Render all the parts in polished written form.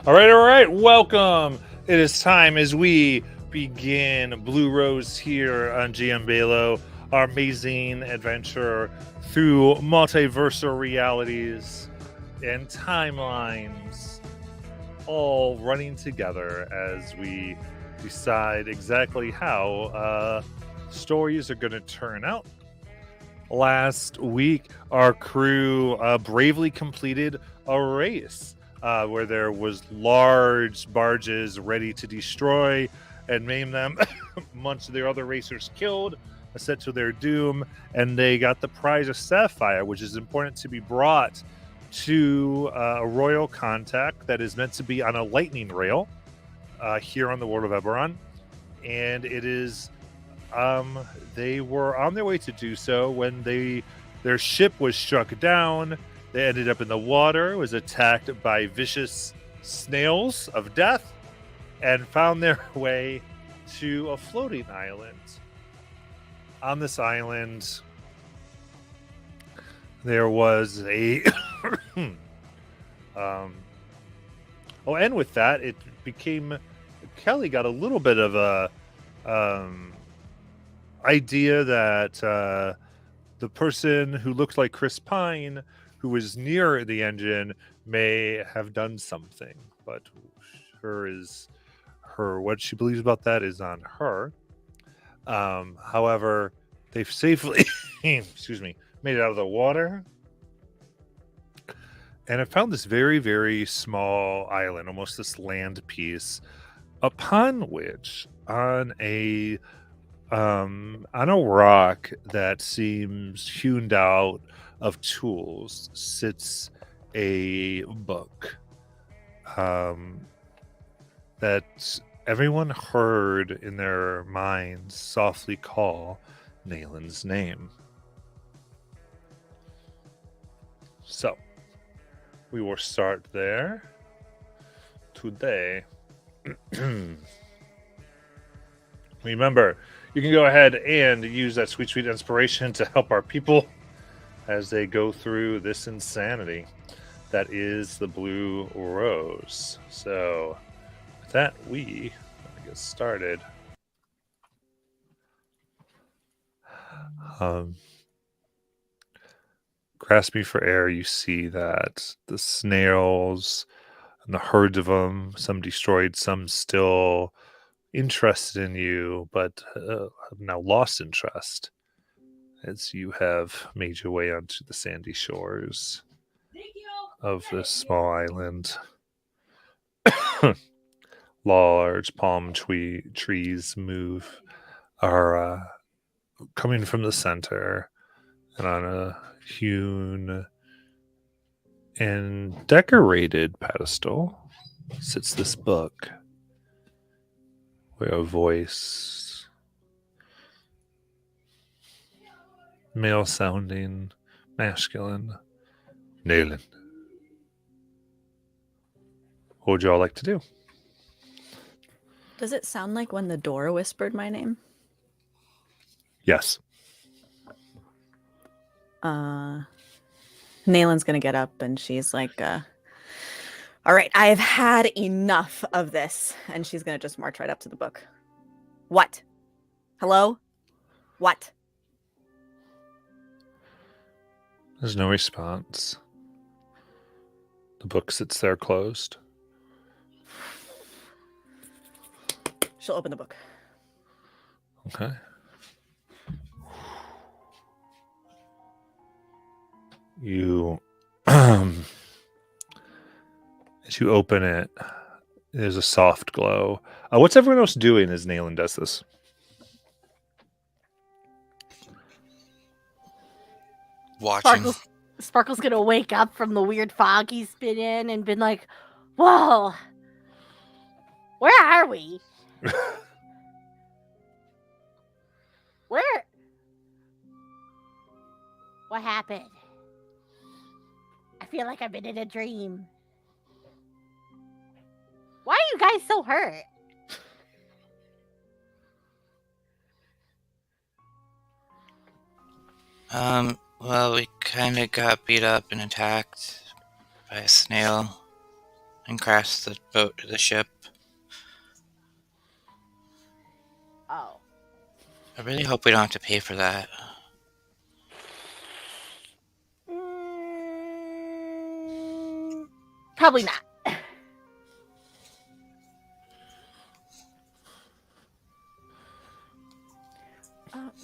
All right. Welcome. It is time as we begin Blue Rose here on GM Balo, our amazing adventure through multiversal realities and timelines, all running together as we decide exactly how stories are going to turn out. Last week, our crew bravely completed a race where there was large barges ready to destroy and maim them. Much of their other racers killed, set to their doom, and they got the prize of Sapphire, which is important to be brought to a royal contact that is meant to be on a lightning rail here on the world of Eberron. And it is they were on their way to do so when their ship was struck down. They ended up in the water, was attacked by vicious snails of death, and found their way to a floating island. On this island, there was a and with that, it became Kelly got a little bit of a idea that the person who looked like Chris Pine, who was near the engine, may have done something, but what she believes about that is on her. However, they've safely made it out of the water, and I found this very, very small island, almost this land piece, upon which on a rock that seems hewn out of tools sits a book that everyone heard in their minds softly call Naelin's name. So, we will start there today. Remember, you can go ahead and use that sweet inspiration to help our people as they go through this insanity that is the Blue Rose. So, with that, we get started. Grasping for air, you see that the snails and the herds of them, some destroyed, some still interested in you, but have now lost interest as you have made your way onto the sandy shores of this small island. Large palm trees are coming from the center, and on a hewn and decorated pedestal sits this book where a voice, male sounding, masculine, Naelin. What would you all like to do? Does it sound like when the door whispered my name? Yes. Naelin's gonna get up and she's like, all right, I have had enough of this. And she's gonna just march right up to the book. What? Hello? What? There's no response. The book sits there closed. She'll open the book. Okay. You, as you open it, there's a soft glow. What's everyone else doing as Naelin does this? Watching. Sparkle's gonna wake up from the weird fog he's been in and been like, whoa, where are we? Where? What happened? I feel like I've been in a dream. Why are you guys so hurt? Well, we kind of got beat up and attacked by a snail. and crash the ship. Oh. I really hope we don't have to pay for that. Probably not.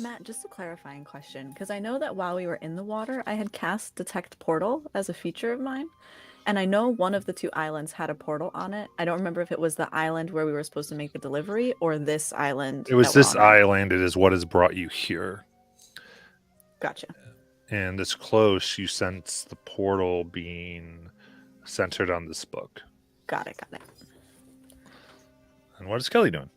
Matt, just a clarifying question, because I know that while we were in the water, I had cast Detect Portal as a feature of mine, and I know one of the two islands had a portal on it. I don't remember if it was the island where we were supposed to make the delivery or this island. It was that we're this on right now. island. It is what has brought you here. Gotcha. And this close, you sense the portal being centered on this book. Got it. And what is Kelly doing?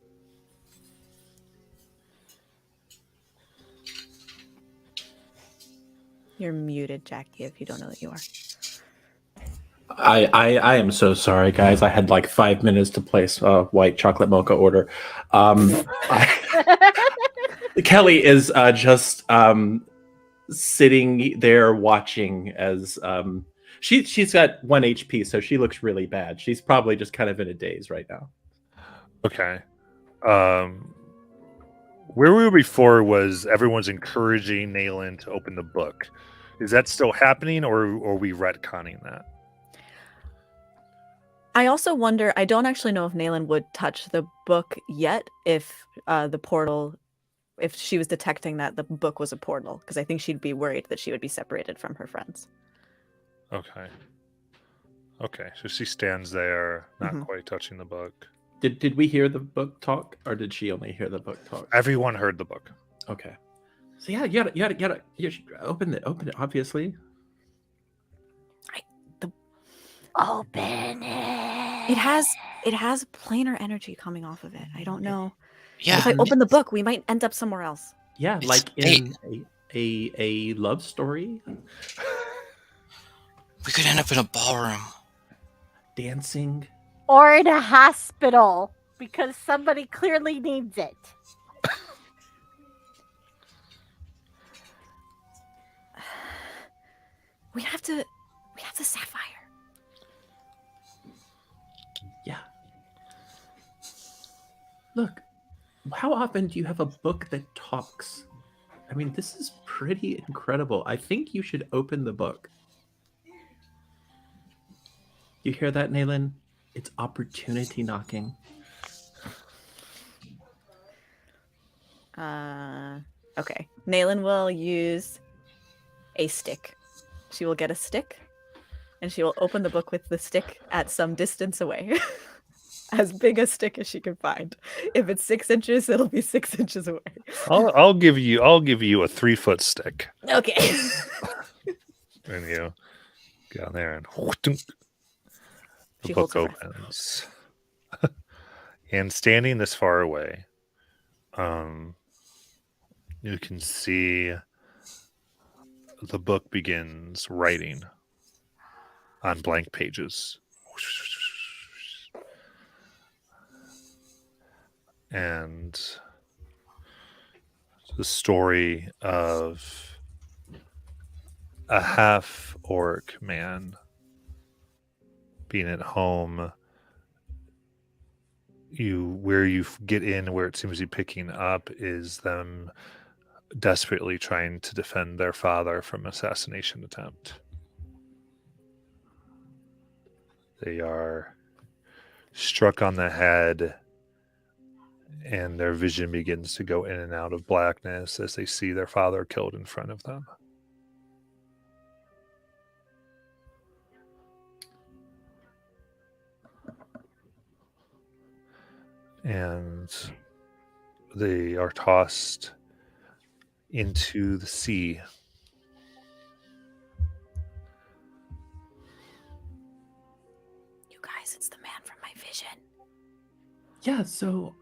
You're muted, Jackie, if you don't know that you are. I am so sorry, guys. I had like 5 minutes to place a white chocolate mocha order. Kelly is just sitting there watching as she's got 1 HP, so she looks really bad. She's probably just kind of in a daze right now. Okay. Where we were before was everyone's encouraging Nayland to open the book. Is that still happening, or are we retconning that? I also wonder, I don't actually know if Nayland would touch the book yet if the portal, if she was detecting that the book was a portal, because I think she'd be worried that she would be separated from her friends. Okay. Okay, so she stands there, not Mhm. quite touching the book. Did we hear the book talk, or did she only hear the book talk? Everyone heard the book. Okay. So yeah, you should open it, obviously. Open it. It has planar energy coming off of it. I don't know. Yeah, If I open the book, we might end up somewhere else. Yeah, It's like in a love story, we could end up in a ballroom. dancing. Or in a hospital because somebody clearly needs it. We have the sapphire. Yeah. Look, how often do you have a book that talks? I mean, this is pretty incredible. I think you should open the book. You hear that, Nayland? It's opportunity knocking. Okay. Nayland will use a stick. She will get a stick, and she will open the book with the stick at some distance away. As big a stick as she can find. If it's 6 inches, it'll be 6 inches away. I'll give you a 3-foot stick. Okay. And you go down there and the She book holds her breath. opens. And standing this far away, you can see the book begins writing on blank pages. And the story of a half-orc man being at home, where you get in, where it seems to be picking up, is them desperately trying to defend their father from assassination attempt. They are struck on the head, and their vision begins to go in and out of blackness as they see their father killed in front of them. And they are tossed into the sea. You guys, it's the man from my vision. Yeah, so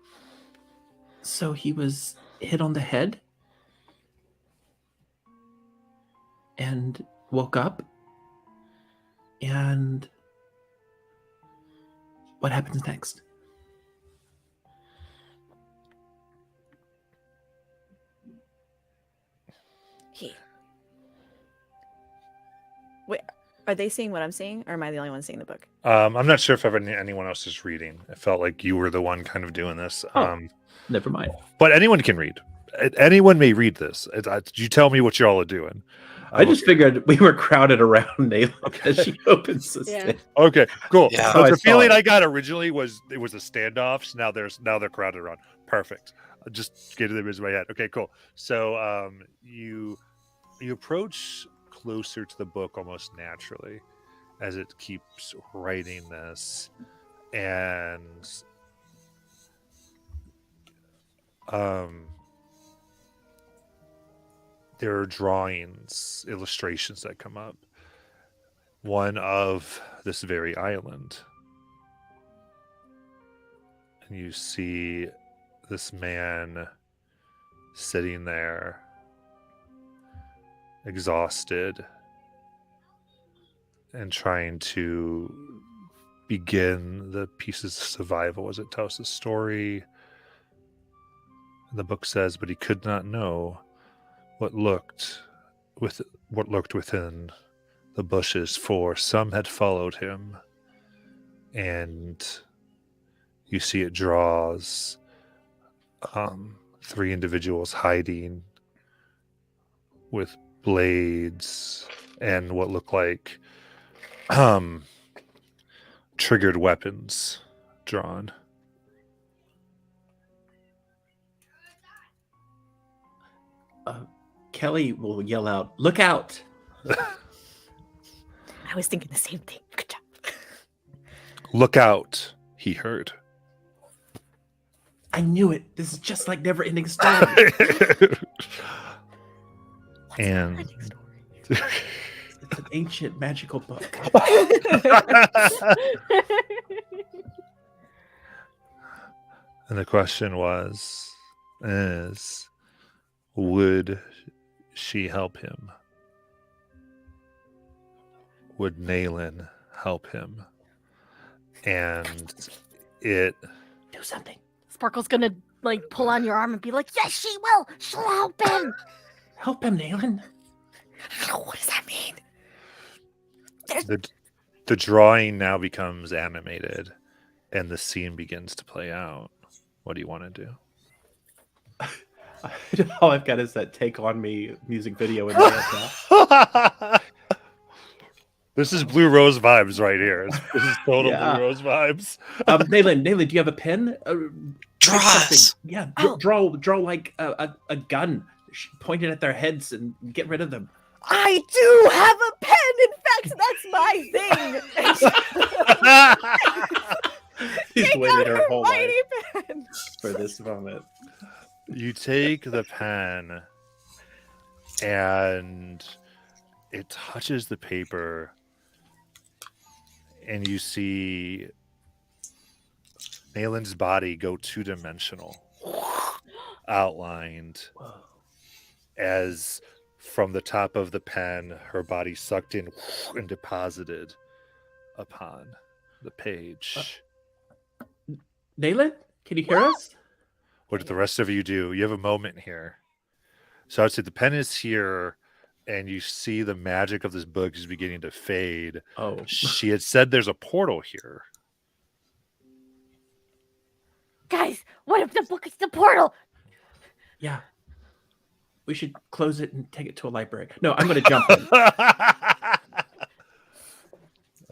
he was hit on the head and woke up. And what happens next? Are they seeing what I'm seeing, or am I the only one seeing the book? I'm not sure if anyone else is reading. It felt like you were the one kind of doing this. Oh. Never mind. But anyone can read. Anyone may read this. You tell me what y'all are doing. I just figured we were crowded around Nayla as she opens the Yeah. stick. Okay, cool. Yeah. So I the saw feeling it. I got originally was it was a standoff. So now they're crowded around. Perfect. I just get them in my head. Okay, cool. So you approach closer to the book almost naturally as it keeps writing this, and there are drawings, illustrations that come up. One of this very island. And you see this man sitting there, exhausted, and trying to begin the pieces of survival as it tells the story. The book says, but he could not know what lurked within the bushes, for some had followed him. And you see it draws 3 individuals hiding with blades and what look like triggered weapons drawn. Kelly will yell out, "Look out!" I was thinking the same thing. Good job. Look out, he heard. I knew it. This is just like Never Ending Story. And It's an ancient magical book. and the question is, would she help him? Would Naylin help him? And it Do something. Sparkle's gonna like pull on your arm and be like, "Yes, she will. She'll help him." Help him, Naylin. What does that mean? the drawing now becomes animated and the scene begins to play out. What do you want to do? All I've got is that "Take on Me" music video in my head now. This is Blue Rose vibes right here. This is total Yeah. Blue Rose vibes. Naylin, do you have a pen? Make something. Draws. Yeah, Oh. draw like a gun pointed at their heads and get rid of them. I do have a pen. In fact, that's my thing. She's Take waited out her her whole life mighty pen. for this moment. You take the pen and it touches the paper and you see Naylin's body go 2-dimensional, outlined Whoa. as from the top of the pen, her body sucked in and deposited upon the page. Naylin, can you hear us? What did the rest of you do? You have a moment here. So I'd say the pen is here, and you see the magic of this book is beginning to fade. Oh, She had said there's a portal here. Guys, what if the book is the portal? yeah. We should close it and take it to a library. No, I'm going to jump in.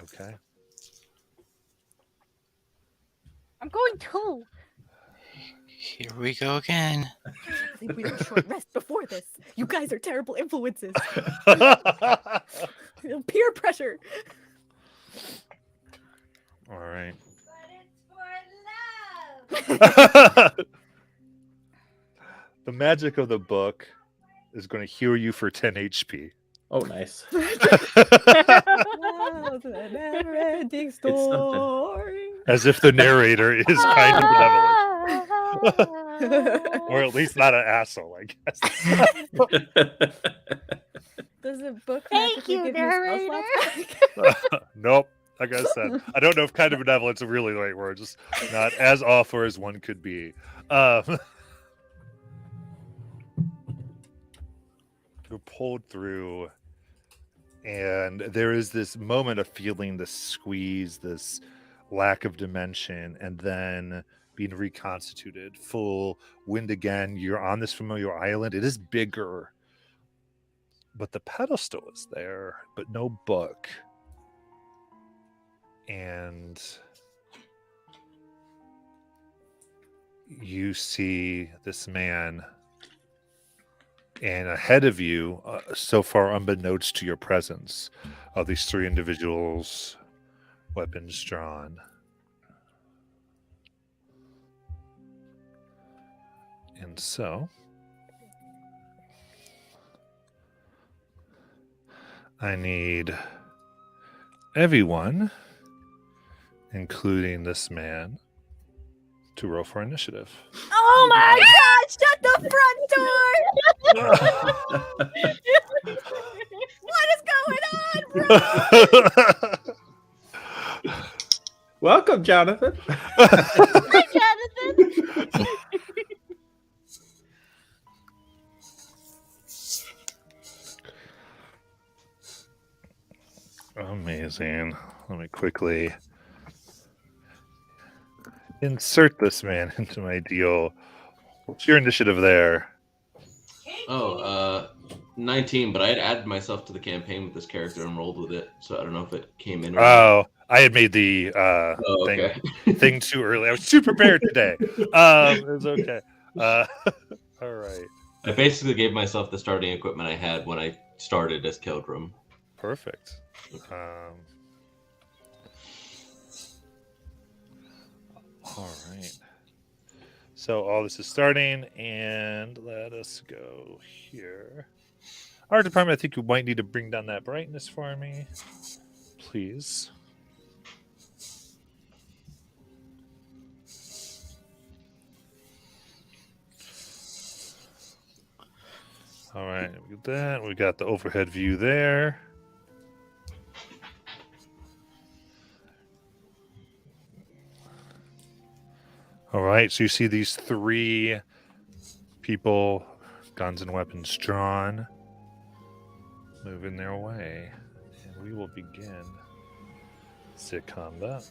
Okay. I'm going too. Here we go again. I think we had a short rest before this. You guys are terrible influences. Peer pressure. All right. But it's for love. The magic of the book is going to heal you for 10 HP. Oh, nice. Wow, the never-ending something. story. As if the narrator is kind of benevolent. Or at least not an asshole, I guess. Does the book Thank magically you, give you spell narrator. slots back? Nope. Like I said, I don't know if kind of benevolence is really the right word. Just not as awful as one could be. You're pulled through, and there is this moment of feeling the squeeze, this lack of dimension, and then being reconstituted, full wind again. You're on this familiar island. It is bigger, but the pedestal is there, but no book. And you see this man, and ahead of you, so far unbeknownst to your presence, are these three individuals, weapons drawn. And so, I need everyone, including this man, to roll for initiative. Oh my god, shut the front door! What is going on, bro? Welcome, Jonathan. Hi, Jonathan. Amazing. Let me quickly insert this man into my deal. What's your initiative there? 19, but I had added myself to the campaign with this character and rolled with it, so I don't know if it came in or Oh, I had made the okay. thing too early. I was too prepared today. It was okay. All right. I basically gave myself the starting equipment I had when I started as Keldrum. Perfect. All right. So all this is starting, and let us go here. Art department, I think you might need to bring down that brightness for me, please. All right, we got that. We got the overhead view there. All right, so you see these three people, guns and weapons drawn, moving their way. And we will begin the combat.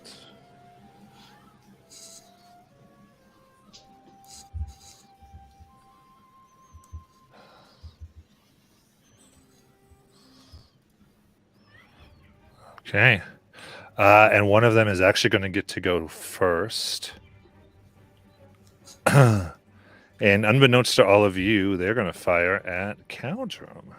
Okay. And one of them is actually going to get to go first. And unbeknownst to all of you, they're going to fire at Caldrum.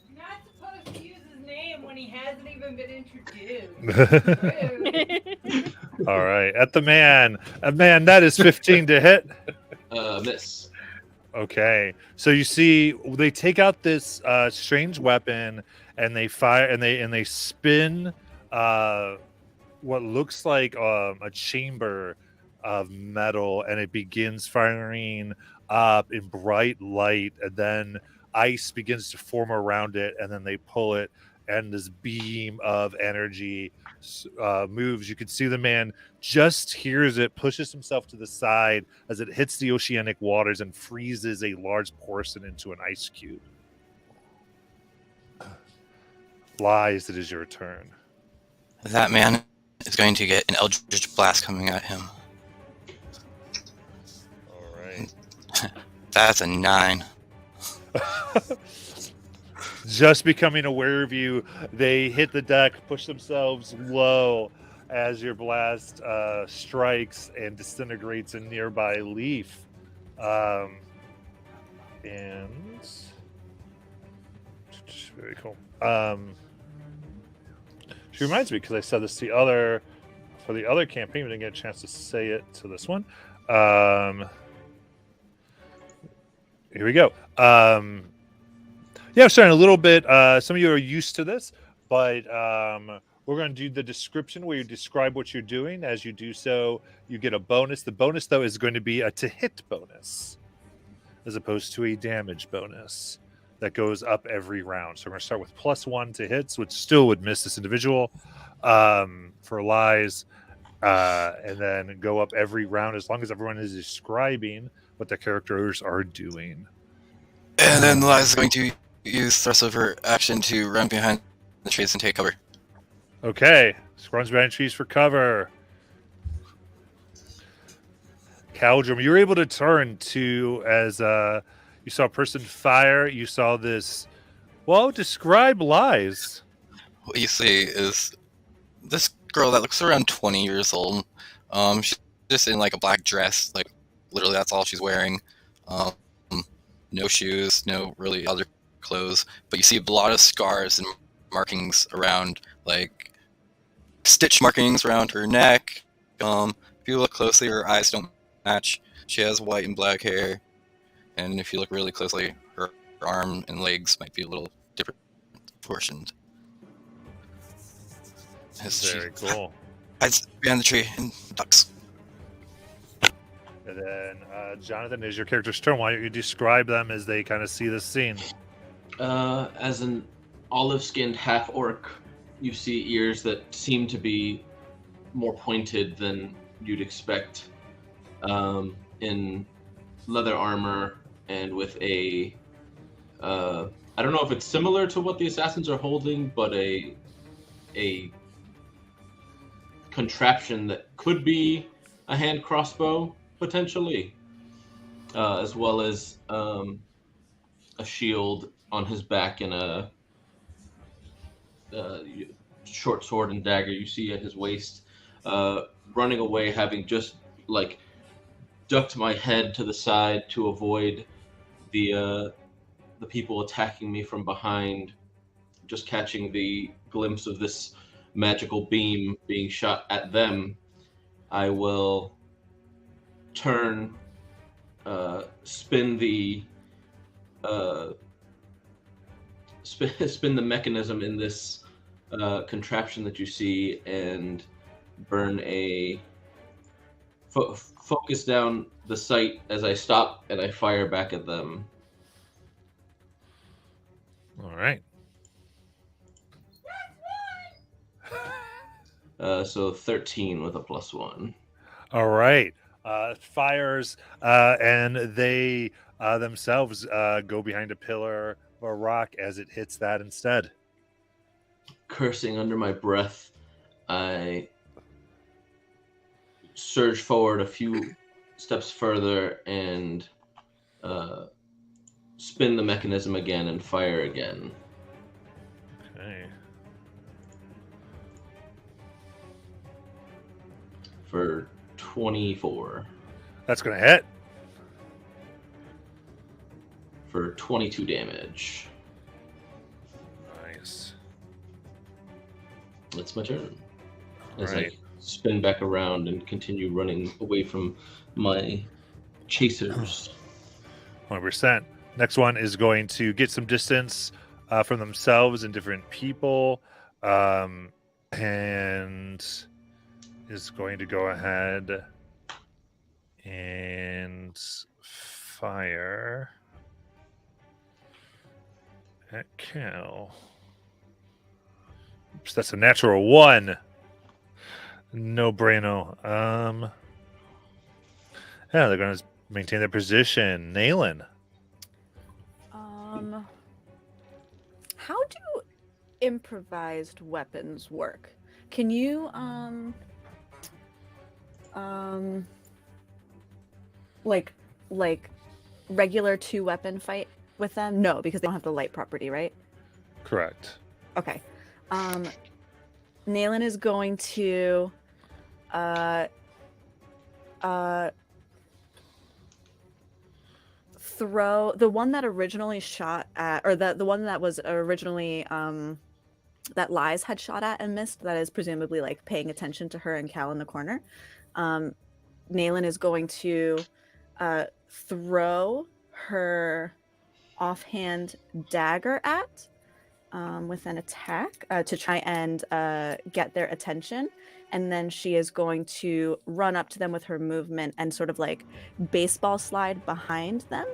You're not supposed to use his name when he hasn't even been introduced. Rude. All right. At the man. Man, that is 15 to hit. Miss. Okay. So you see they take out this strange weapon and they fire and they spin what looks like a chamber of metal, and it begins firing up in bright light, and then ice begins to form around it, and then they pull it, and this beam of energy moves. You can see the man just hears it, pushes himself to the side as it hits the oceanic waters and freezes a large portion into an ice cube. Lies, it is your turn. That man is going to get an Eldritch Blast coming at him. All right. That's a 9. Just becoming aware of you, they hit the deck, push themselves low as your blast strikes and disintegrates a nearby leaf. And very cool. She reminds me, because I said this to for the other campaign, we didn't get a chance to say it to this one. Here we go. Yeah, I'm starting a little bit. Some of you are used to this, but we're going to do the description where you describe what you're doing. As you do so, you get a bonus. The bonus, though, is going to be a to-hit bonus, as opposed to a damage bonus that goes up every round. So we're going to start with +1 to hits, which still would miss this individual for lies. and then go up every round as long as everyone is describing what the characters are doing. And then Liza's going to use thrust of her action to run behind the trees and take cover. Okay, runs behind trees for cover. Caldrum, you were able to turn to as you saw a person fire. You saw this. Well, describe Lies. What you see is this girl that looks around 20 years old. She's just in like a black dress, like literally that's all she's wearing. No shoes, no really other clothes, but you see a lot of scars and markings around, like stitch markings around her neck. If you look closely, her eyes don't match. She has white and black hair, and if you look really closely, her arm and legs might be a little different proportioned. Very cool. Hides behind the tree and ducks. And then, Jonathan, is your character's turn. Why don't you describe them as they kind of see this scene? As an olive-skinned half-orc, you see ears that seem to be more pointed than you'd expect, in leather armor and with a... I don't know if it's similar to what the assassins are holding, but a contraption that could be a hand crossbow, potentially, as well as a shield on his back and a short sword and dagger you see at his waist, running away, having just like ducked my head to the side to avoid the people attacking me from behind, just catching the glimpse of this magical beam being shot at them. I will turn, spin the mechanism in this contraption that you see, and burn a focus down the sight as I stop and I fire back at them. All right. So 13 with a +1. All right. Fires, and they themselves go behind a pillar or a rock as it hits that instead. Cursing under my breath, I surge forward a few steps further and spin the mechanism again and fire again. Okay. For 24. That's going to hit. For 22 damage. Nice. That's my turn. As Right. I spin back around and continue running away from my chasers. 100%. Next one is going to get some distance from themselves and different people, and is going to go ahead and fire at Cal. Oops, that's a natural 1. No bueno. Yeah, they're going to maintain their position. Nayland. How do improvised weapons work? Can you like regular 2-weapon fight with them? No, because they don't have the light property, right? Correct. Okay. Nayland is going to throw the one that originally shot at, or the one that was originally that Lies had shot at and missed, that is presumably like paying attention to her and Cal in the corner. Nayland is going to throw her offhand dagger at with an attack to try and get their attention. And then she is going to run up to them with her movement and sort of like baseball slide behind them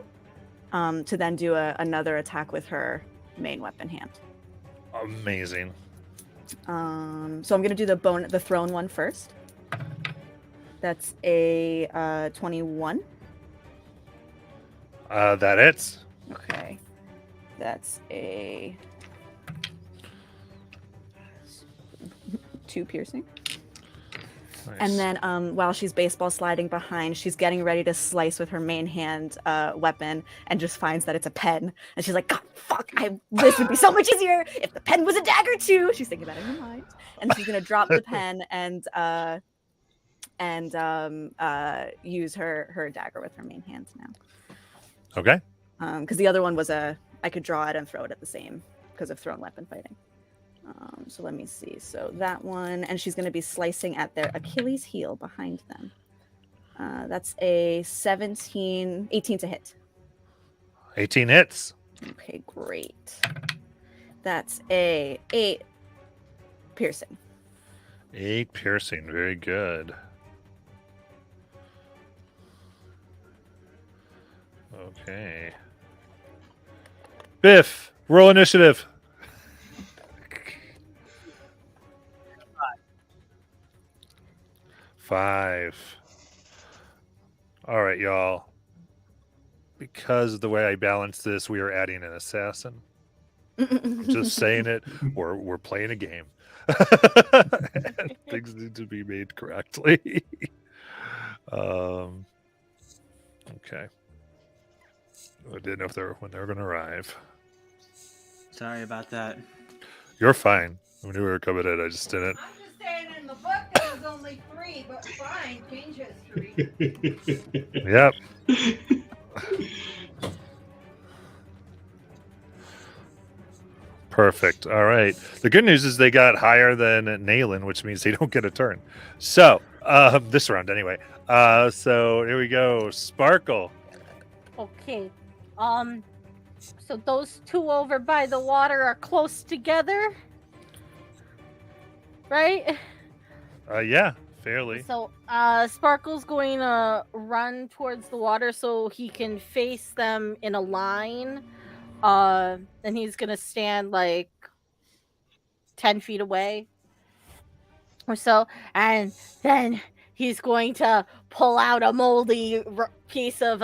to then do another attack with her main weapon hand. Amazing. So I'm going to do the thrown one first. That's a 21. That hits. Okay. That's a 2 piercing. Nice. And then while she's baseball sliding behind, she's getting ready to slice with her main hand weapon and just finds that it's a pen. And she's like, God, fuck, this would be so much easier if the pen was a dagger too. She's thinking that in her mind. And she's going to drop the pen and use her dagger with her main hand now. Okay. Because the other one was I could draw it and throw it at the same because of thrown weapon fighting. So let me see. So that one, and she's going to be slicing at their Achilles heel behind them. That's a 18 to hit. 18 hits. Okay, great. That's a 8 piercing. 8 piercing. Very good. Okay. Biff, roll initiative. 5. All right, y'all. Because of the way I balance this, we are adding an assassin. Just saying it. We're playing a game. Things need to be made correctly. Okay. I didn't know when they were going to arrive. Sorry about that. You're fine. I knew we were coming in. I just didn't. I'm just saying in the book there was only 3, but fine, change history. Yep. Perfect. All right. The good news is they got higher than Nayland, which means they don't get a turn. So, this round anyway. So here we go. Sparkle. Okay. So those two over by the water are close together, right? Yeah, fairly. So, Sparkle's going to run towards the water so he can face them in a line. And he's going to stand like 10 feet away or so. And then he's going to pull out a moldy piece of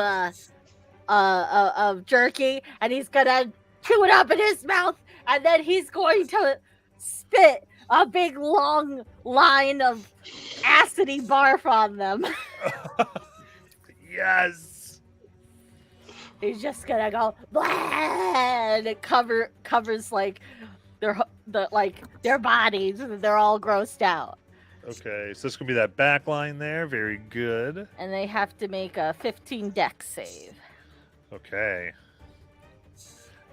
jerky, and he's going to chew it up in his mouth. And then he's going to spit a big long line of acidy barf on them. Yes. He's just gonna go blah, and it covers like their bodies, and they're all grossed out. Okay, so this could be that back line there. Very good. And they have to make a 15 dex save. Okay.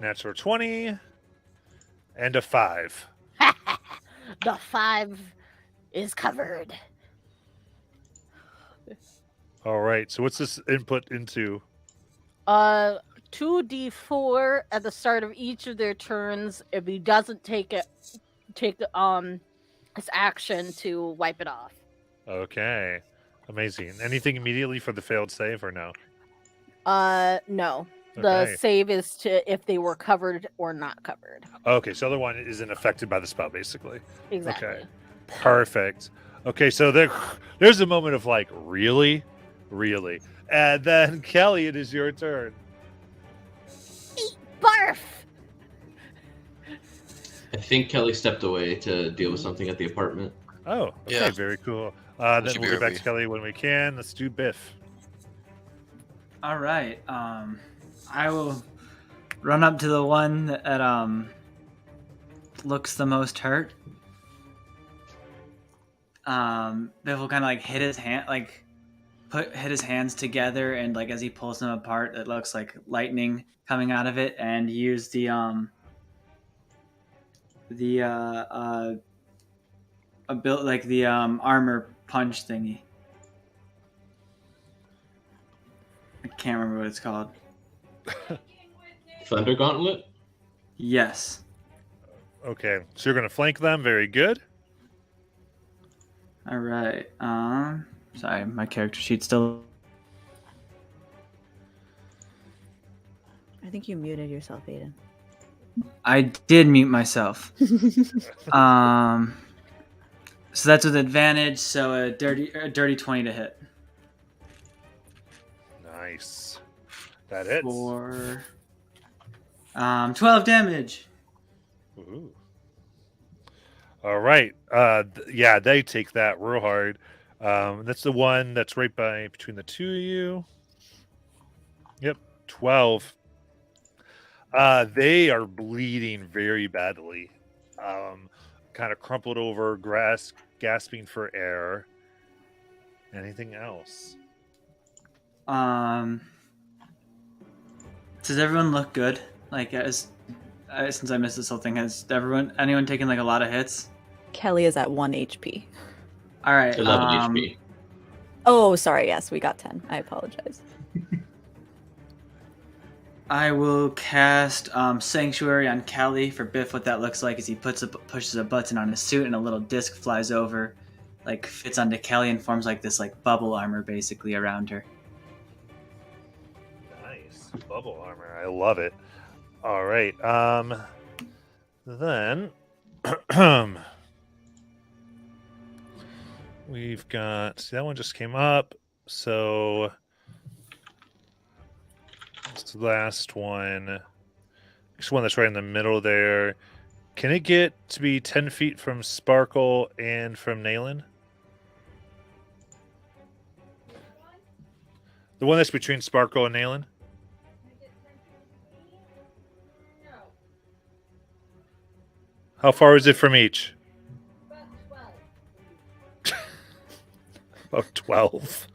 Natural 20 and a 5. The 5 is covered. All right. So what's this input into? 2d4 at the start of each of their turns if he doesn't take his action to wipe it off. Okay. Amazing. Anything immediately for the failed save or no? No. Okay. The save is to if they were covered or not covered. Okay, so the other one isn't affected by the spell, basically. Exactly. Okay. Perfect. Okay, so there's a moment of like, really? Really? And then, Kelly, it is your turn. Barf! I think Kelly stepped away to deal with something at the apartment. Oh, okay, Yeah. very cool. That Then should we'll be get back right to Kelly when we can. Let's do Biff. All right. I will run up to the one that looks the most hurt. Biff will kind of like hit his hand, like hit his hands together, and like as he pulls them apart, it looks like lightning coming out of it, and use the armor punch thingy. I can't remember what it's called. Thunder Gauntlet? Yes. Okay, so you're going to flank them. Very good. All right. Sorry, my character sheet's still. I think you muted yourself, Aiden. I did mute myself. So that's with advantage. So a dirty 20 to hit. Nice. That hits. For 12 damage. Ooh. All right. Yeah, they take that real hard. That's the one that's right between the two of you. Yep, 12. They are bleeding very badly. Kind of crumpled over, gasping for air. Anything else? Does everyone look good? Like, since I missed this whole thing, has anyone taken like a lot of hits? Kelly is at 1 HP. All right. 11 HP. Oh, sorry. Yes, we got 10. I apologize. I will cast Sanctuary on Callie for Biff. What that looks like is he pushes a button on his suit and a little disc flies over, like fits onto Callie and forms like this like bubble armor basically around her. Nice. Bubble armor. I love it. All right. Then we've got, see, that one just came up. So it's the last one. Next one that's right in the middle there. Can it get to be 10 feet from Sparkle and from Nayland? The one that's between Sparkle and Nayland? No, How far is it from each? about 12. About 12.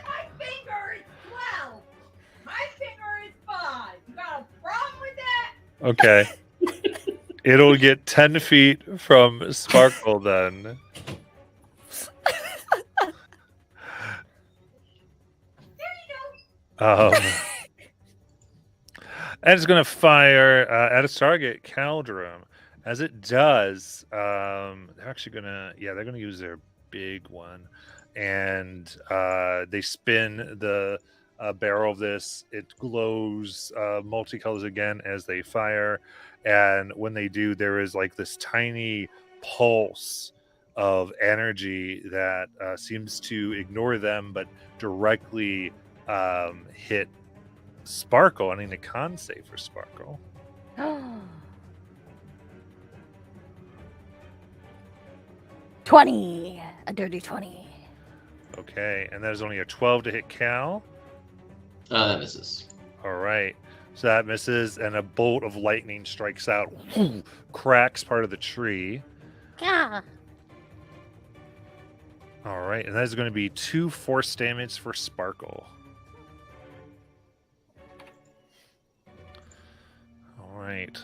My finger is 12. My finger is 5. You got a problem with that? Okay. It'll get 10 feet from Sparkle then. There you go. And it's going to fire at its target, Caldrum. As it does, they're actually going to, they're going to use their big one. And they spin the barrel of this. It glows multicolors again as they fire. And when they do, there is like this tiny pulse of energy that seems to ignore them, but directly hit Sparkle. I need a con save for Sparkle. 20. A dirty 20. Okay, and there's only a 12 to hit Cal. That misses. All right, so that misses, and a bolt of lightning strikes out, cracks part of the tree. Yeah. All right, and that is going to be 2 force damage for Sparkle. All right.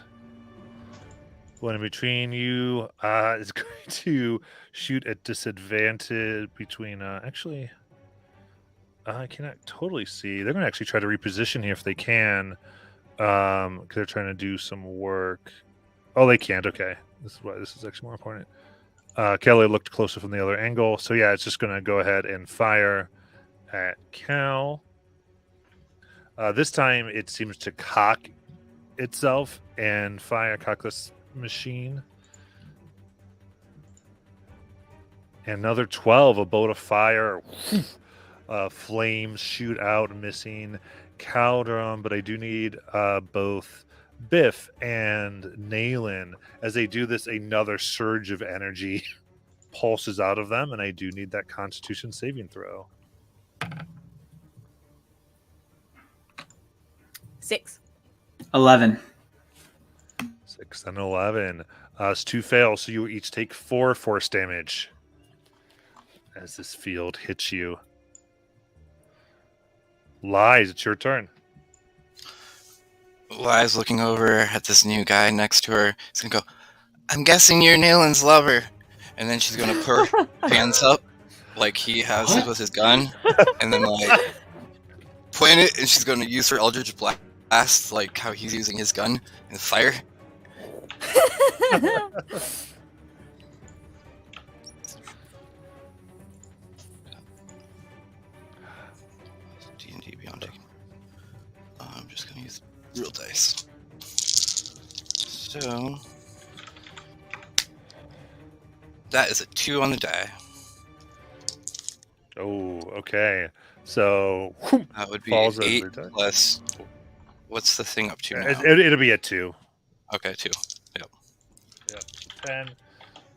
One in between you is going to shoot at disadvantage between. Actually, I cannot totally see. They're going to actually try to reposition here if they can, because they're trying to do some work. Oh, they can't. Okay, this is why this is actually more important. Kelly looked closer from the other angle, so yeah, it's just going to go ahead and fire at Cal. This time, it seems to cock itself and fire cockless machine. Another 12, a bolt of fire. Flames shoot out, missing Caldrum, but I do need both Biff and Nayland. As they do this, another surge of energy pulses out of them, and I do need that Constitution saving throw. 6. 11. 6 and 11. It's 2 fails, so you each take 4 force damage as this field hits you. Lies, it's your turn. Lies looking over at this new guy next to her. She's gonna go, I'm guessing you're Nayland's lover. And then she's gonna put her hands up like he has with his gun. And then like point it, and she's gonna use her Eldritch Blast like how he's using his gun and fire. D&D Beyond taking. I'm just gonna use real dice. So That is a 2 on the die. Oh, okay. So whoom, That would be falls 8 every time. plus. What's the thing up to now? It'll be a 2. Okay, 2. 10.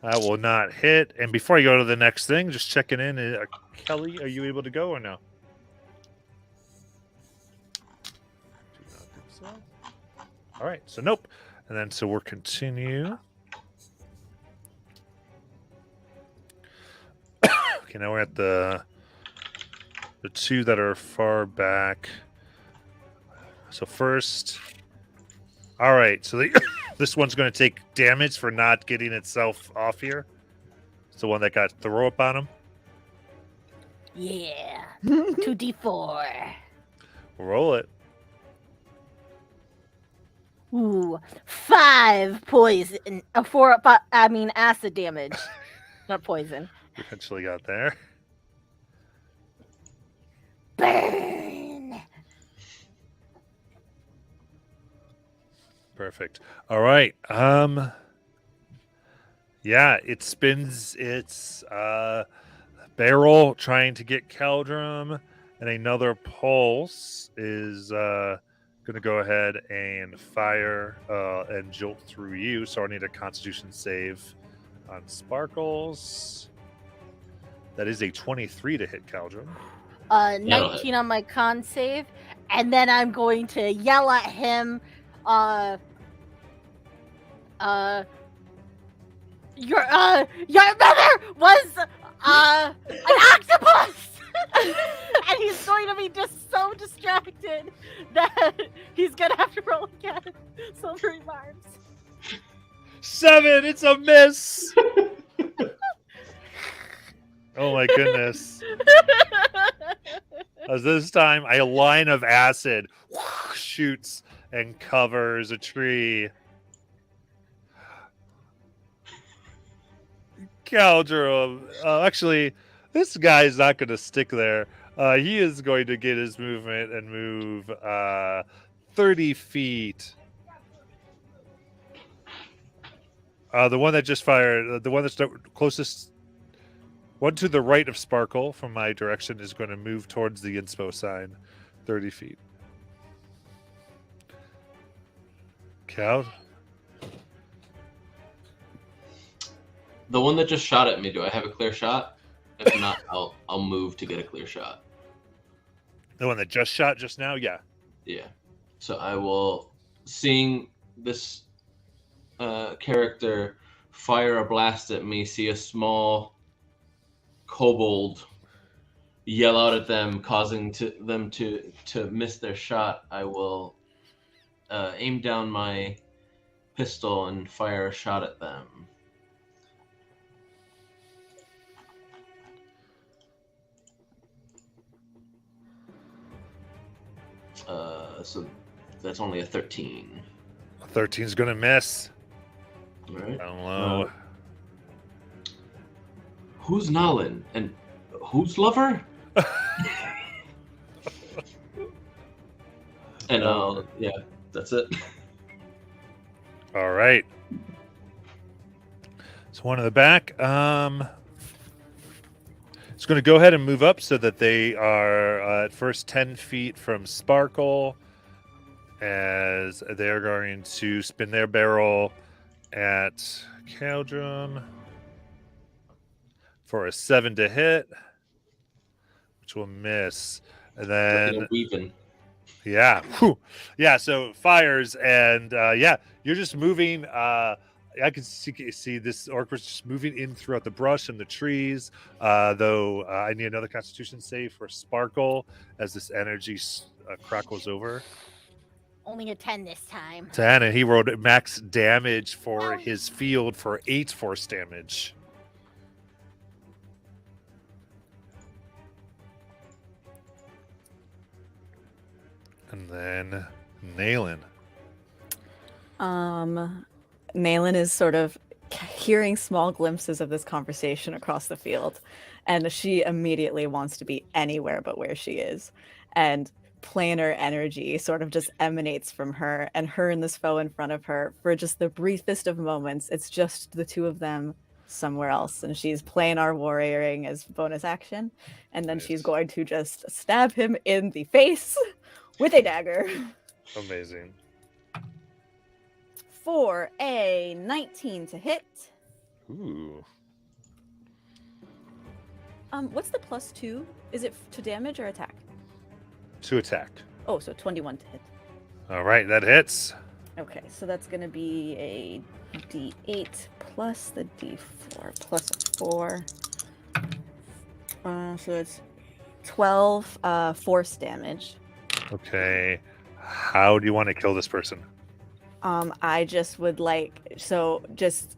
That will not hit. And before I go to the next thing, just checking in. Kelly, are you able to go or no? Do not think so. All right, so nope. And then so we'll continue. Okay, now we're at the 2 that are far back. So first, all right. So this one's going to take damage for not getting itself off here. It's the one that got throw up on him. Yeah. 2d4. Roll it. Ooh, 5 poison. 4. I mean, acid damage, not poison. Eventually got there. Burn. Perfect. All right. Yeah, it spins its barrel trying to get Caldrum, and another pulse is going to go ahead and fire and jolt through you. So I need a Constitution save on Sparkles. That is a 23 to hit Caldrum. 19 on my con save, and then I'm going to yell at him. Your mother was an octopus, and he's going to be just so distracted that he's gonna have to roll again. Silvery barbs. 7. It's a miss. Oh my goodness. As this time, a line of acid shoots and covers a tree. Caldrum. Actually, this guy is not going to stick there. He is going to get his movement and move 30 feet. The one that just fired, the one that's closest, one to the right of Sparkle from my direction, is going to move towards the inspo sign 30 feet. Cal? The one that just shot at me, do I have a clear shot? If not, I'll move to get a clear shot. The one that just shot just now? Yeah. Yeah. So I will, seeing this character fire a blast at me, see a small kobold yell out at them, causing them to miss their shot. I will aim down my pistol and fire a shot at them. So that's only a 13. 13's going to miss. All right. Down low. Who's Nalin? And who's Lover? And yeah, that's it. All right. So one in the back. It's going to go ahead and move up so that they are at first 10 feet from Sparkle, as they're going to spin their barrel at Caldrum for a 7 to hit, which will miss. And then weaving. yeah, whew. Yeah. So fires, and yeah, you're just moving. I can see this orc was just moving in throughout the brush and the trees. Though I need another Constitution save for Sparkle as this energy crackles over. Only a 10 this time. 10, and he rolled max damage for his field for 8 force damage. And then Naylin. Naylin is sort of hearing small glimpses of this conversation across the field, and she immediately wants to be anywhere but where she is. And planar energy sort of just emanates from her, and her and this foe in front of her for just the briefest of moments. It's just the two of them somewhere else, and she's planar warrioring as bonus action, and then she's Nice. going to just stab him in the face with a dagger Amazing. for a 19 to hit. Ooh. What's the +2? Is it to damage or attack? To attack. Oh, so 21 to hit. All right, that hits. Okay, so that's going to be a d8 plus the d4 plus a 4. So it's 12 force damage. Okay. How do you want to kill this person? I just would like, so just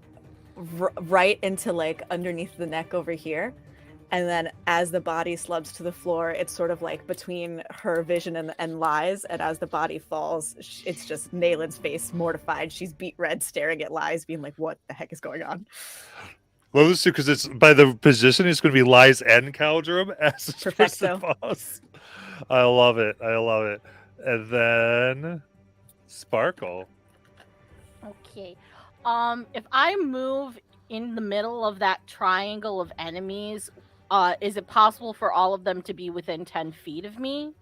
right into like underneath the neck over here. And then as the body slumps to the floor, it's sort of like between her vision and Lies. And as the body falls, it's just Nayland's face mortified. She's beet red, staring at Lies, being like, what the heck is going on? Well, this too, because it's by the position, it's going to be Lies and Caldrum as this person Perfecto. falls. I love it. I love it. And then Sparkle. Okay. If I move in the middle of that triangle of enemies, is it possible for all of them to be within 10 feet of me?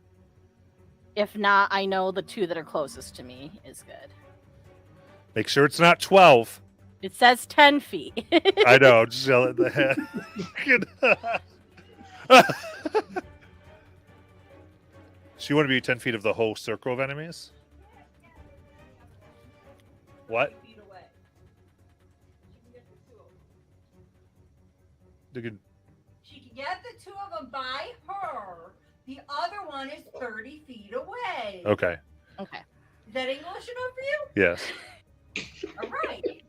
If not, I know the 2 that are closest to me is good. Make sure it's not 12. It says 10 feet. I know. Just yell at the head. So you want to be 10 feet of the whole circle of enemies? What? They could- She can get the 2 of them by her. The other one is 30 feet away. Okay. Okay. Is that English enough for you? Yes. All right.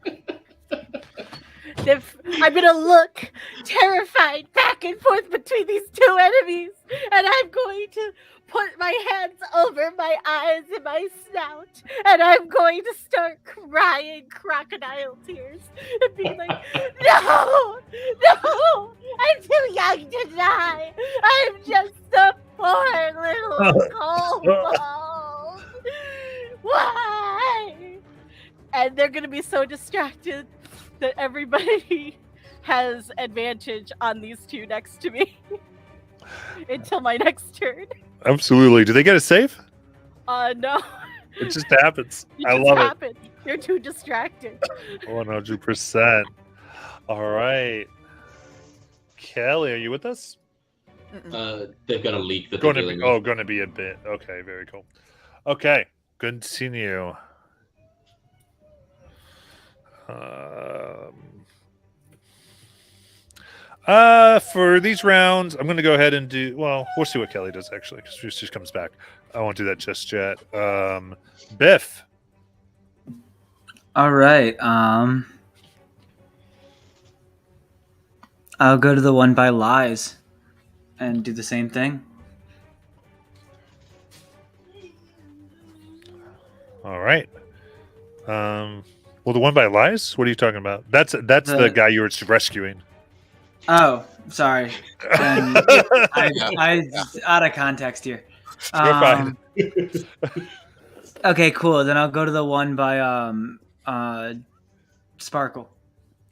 I'm gonna look terrified back and forth between these 2 enemies, and I'm going to put my hands over my eyes and my snout, and I'm going to start crying crocodile tears and be like, no, no, I'm too young to die. I'm just a poor little kobold. Why? And they're gonna be so distracted that everybody has advantage on these 2 next to me until my next turn. Absolutely. Do they get a save? No. It just happens. It I just love happened. You're too distracted. it. 100%. All right. Kelly, are you with us? They've got a leak that Going they're to be, dealing with. going to be a bit. Okay, very cool. Okay, continue. For these rounds, I'm going to go ahead and do. Well, we'll see what Kelly does actually, because she just comes back. I won't do that just yet. Biff. All right. I'll go to the one by Lies and do the same thing. All right. Well, the one by Lies. What are you talking about? That's the guy you were rescuing. Oh, sorry. Then I out of context here. You're fine. Okay, cool. Then I'll go to the one by Sparkle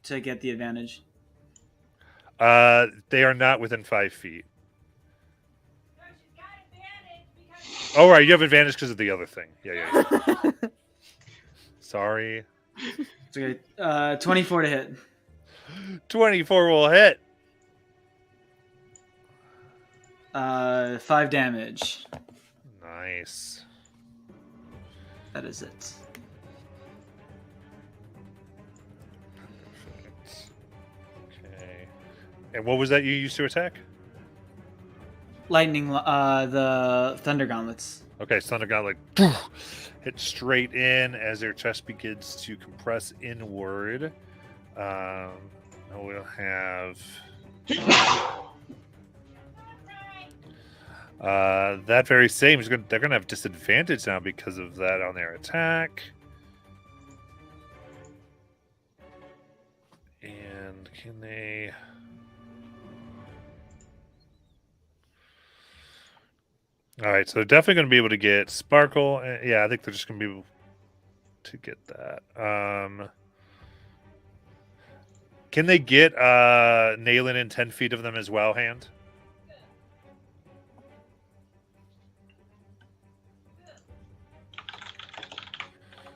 to get the advantage. They are not within 5 feet. Oh, right. You have advantage because of the other thing. Yeah. Sorry. It's okay. 24 to hit. 24 will hit. 5 damage. Nice. That is it. Okay. And what was that you used to attack? Lightning, the Thunder Gauntlets. Okay, Thunder Gauntlet hit straight in as their chest begins to compress inward. We'll have that very same. They're going to have disadvantage now because of that on their attack. And can they? All right, so they're definitely going to be able to get Sparkle. Yeah, I think they're just going to be able to get that. Can they get Nayland in 10 feet of them as well, Hand?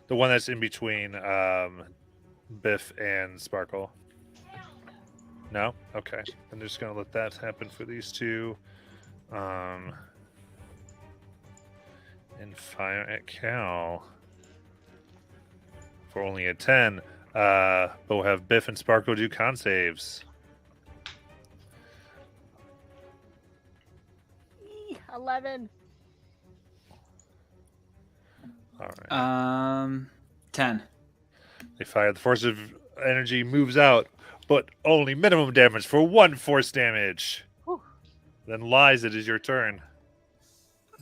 The one that's in between Biff and Sparkle. No? Okay. I'm just going to let that happen for these two. And fire at Cal for only a 10. But we'll have Biff and Sparkle do con saves. 11. All right. 10. They fire. The force of energy moves out, but only minimum damage for 1 force damage. Whew. Then Lies, it is your turn.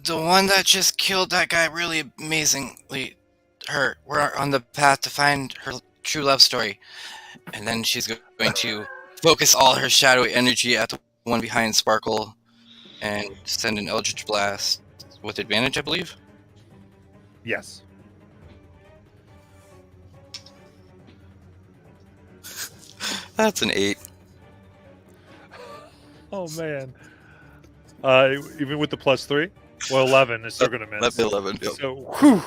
The one that just killed that guy really amazingly hurt. We're on the path to find her true love story. And then she's going to focus all her shadowy energy at the one behind Sparkle and send an Eldritch Blast with advantage, I believe. Yes. That's an 8. Oh, man. Even with the +3? Well, 11 is still going to miss. That's 11. Yep. So, whew.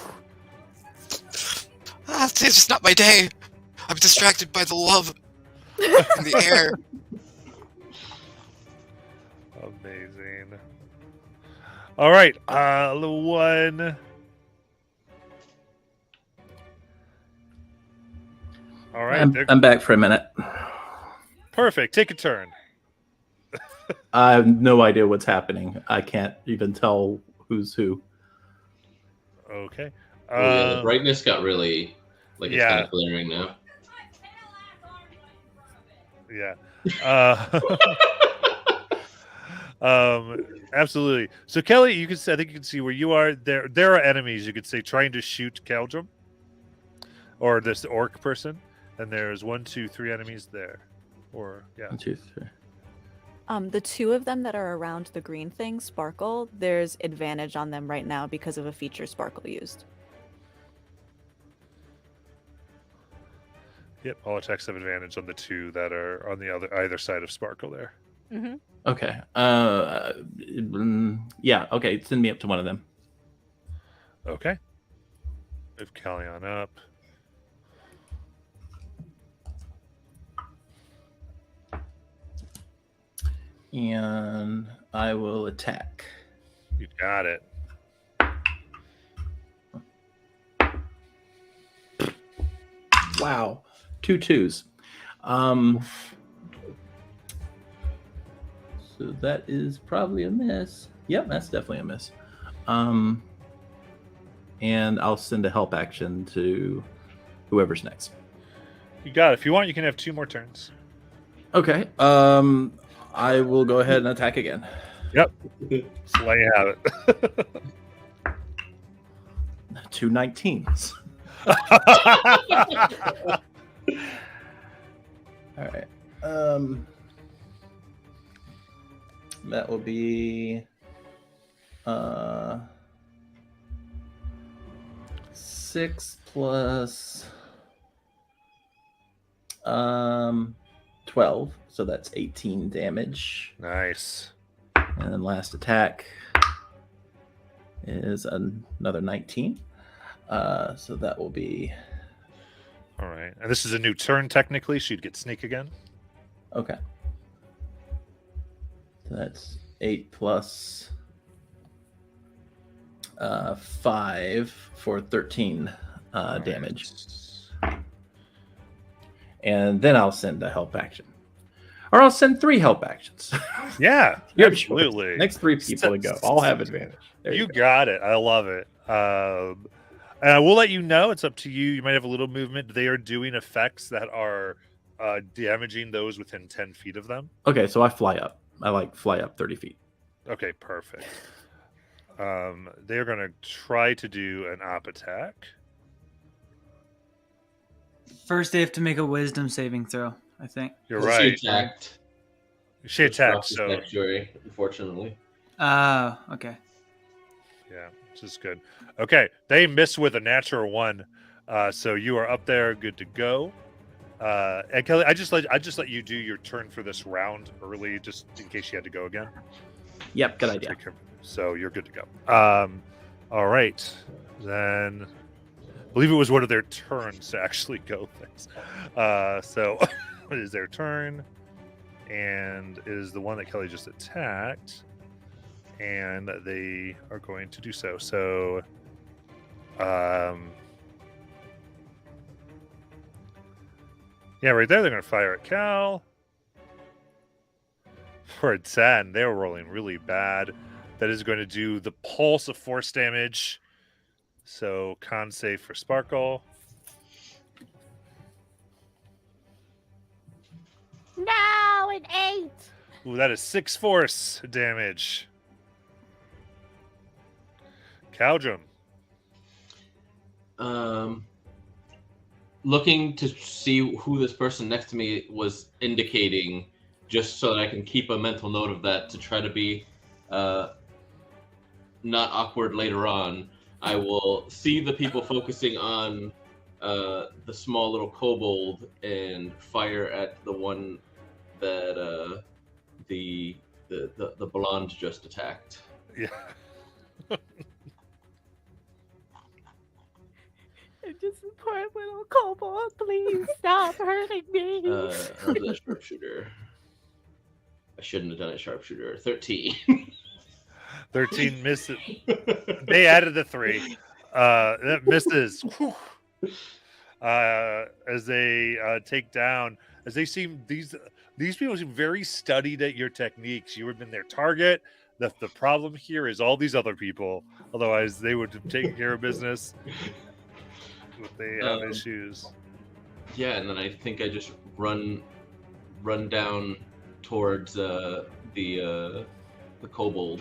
It's just not my day. I'm distracted by the love in the air. Amazing. All right. The one. All right. I'm back for a minute. Perfect. Take a turn. I have no idea what's happening. I can't even tell who's who. Okay. Oh, yeah, the brightness got really like it's kind of glaring now. Yeah. Absolutely. So Kelly, you can. I think you can see where you are. There are enemies. You could say trying to shoot Caldrum, or this orc person, and there's 1, 2, 3 enemies there, or yeah. 1, 2, 3. The 2 of them that are around the green thing, Sparkle, there's advantage on them right now because of a feature Sparkle used. Yep, all attacks have advantage on the 2 that are on the either side of Sparkle there. Mm-hmm. Okay. Yeah. Okay. Send me up to one of them. Okay. Move Callion up. And I will attack. You got it. Wow. 2 2s. So that is probably a miss. Yep, that's definitely a miss. And I'll send a help action to whoever's next. You got it. If you want, you can have 2 more turns. Okay. I will go ahead and attack again. Yep. So let you have it. 2 19s. All right. That will be 6 plus 12, so that's 18 damage. Nice. And then last attack is another 19. So that will be All right. And this is a new turn, technically. She'd get sneak again. okay. So that's 8 plus 5 for 13 damage. And then I'll send a help action. Or I'll send 3 help actions. Yeah, Your absolutely. choice. Next 3 people to go. All have advantage. There You go. got it. I love it. And I will let you know. It's up to you. You might have a little movement. They are doing effects that are damaging those within 10 feet of them. Okay, so I fly up. I fly up 30 feet. Okay, perfect. They're going to try to do an op attack. First, they have to make a wisdom saving throw, I think. You're She right. attacked. She attacked, so Actuary, unfortunately. Okay. yeah, which is good. Okay, they miss with a natural 1, so you are up there, good to go. And Kelly, I just let you do your turn for this round early, just in case you had to go again. Yep, good idea. So you're good to go. All right, then. I believe it was one of their turns to actually go things. So it is their turn, and it is the one that Kelly just attacked, and they are going to do so. So, yeah, right there, they're going to fire at Cal. For a 10, they were rolling really bad. That is going to do the pulse of force damage. So, con save for Sparkle. No, an 8. Ooh, that is 6 force damage. Caldrum. Looking to see who this person next to me was indicating, just so that I can keep a mental note of that to try to be not awkward later on. I will see the people focusing on the small little kobold and fire at the one that the blonde just attacked. Yeah. Just poor little kobold, please stop hurting me. How's that sharpshooter? I shouldn't have done a sharpshooter. 13. 13 misses. They added the 3. That misses. As they take down, as they seem these people seem very studied at your techniques. You have been their target. The problem here is all these other people. Otherwise, they would have taken care of business. But they have issues. Yeah, and then I think I just run down towards the kobold.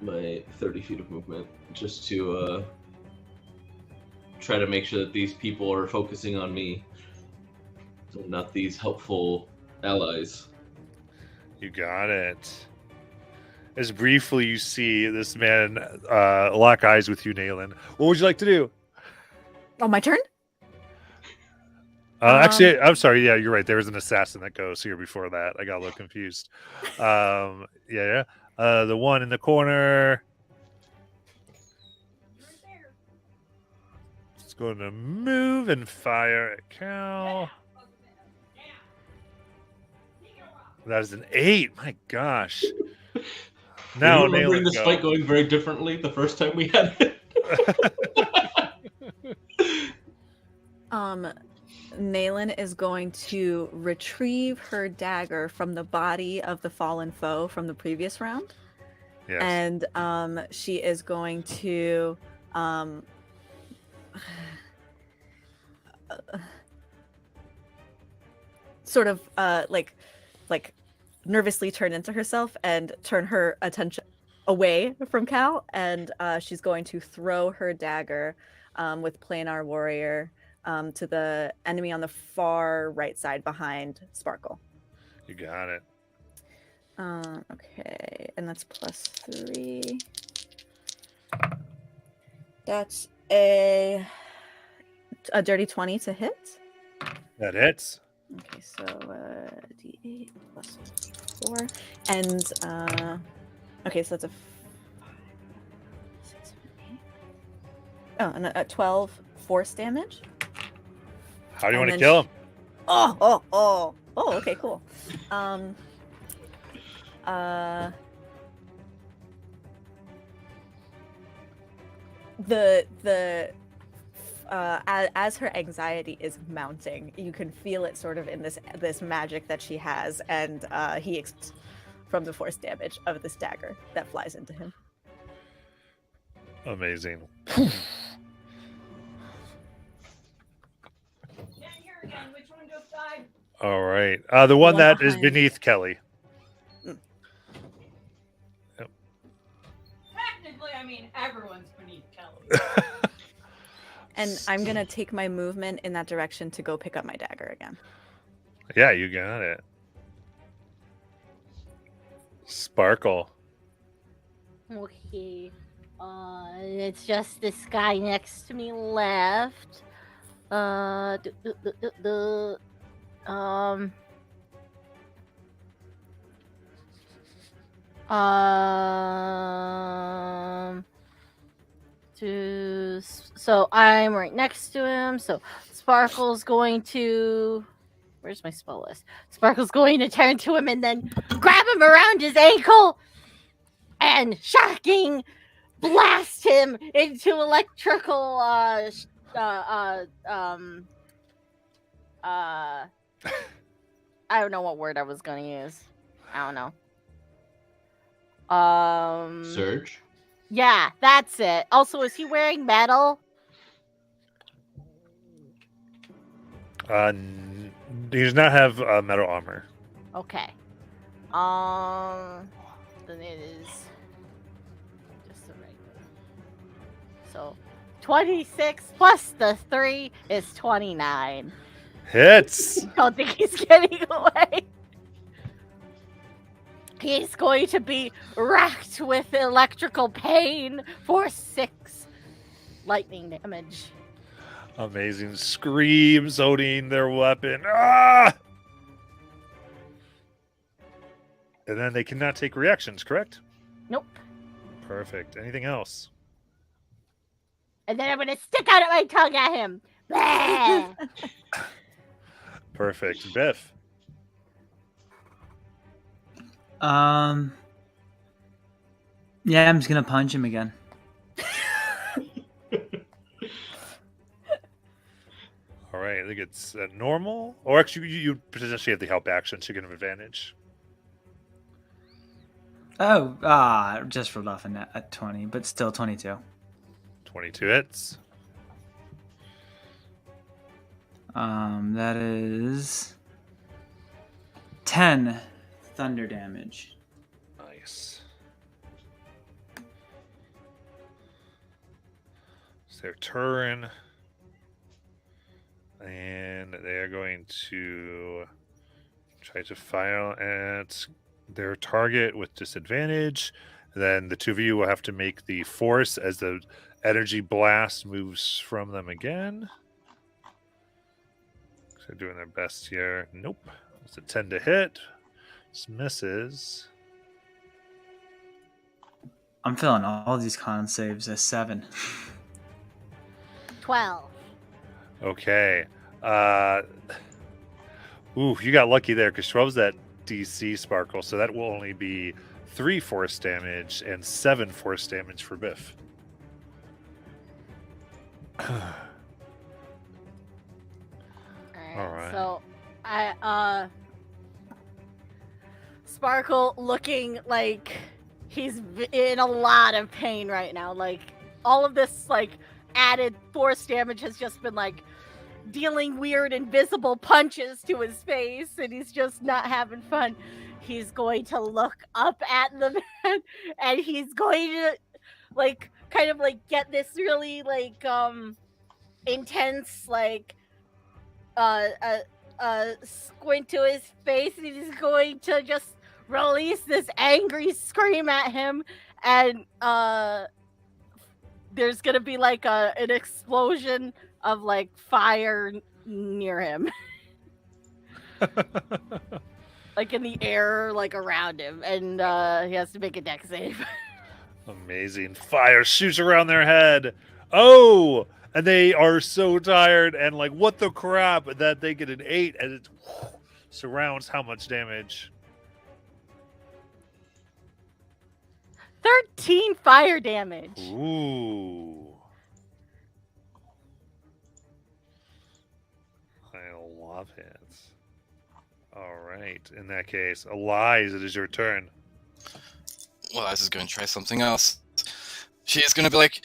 My 30 feet of movement, just to try to make sure that these people are focusing on me, so not these helpful allies. You got it. As briefly you see this man lock eyes with you, Nayland. What would you like to do? Oh, my turn? Actually, I'm sorry. Yeah, you're right. There was an assassin that goes here before that. I got a little confused. Yeah. The one in the corner. It's going to move and fire at Cal. That is an 8. My gosh. Now, Are you remembering Nayland, this fight going very differently the first time we had it? Nayland is going to retrieve her dagger from the body of the fallen foe from the previous round. Yes. And she is going to sort of like nervously turn into herself and turn her attention away from Cal, and she's going to throw her dagger with Planar Warrior to the enemy on the far right side behind Sparkle. You got it. Okay, and that's +3. That's a dirty 20 to hit. That hits. Okay, so D8 plus 4, and okay, so that's a 5, 6, 7, 8. Oh, and a 12 force damage. How do you And want to then kill him? Oh, okay, cool. As her anxiety is mounting, you can feel it sort of in this magic that she has, and he from the force damage of this dagger that flies into him. Amazing. Down here again. Which one goes side? All right. The one One that is behind. beneath Kelly. Technically, I mean everyone's beneath Kelly. And I'm gonna take my movement in that direction to go pick up my dagger again. Yeah, you got it. Sparkle. Okay. It's just this guy next to me left. Um. So I'm right next to him. So Sparkle's going to. Where's my spell list? Sparkle's going to turn to him and then grab him around his ankle and shocking blast him into electrical. I don't know what word I was gonna use. I don't know. Surge. Yeah, that's it. Also, is he wearing metal? He does not have metal armor. Okay. Then it is just a regular. So 26 plus the 3 is 29. Hits. I don't think he's getting away. He's going to be racked with electrical pain for 6 lightning damage. Amazing screams, holding their weapon. Ah! And then they cannot take reactions, correct? Nope. Perfect. Anything else? And then I'm going to stick out my tongue at him. Blah! Perfect. Biff. Yeah, I'm just gonna punch him again. All right. I think it's normal. Or actually, you potentially have the help action, so you can have advantage. Oh, just rolled off a 20, but still 22. 22 hits. That is 10 thunder damage. Nice. It's their turn. And they are going to try to fire at their target with disadvantage. Then the two of you will have to make the force as the energy blast moves from them again. So they're doing their best here. Nope. It's a 10 to hit. This misses. I'm feeling all these con saves as 7. 12. Okay. Ooh, you got lucky there because 12's that DC Sparkle, so that will only be 3 force damage and 7 force damage for Biff. Alright. So Sparkle looking like he's in a lot of pain right now. Like all of this like added force damage has just been like dealing weird invisible punches to his face, and he's just not having fun. He's going to look up at the man and he's going to like kind of like get this really like intense like squint to his face, and he's going to just release this angry scream at him, and there's gonna be like an explosion of like fire near him. Like in the air, like around him, and he has to make a dex save. Amazing. Fire shoots around their head. Oh! And they are so tired and like, what the crap? That they get an 8 and it surrounds how much damage? 13 fire damage. Ooh. I love it. All right. In that case, Elias, it is your turn. Well, Elias is going to try something else. She is going to be like,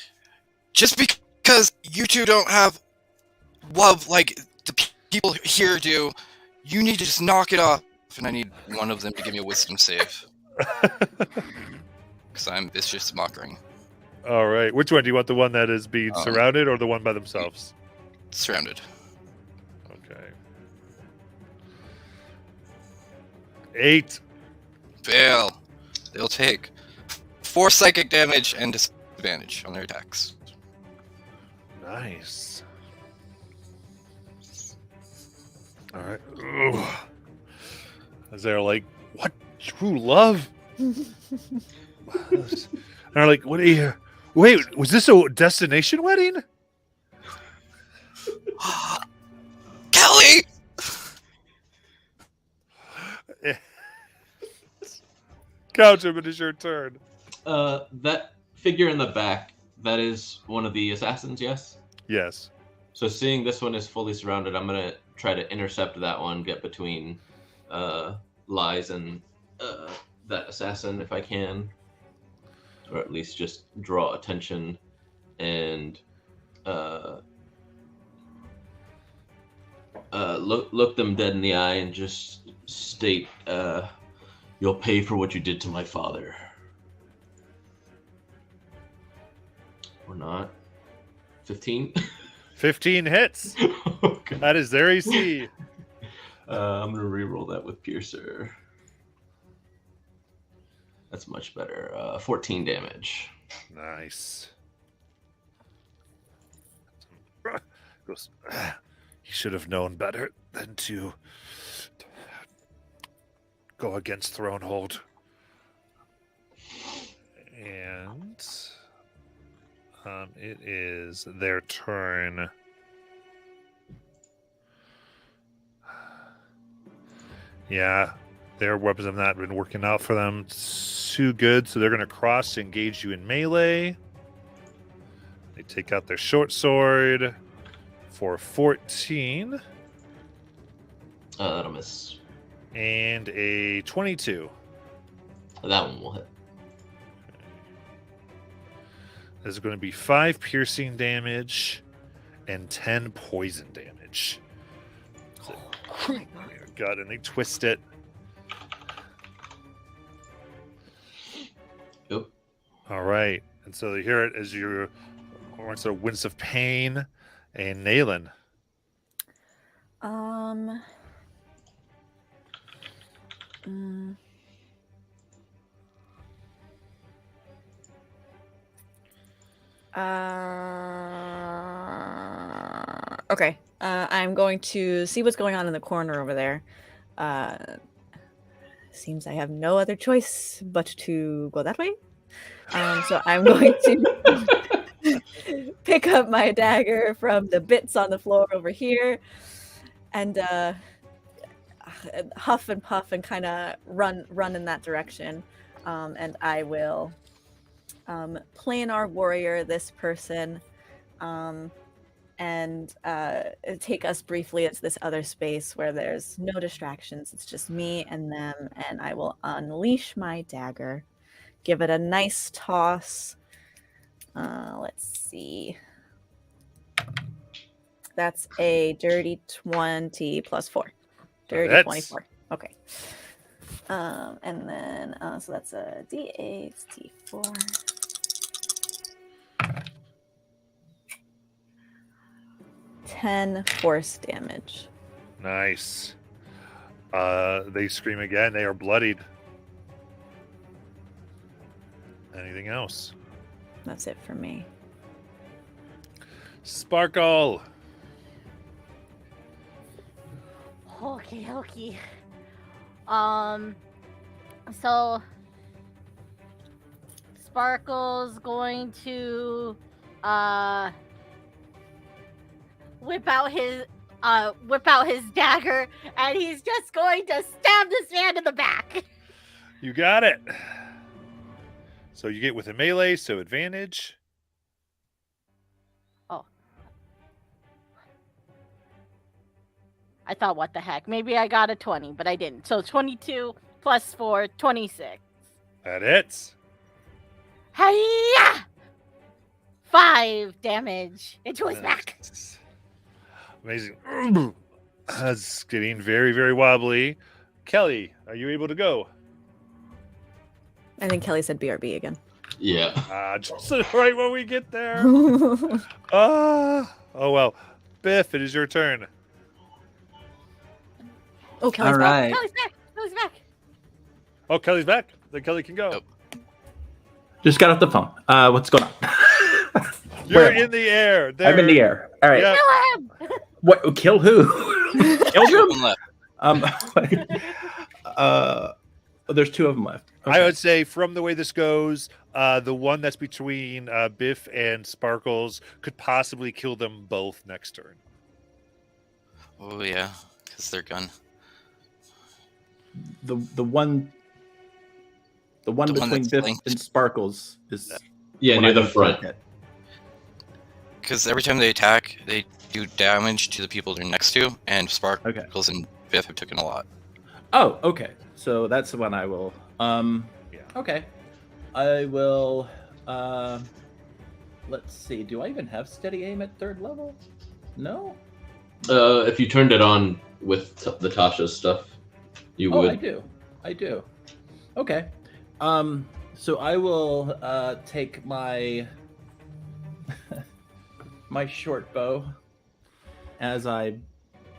just because you two don't have love like the people here do, you need to just knock it off. And I need one of them to give me a wisdom save. Because I'm vicious mocking. All right. Which one? Do you want the one that is being surrounded or the one by themselves? Surrounded. Okay. 8. Fail. They'll take 4 psychic damage and disadvantage on their attacks. Nice. All right. Ugh. As they're like, what? True love? And they're like, what are you? Wait, was this a destination wedding? Kelly! Couchum, it is your turn. That figure in the back, that is one of the assassins, yes? Yes. So seeing this one is fully surrounded, I'm going to try to intercept that one, get between Lies and that assassin if I can. Or at least just draw attention and look them dead in the eye and just state, you'll pay for what you did to my father. Or not. 15? 15 hits. Okay. That is their AC. I'm going to reroll that with Piercer. That's much better. 14 damage. Nice. Goes, he should have known better than to go against Thronehold. And it is their turn. Yeah, their weapons have not been working out for them too good, so they're going to cross to engage you in melee. They take out their short sword for 14 That'll miss. and a 22. That one will hit. This is going to be 5 piercing damage and 10 poison damage. So, God, and they twist it. Yep. All right. And so you hear it as you're sort of wince of pain. And Nayland. Okay. I'm going to see what's going on in the corner over there. Seems I have no other choice but to go that way. So I'm going to pick up my dagger from the bits on the floor over here and huff and puff and kind of run in that direction. And I will planar warrior this person and take us briefly into this other space where there's no distractions. It's just me and them, and I will unleash my dagger, give it a nice toss. Let's see. That's a dirty 20 plus 4. Dirty That's... 24. Okay. And then, so that's a D8, D4. Ten force damage. Nice. They scream again. They are bloodied. Anything else? That's it for me. Sparkle. Okay. So Sparkle's going to whip out his dagger, and he's just going to stab this man in the back. You got it. So you get with a melee, so advantage. Oh. I thought, what the heck? Maybe I got a 20, but I didn't. So 22 plus 4, 26. That hits. Hiya! 5 damage into his back. Amazing. It's getting very, very wobbly. Kelly, are you able to go? I think Kelly said BRB again. Yeah. Just right when we get there. Oh well. Biff, it is your turn. Oh, Kelly's All back. right. Kelly's back. Kelly's back. Oh, Kelly's back. Then Kelly can go. Yep. Just got off the phone. What's going on? You're Where am I? in the air. I'm in the air. All right. Yeah. Kill him. What? Kill who? Eldrum? One left. There's 2 of them left. I Okay. would say from the way this goes, the one that's between Biff and Sparkles could possibly kill them both next turn. Oh yeah, because they're gun. the one one between that's Biff linked. and Sparkles is Yeah, one near I the need to front. hit. Because every time they attack, they do damage to the people they're next to, and Sparkles and Biff have taken a lot. Oh, okay. So that's the one I will. Yeah. Okay. I will. Let's see. Do I even have steady aim at 3rd level? No. If you turned it on with the Tasha's stuff, you Oh, would. I do. Okay. So I will take my my short bow as I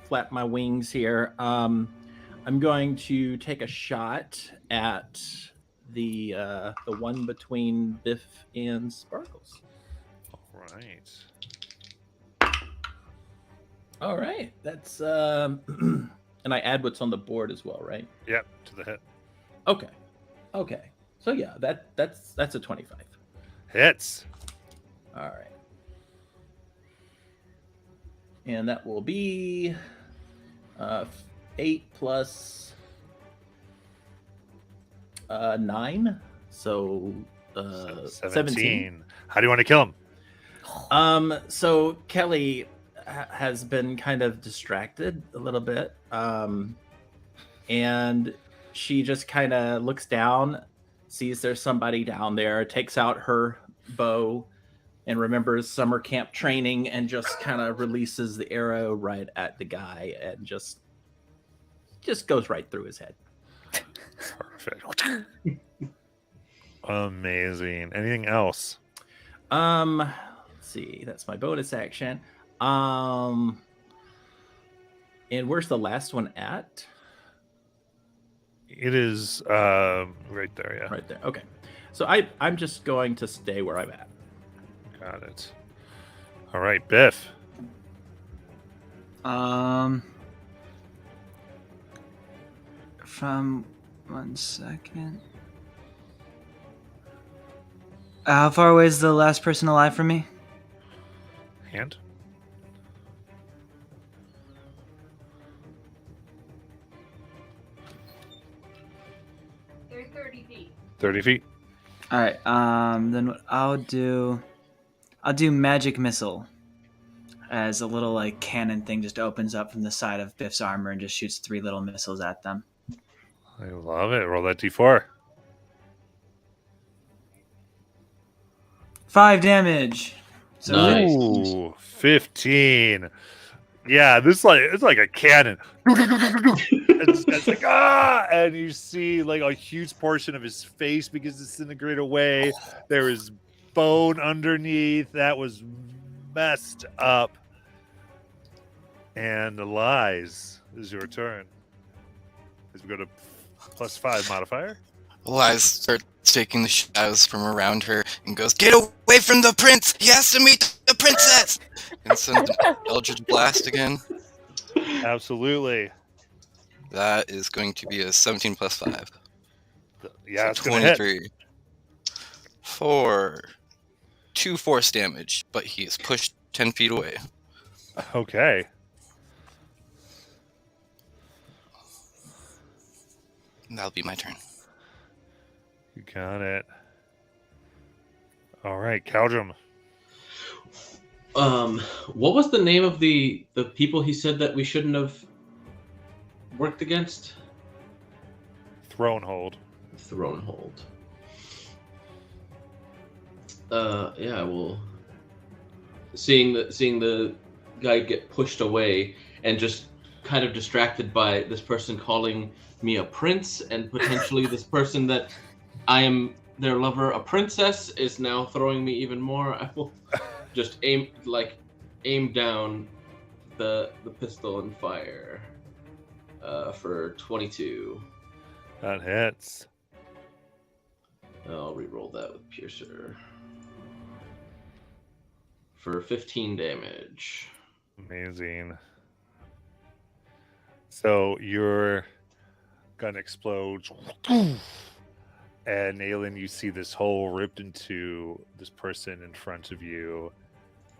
flap my wings here. I'm going to take a shot at the one between Biff and Sparkles. All right. All right. That's and I add what's on the board as well, right? Yep, to the hit. Okay. Okay. So yeah, that's a 25. Hits. All right. And that will be 8 plus 9, so 17. How do you want to kill him? So Kelly has been kind of distracted a little bit, and she just kind of looks down, sees there's somebody down there, takes out her bow, and remembers summer camp training, and just kind of releases the arrow right at the guy, and just goes right through his head. Perfect. Amazing. Anything else? Let's see. That's my bonus action. And where's the last one at? It is right there, yeah. Right there. Okay. So I'm just going to stay where I'm at. Got it. All right, Biff. From 1 second. How far away is the last person alive from me? Hand. They're 30 feet. 30 feet. All right. Then what I'll do magic missile, as a little like cannon thing just opens up from the side of Biff's armor and just shoots 3 little missiles at them. I love it. Roll that d4. 5 damage. So Nice. Ooh, 15. Yeah, it's like a cannon. It's like and you see like a huge portion of his face begins to disintegrate away. There is bone underneath that was messed up. And Lies is your turn. As we go to +5 modifier. Liz starts taking the shadows from around her and goes, "Get away from the prince! He has to meet the princess!" And sends an Eldritch Blast again. Absolutely. That is going to be a 17 plus 5. Yeah, So it's gonna hit. 23. 4. 2 force damage, but he is pushed 10 feet away. Okay. And that'll be my turn. You got it. All right, Caldrum. What was the name of the people he said that we shouldn't have worked against? Thronehold. Thronehold. Yeah, well, seeing the guy get pushed away and just kind of distracted by this person calling me a prince, and potentially this person that I am their lover, a princess, is now throwing me even more. I will just aim down the pistol and fire for 22. That hits. I'll re-roll that with Piercer for 15 damage. Amazing. So your gun explodes, and Nayland, you see this hole ripped into this person in front of you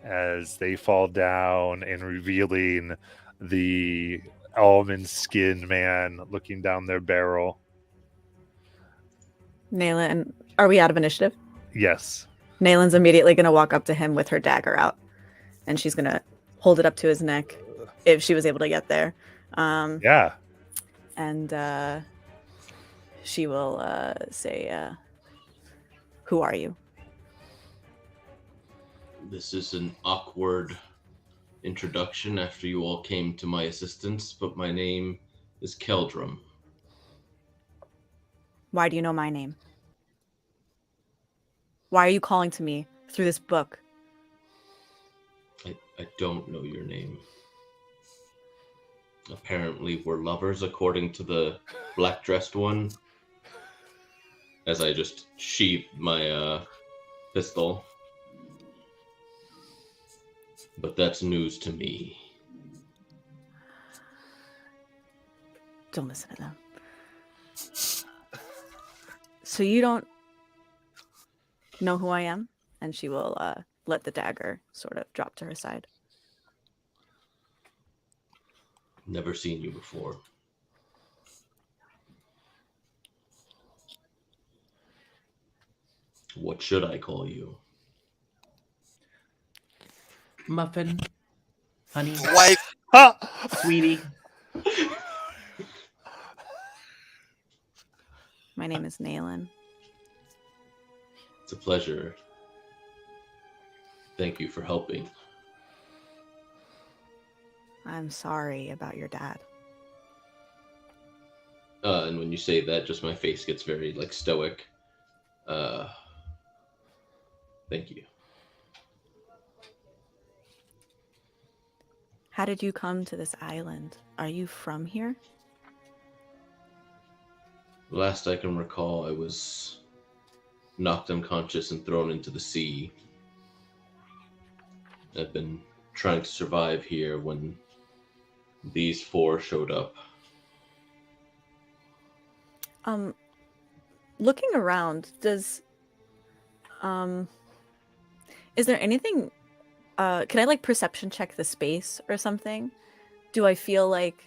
as they fall down and revealing the almond skinned man looking down their barrel. Nayland, are we out of initiative? Yes. Nayland's immediately going to walk up to him with her dagger out, and she's going to hold it up to his neck if she was able to get there. Yeah. And she will say, "Who are you?" This is an awkward introduction after you all came to my assistance, but my name is Keldrum. Why do you know my name? Why are you calling to me through this book? I don't know your name. Apparently we're lovers according to the black-dressed one. As I just sheath my pistol. But that's news to me. Don't listen to them. So you don't know who I am? And she will let the dagger sort of drop to her side. Never seen you before. What should I call you? Muffin, honey, Wife. sweetie. My name is Nayland. It's a pleasure. Thank you for helping. I'm sorry about your dad. And when you say that, just my face gets very like stoic. Thank you. How did you come to this island? Are you from here? Last I can recall, I was knocked unconscious and thrown into the sea. I've been trying to survive here when these four showed up. Looking around, is there anything, can I like perception check the space or something? Do I feel like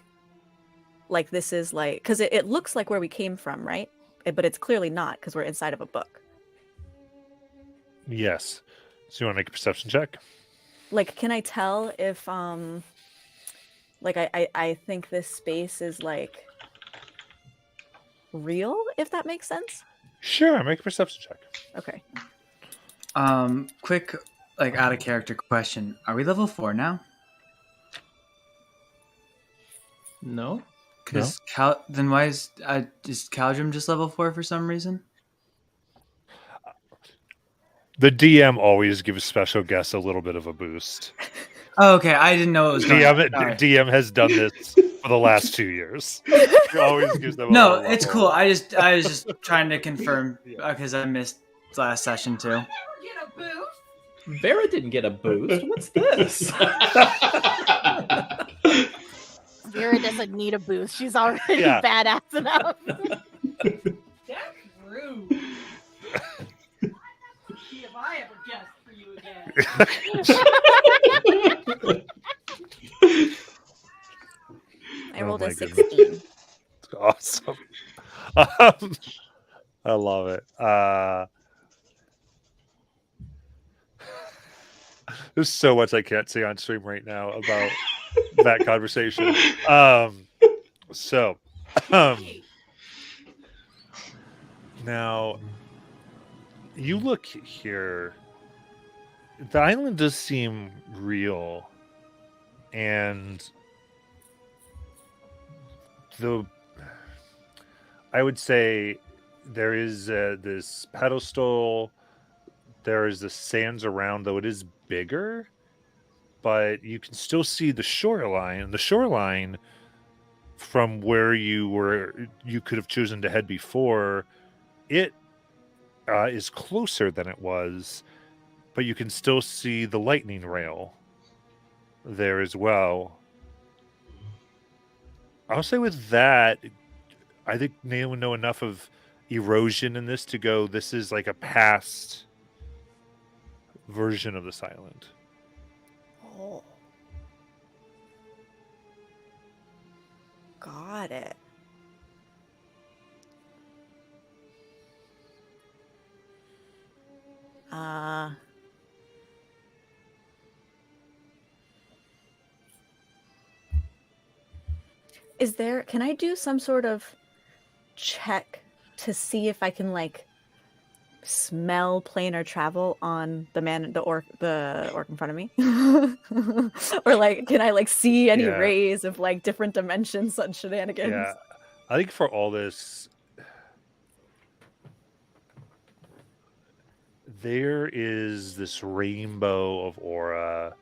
this is like, because it looks like where we came from, right? But it's clearly not because we're inside of a book. Yes. So you want to make a perception check? Like, can I tell if like I think this space is like real, if that makes sense? Sure, make a perception check. Okay. Quick, like out of character question. Are we level 4 now? No. Because then why is Caldrum just level 4 for some reason? The DM always gives special guests a little bit of a boost. Oh, okay. I didn't know it was going DM has done this for the last 2 years. He always gives them a No, little it's level. cool. I was just trying to confirm because I missed last session too. Never get a boost. Vera didn't get a boost. What's this? Vera doesn't need a boost. She's already Yeah. badass enough. That's rude. See if I ever guessed for you again. I Oh rolled my a goodness. 16. Awesome. I love it. There's so much I can't say on stream right now about that conversation. Now you look here. The island does seem real, and I would say there is this pedestal. There is the sands around, though it is bigger, but you can still see the shoreline. The shoreline from where you could have chosen to head before, it is closer than it was, but you can still see the lightning rail there as well. I'll say with that, I think Nate would know enough of erosion in this to go, this is like a past version of this island. Oh. Got it. Can I do some sort of check to see if I can like smell planar travel on the orc in front of me? Or like, can I like see any Yeah. rays of like different dimensions on shenanigans? Yeah. I think for all this, there is this rainbow of aura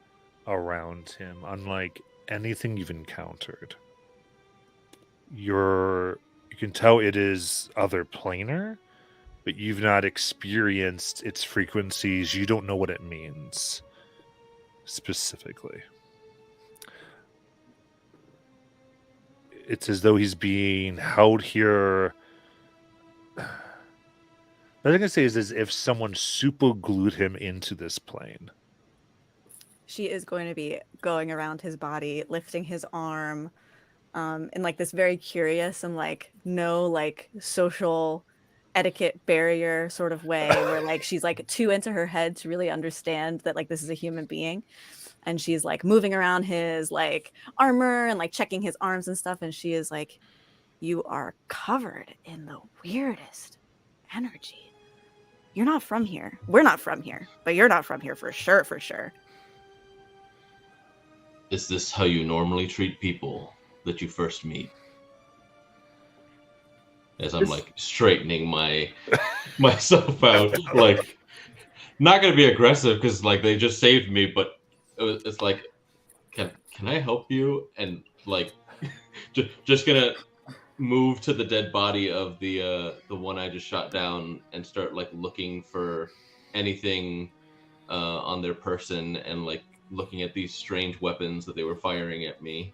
around him, unlike anything you've encountered. You can tell it is other planar, but you've not experienced its frequencies. You don't know what it means specifically. It's as though he's being held here. What I'm going to say is as if someone super glued him into this plane. She is going to be going around his body, lifting his arm, in like this very curious and like no like social etiquette barrier sort of way, where like she's like too into her head to really understand that like this is a human being, and she's like moving around his like armor and like checking his arms and stuff, and she is like, "You are covered in the weirdest energy. You're not from here. We're not from here, but you're not from here for sure, for sure." Is this how you normally treat people that you first meet? As I'm like straightening myself out, like not gonna be aggressive because like they just saved me, but it's like, can I help you? And like just gonna move to the dead body of the one I just shot down and start like looking for anything on their person and like looking at these strange weapons that they were firing at me.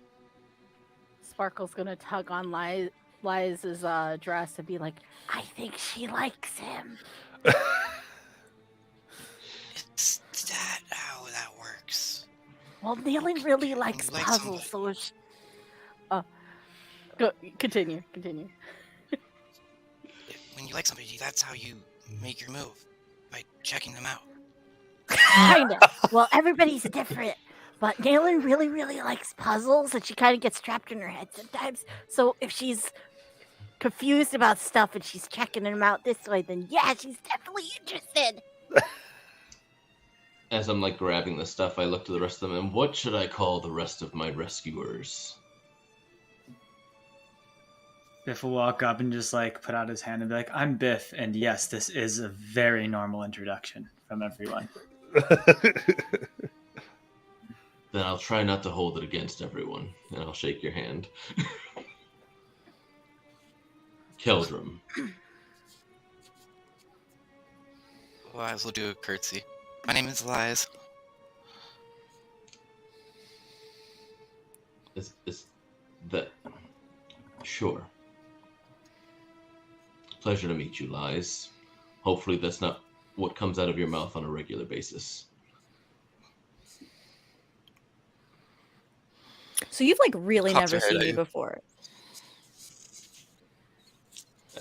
Sparkle's gonna tug on Liza's dress and be like, I think she likes him. Is that how that works? Well, Neely really likes like puzzles, so it's... Go, continue. When you like somebody, that's how you make your move, by checking them out. Kind of. Well, everybody's different. But Nayland really, really likes puzzles, and she kind of gets trapped in her head sometimes. So if she's confused about stuff and she's checking them out this way, then yeah, she's definitely interested. As I'm like grabbing the stuff, I look to the rest of them, and what should I call the rest of my rescuers? Biff will walk up and just like put out his hand and be like, I'm Biff, and yes, this is a very normal introduction from everyone. Then I'll try not to hold it against everyone, and I'll shake your hand. Keldrum. Liz will do a curtsy. My name is Liz. Is that... Sure. Pleasure to meet you, Liz. Hopefully that's not what comes out of your mouth on a regular basis. So you've like really Cops never are seen me hurting. before.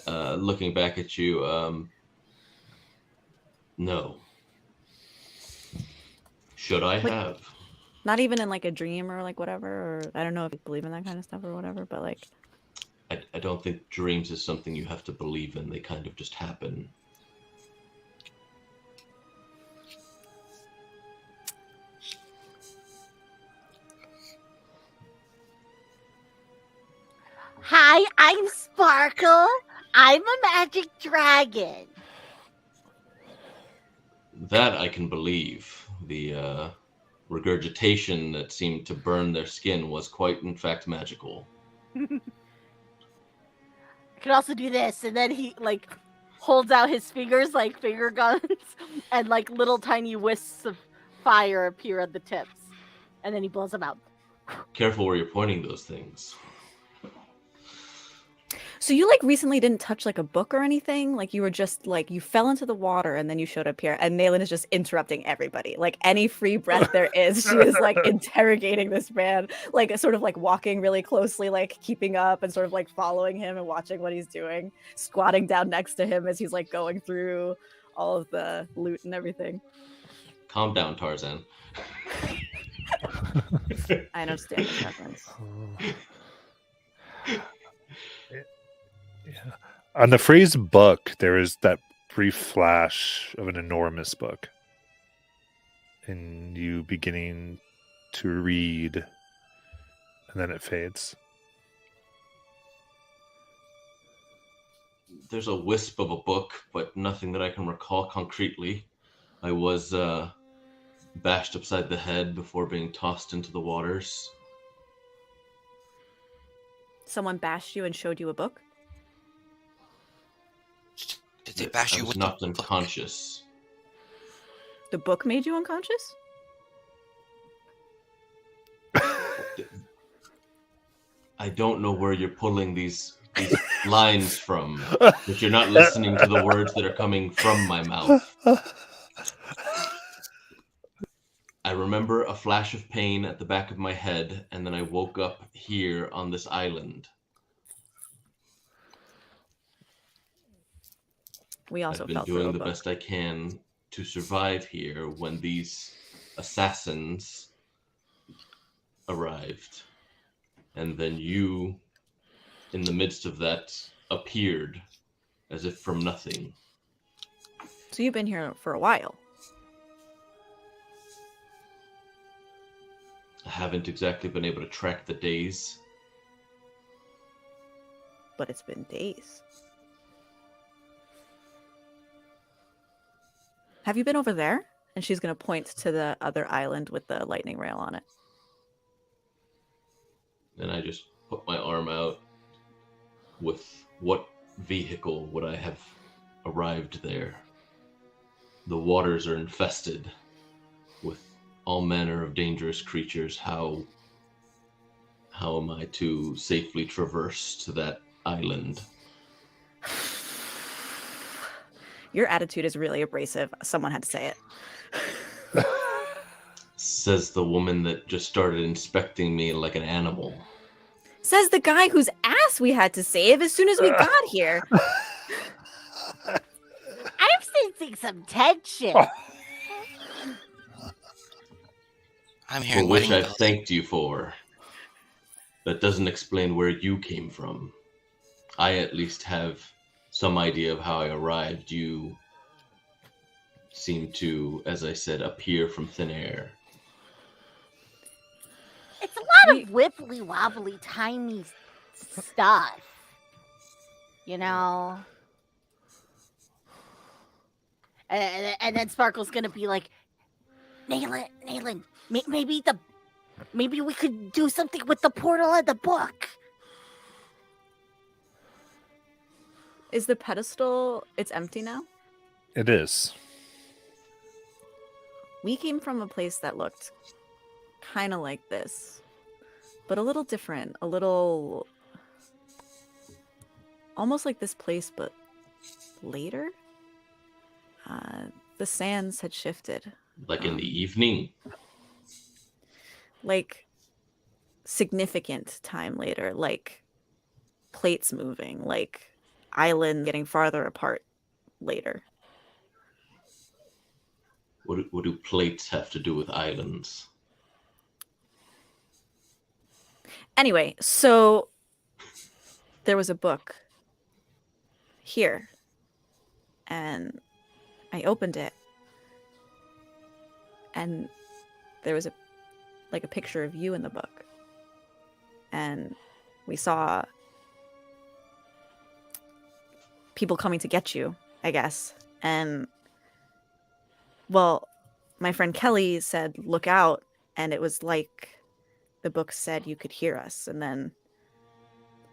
Looking back at you, no. Should I Like- have? Not even in like a dream or like whatever, or I don't know if you believe in that kind of stuff or whatever, but like I don't think dreams is something you have to believe in. They kind of just happen. Hi, I'm Sparkle. I'm a magic dragon. That I can believe. The regurgitation that seemed to burn their skin was quite, in fact, magical. I can also do this, and then he like holds out his fingers like finger guns, and like little tiny wisps of fire appear at the tips, and then he blows them out. Careful where you're pointing those things. So you like recently didn't touch like a book or anything? Like you were just like you fell into the water and then you showed up here and Nayland is just interrupting everybody. Like any free breath there is, she is like interrogating this man, like sort of like walking really closely, like keeping up and sort of like following him and watching what he's doing, squatting down next to him as he's like going through all of the loot and everything. Calm down, Tarzan. I understand the preference. Yeah. On the phrase book, there is that brief flash of an enormous book. And you beginning to read, and then it fades. There's a wisp of a book, but nothing that I can recall concretely. I was bashed upside the head before being tossed into the waters. Someone bashed you and showed you a book? Did they bash I you was with knocked the book? unconscious. The book made you unconscious? I don't know where you're pulling these lines from, but you're not listening to the words that are coming from my mouth. I remember a flash of pain at the back of my head, and then I woke up here on this island. We also I've been fell through doing a the book. best I can to survive here when these assassins arrived. And then you, in the midst of that, appeared as if from nothing. So you've been here for a while. I haven't exactly been able to track the days. But it's been days. Have you been over there? And she's going to point to the other island with the lightning rail on it. And I just put my arm out. With what vehicle would I have arrived there? The waters are infested with all manner of dangerous creatures. How am I to safely traverse to that island? Your attitude is really abrasive. Someone had to say it. Says the woman that just started inspecting me like an animal. Says the guy whose ass we had to save as soon as we got here. I'm sensing some tension. I'm For hearing which wedding I've bells. thanked you for. That doesn't explain where you came from. I at least have some idea of how I arrived. You seem to, as I said, appear from thin air. It's a lot of wibbly wobbly, tiny stuff. You know? And then Sparkle's gonna be like, Nayland, maybe we could do something with the portal and the book. Is the pedestal, it's empty now? It is. We came from a place that looked kind of like this, but a little different, a little almost like this place, but later. The sands had shifted. Like in the evening. Like significant time later, like plates moving, like island getting farther apart later. What do plates have to do with islands? Anyway, so there was a book here, and I opened it, and there was a picture of you in the book, and we saw people coming to get you, I guess. And well, my friend Kelly said, "Look out," and it was like the book said you could hear us. And then,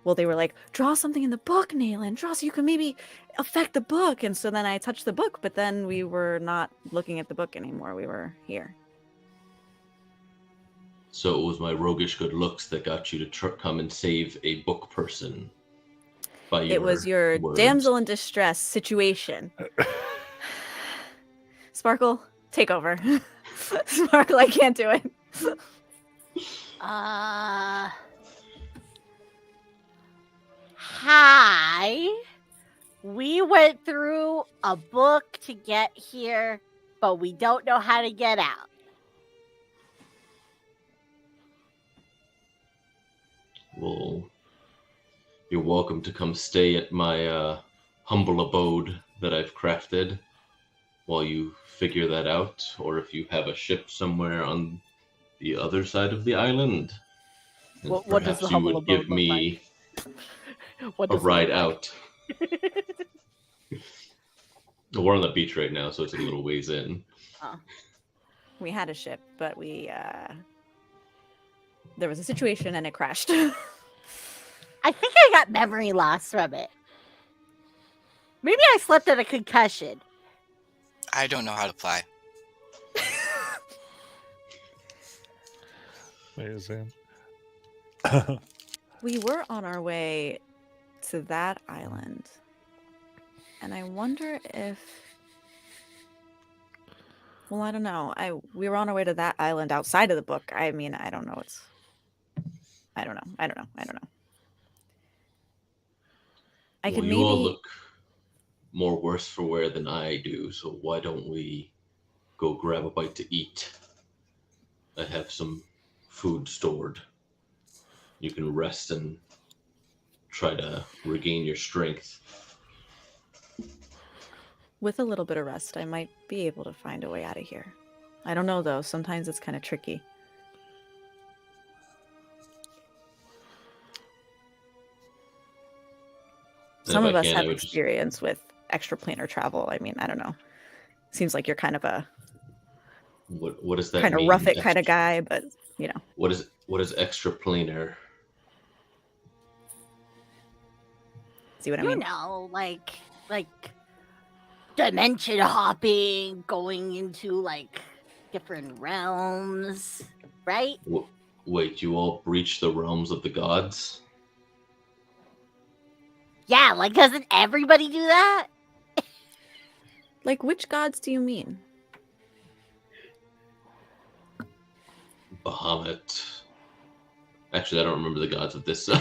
well, they were like, "Draw something in the book, Nayland. Draw so you can maybe affect the book." And so then I touched the book, but then we were not looking at the book anymore. We were here. So it was my roguish good looks that got you to come and save a book person. by your It was your words. damsel in distress situation. Sparkle, take over. Sparkle, I can't do it. Hi. We went through a book to get here, but we don't know how to get out. Well, you're welcome to come stay at my humble abode that I've crafted while you figure that out, or if you have a ship somewhere on the other side of the island, then What does perhaps the you humble would give abode look me What a does it ride look like? out. We're on the beach right now, so it's a little ways in. We had a ship, but there was a situation and it crashed. I think I got memory loss from it. Maybe I slept at a concussion. I don't know how to fly. Amazing. We were on our way to that island. And I wonder if well, I don't know. We were on our way to that island outside of the book. I mean, I don't know. I don't know. I could You maybe all look more worse for wear than I do, so why don't we go grab a bite to eat? I have some food stored. You can rest and try to regain your strength. with a little bit of rest, I might be able to find a way out of here. I don't know though. Sometimes it's kind of tricky. Some if of I us can, have I would just- experience with extraplanar travel. I mean, I don't know. Seems like you're kind of a What does that kind of mean? rough it kind of guy, but you know. What is extraplanar? See what I You mean? know, like dimension hopping, going into like different realms, right? Wait, you all breach the realms of the gods? Yeah, like doesn't everybody do that? Like, which gods do you mean? Bahamut. Actually, I don't remember the gods of this of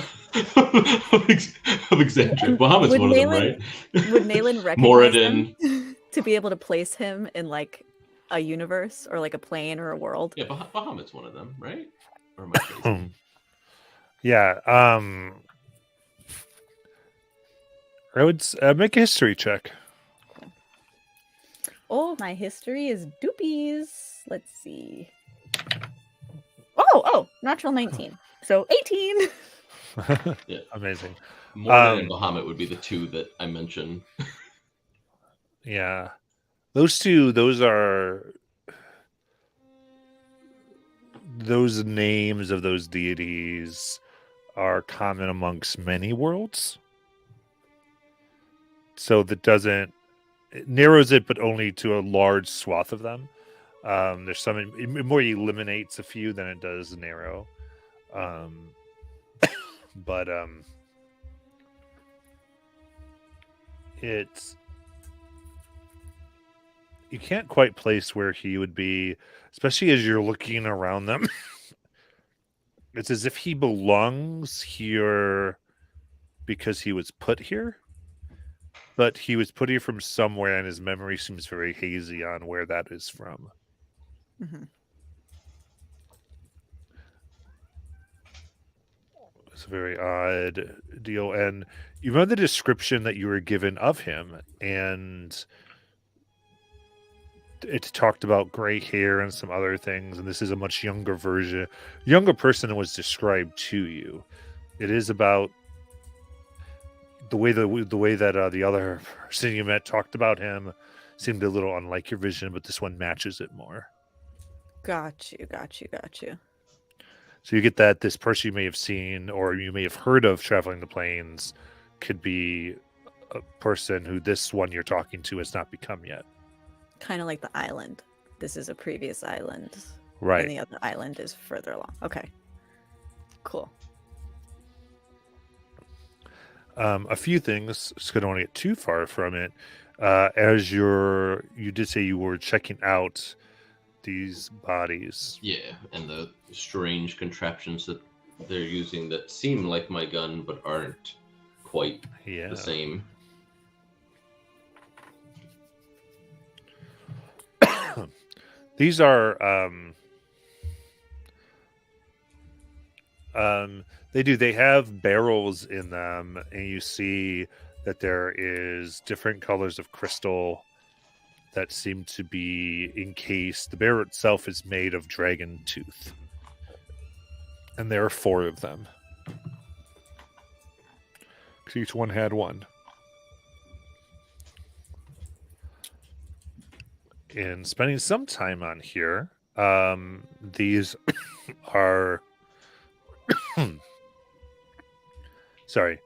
Exandria. Bahamut's Would one of them, Nayland- right? Would Nayland recognize Moradin. him to be able to place him in like a universe or like a plane or a world? Yeah, Bahamut's one of them, right? Or am I crazy? Yeah. I would make a history check. Oh, my history is doopies. Let's see. Oh, natural 19. So 18. Yeah. Amazing. Moradin and Bahamut would be the two that I mentioned. Yeah. Those two, those names of those deities are common amongst many worlds. So it narrows it, but only to a large swath of them. There's some, it more eliminates a few than it does narrow. But it's, you can't quite place where he would be, especially as you're looking around them. It's as if he belongs here because he was put here, but he was put here from somewhere, and his memory seems very hazy on where that is from. Mm-hmm. It's a very odd deal. And you remember the description that you were given of him, and it talked about gray hair and some other things, and this is a much younger person was described to you. It is about the way that the other person you met talked about him seemed a little unlike your vision, but this one matches it more. Got you. So you get that this person you may have seen or you may have heard of traveling the plains could be a person who this one you're talking to has not become yet. Kind of like the island. This is a previous island. Right. And the other island is further along. Okay. Cool. A few things, just don't want to get too far from it. You did say you were checking out these bodies. Yeah, and the strange contraptions that they're using that seem like my gun but aren't quite Yeah. the same. These are they have barrels in them, and you see that there is different colors of crystal that seem to be encased. The barrel itself is made of dragon tooth, and there are 4 of them. Each one had one. And spending some time on here, these are sorry,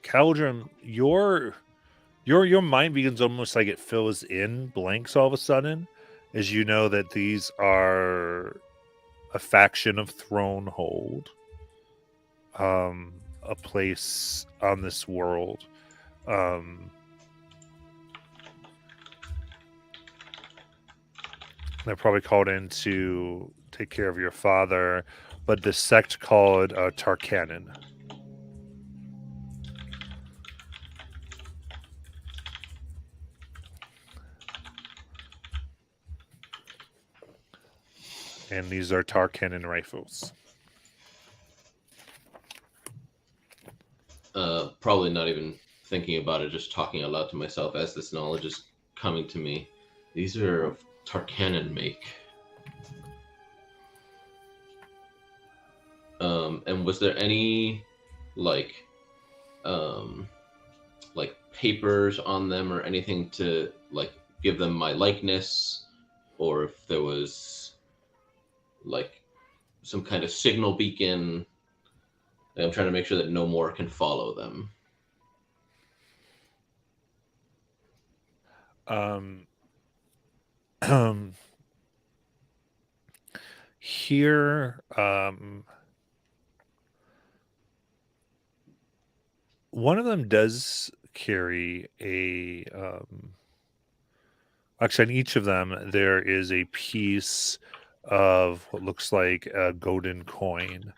Caldrum, your mind begins almost like it fills in blanks all of a sudden, as you know that these are a faction of Thronehold, a place on this world. They're probably called in to take care of your father, but the sect called Tarkanan. And these are Tarkanan rifles. Probably not even thinking about it, just talking aloud to myself as this knowledge is coming to me. These are of Tarkanan make. And was there any like papers on them or anything to like give them my likeness, or if there was like some kind of signal beacon? I'm trying to make sure that no more can follow them. Here, one of them does carry a actually, on each of them there is a piece of what looks like a golden coin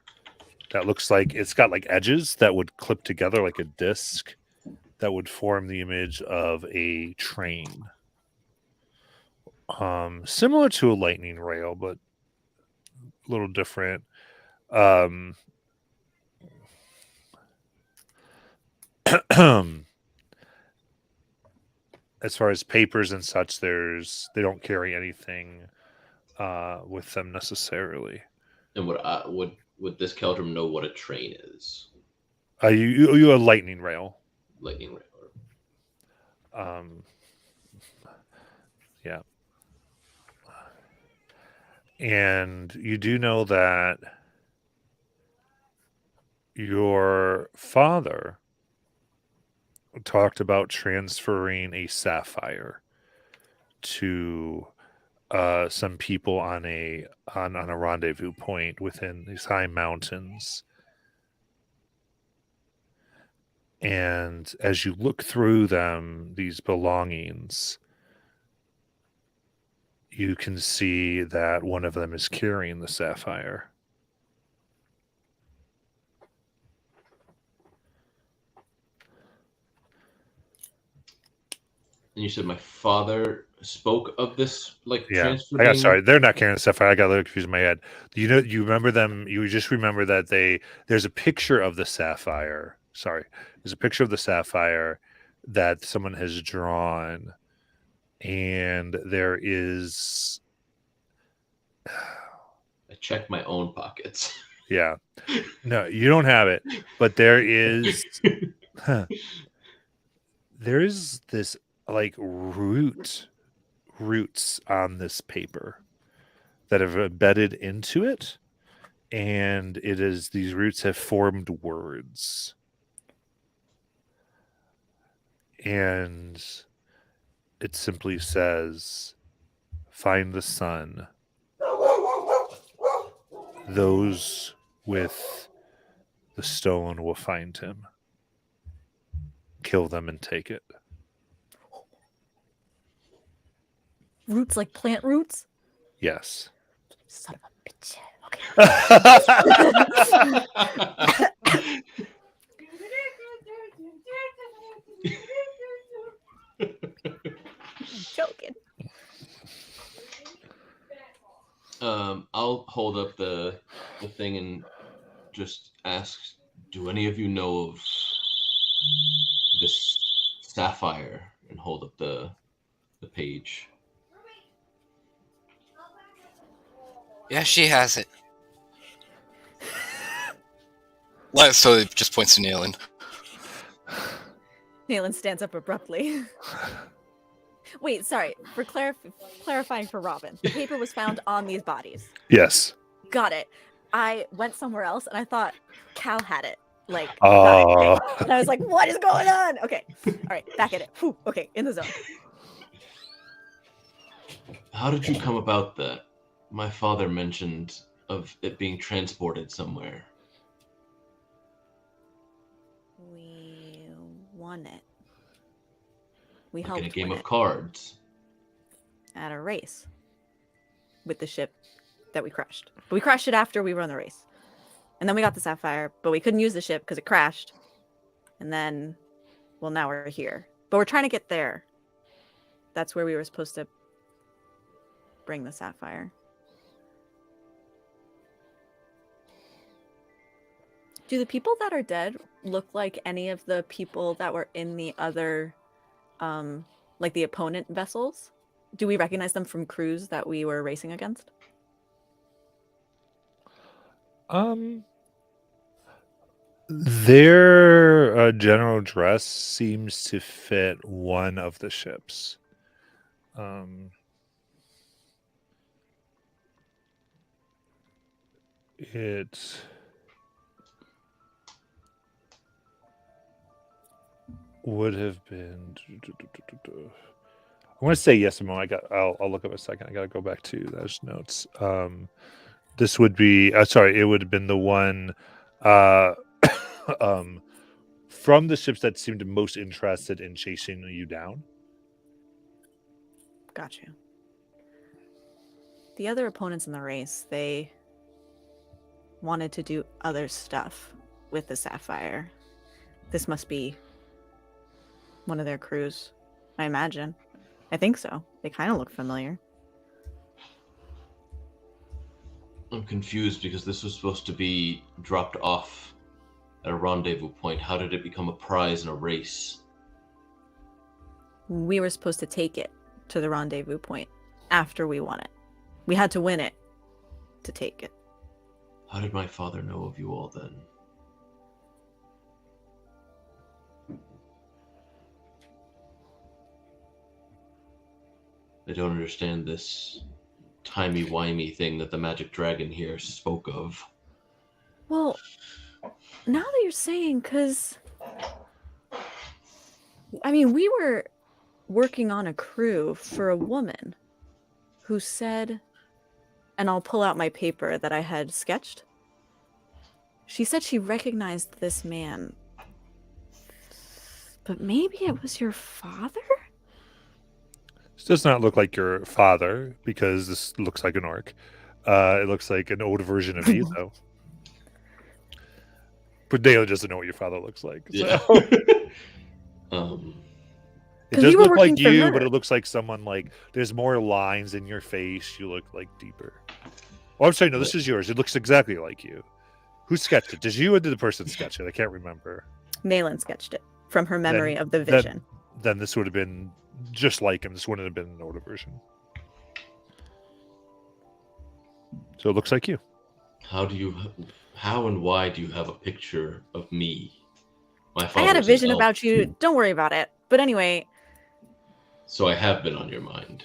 that looks like it's got like edges that would clip together like a disc that would form the image of a train, similar to a lightning rail but a little different. As far as papers and such, they don't carry anything with them necessarily. And would this Keldrum know what a train is? You a lightning rail. Lightning rail. Yeah. And you do know that your father talked about transferring a sapphire to some people on a rendezvous point within these high mountains. And as you look through them, these belongings, you can see that one of them is carrying the sapphire. And you said my father spoke of this, like, transfer I got being- sorry. They're not carrying the sapphire. I got a little confused in my head. You remember them? You just remember that there's a picture of the sapphire. Sorry, there's a picture of the sapphire that someone has drawn, and there is. I checked my own pockets. Yeah, no, you don't have it, but there is. There is this like roots on this paper that have embedded into it, and these roots have formed words, and it simply says, "Find the sun. Those with the stone will find him." kill them and take it. Roots like plant roots? Yes. Son of a bitch. Okay. I'm joking. I'll hold up the thing and just ask, do any of you know of this sapphire? And hold up the page. Yeah, she has it. So it just points to Nayland. Nayland stands up abruptly. Wait, sorry. For clarifying for Robin, the paper was found on these bodies. Yes. Got it. I went somewhere else and I thought Cal had it. Like, Oh. and I was like, what is going on? Okay. All right, back at it. Whew. Okay, in the zone. How did you come about that? My father mentioned of it being transported somewhere. We won it. We Like helped in a game win of it cards. at a race with the ship that we crashed. But we crashed it after we won the race. And then we got the sapphire, but we couldn't use the ship because it crashed. And then, well, now we're here. But we're trying to get there. That's where we were supposed to bring the sapphire. Do the people that are dead look like any of the people that were in the other, like the opponent vessels? Do we recognize them from crews that we were racing against? Their general dress seems to fit one of the ships. It would have been. I want to say yes a moment. I'll look up a second. I got to go back to those notes. This would be. Sorry, it would have been the one. From the ships that seemed most interested in chasing you down. Got you. The other opponents in the race, they wanted to do other stuff with the sapphire. This must be one of their crews, I imagine. I think so. They kind of look familiar. I'm confused because this was supposed to be dropped off at a rendezvous point. How did it become a prize in a race? We were supposed to take it to the rendezvous point after we won it. We had to win it to take it. How did my father know of you all then? I don't understand this timey-wimey thing that the magic dragon here spoke of. Well, now that you're saying, because I mean, we were working on a crew for a woman who said, and I'll pull out my paper that I had sketched. She said she recognized this man, but maybe it was your father? This does not look like your father because this looks like an orc. It looks like an older version of you, though. But Dale doesn't know what your father looks like. So. Yeah. It does look like you, but it looks like someone like there's more lines in your face. You look like deeper. Oh, I'm sorry. No, this is yours. It looks exactly like you. Who sketched it? Did you or did the person sketch it? I can't remember. Nayland sketched it from her memory of the vision. Then this would have been just like him. This wouldn't have been an older version. So it looks like you. How and why do you have a picture of me? My father. I had a vision about you. Don't worry about it. But anyway. So I have been on your mind.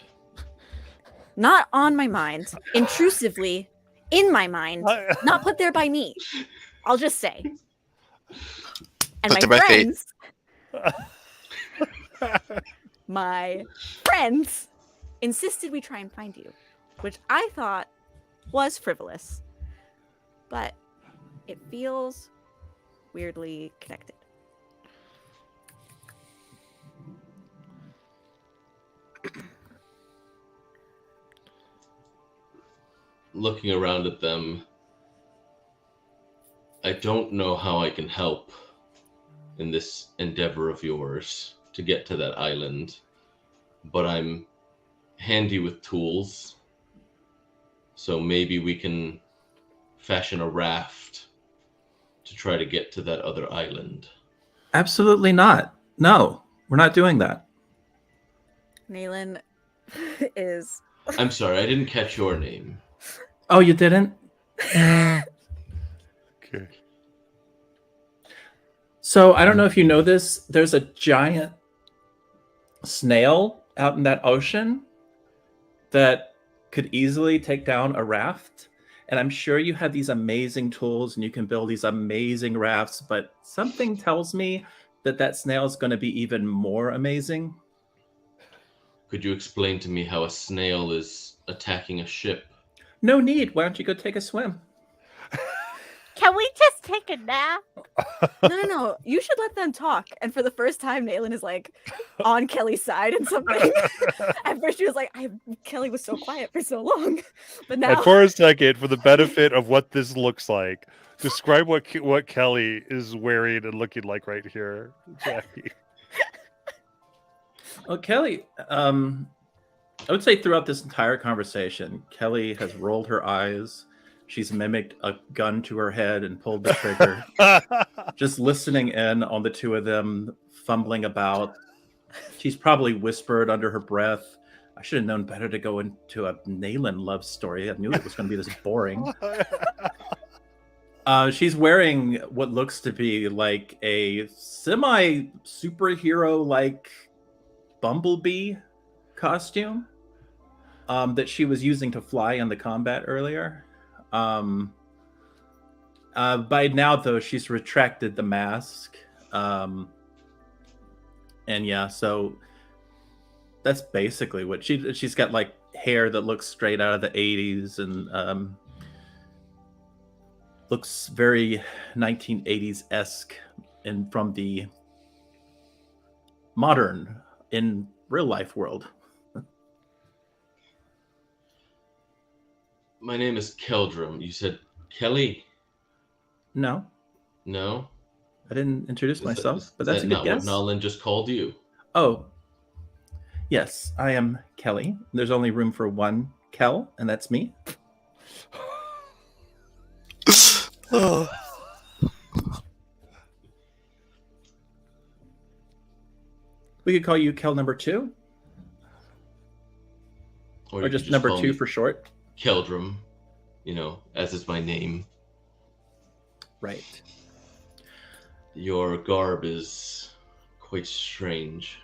Not on my mind. Intrusively in my mind. Not put there by me. I'll just say. And Put my there by friends. My friends insisted we try and find you, which I thought was frivolous. But it feels weirdly connected. looking around at them, I don't know how I can help in this endeavor of yours to get to that island, but I'm handy with tools, so maybe we can fashion a raft to try to get to that other island. Absolutely not. No, we're not doing that. Nayland is. I'm sorry, I didn't catch your name. Oh, you didn't? Okay. So I don't know if you know this. There's a giant snail out in that ocean that could easily take down a raft. And I'm sure you have these amazing tools and you can build these amazing rafts, but something tells me that that snail is going to be even more amazing. Could you explain to me how a snail is attacking a ship? No need. Why don't you go take a swim? Can we just take a nap? No. You should let them talk. And for the first time, Nayland is like on Kelly's side in something. At first, she was like, Kelly was so quiet for so long. But now. And for a second, for the benefit of what this looks like, describe what Kelly is wearing and looking like right here, Jackie. Oh, Kelly, I would say throughout this entire conversation, Kelly has rolled her eyes. She's mimicked a gun to her head and pulled the trigger. Just listening in on the two of them fumbling about. She's probably whispered under her breath, I should have known better to go into a Nayland love story. I knew it was going to be this boring. She's wearing what looks to be like a semi-superhero-like bumblebee costume that she was using to fly in the combat earlier. By now, though, she's retracted the mask. And yeah, so that's basically what she's got, like hair that looks straight out of the 80s and looks very 1980s-esque and from the modern in real life world. My name is Keldrum. You said Kelly? No, No? I didn't introduce myself, but that's a good not guess. what Nolan just called you? Oh, yes, I am Kelly. There's only room for one Kel, and that's me. We could call you Kel number 2, you or could just number call 2 me for short. Keldrum, as is my name. Right. Your garb is quite strange.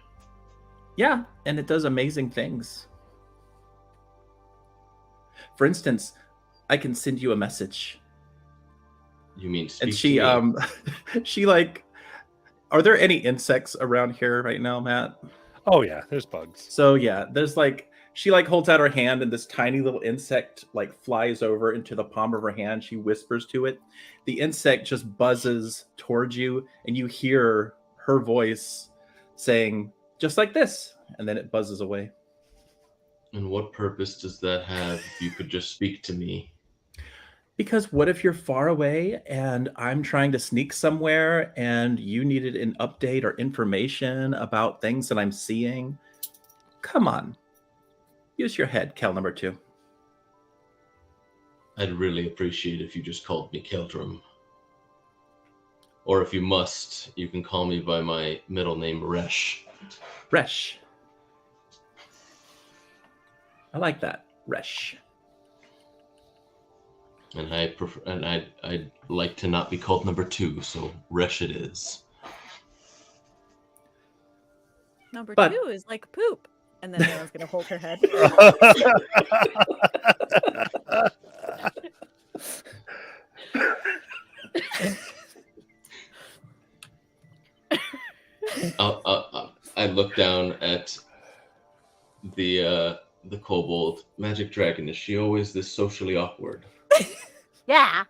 Yeah, and it does amazing things. For instance, I can send you a message. You mean speak And she to me? she like, are there any insects around here right now, Matt? Oh yeah, there's bugs. So yeah, there's like, she like holds out her hand and this tiny little insect like flies over into the palm of her hand. She whispers to it. The insect just buzzes towards you and you hear her voice saying, just like this. And then it buzzes away. And what purpose does that have if you could just speak to me? Because what if you're far away and I'm trying to sneak somewhere and you needed an update or information about things that I'm seeing? Come on. Use your head, Kel number 2. I'd really appreciate if you just called me Keldrum. Or if you must, you can call me by my middle name, Resh. Resh. I like that. Resh. And I'd like to not be called number 2, so Resh it is. Number But- 2 is like poop. And then Nayland's going to hold her head. I look down at the kobold. Magic Dragon, is she always this socially awkward? Yeah.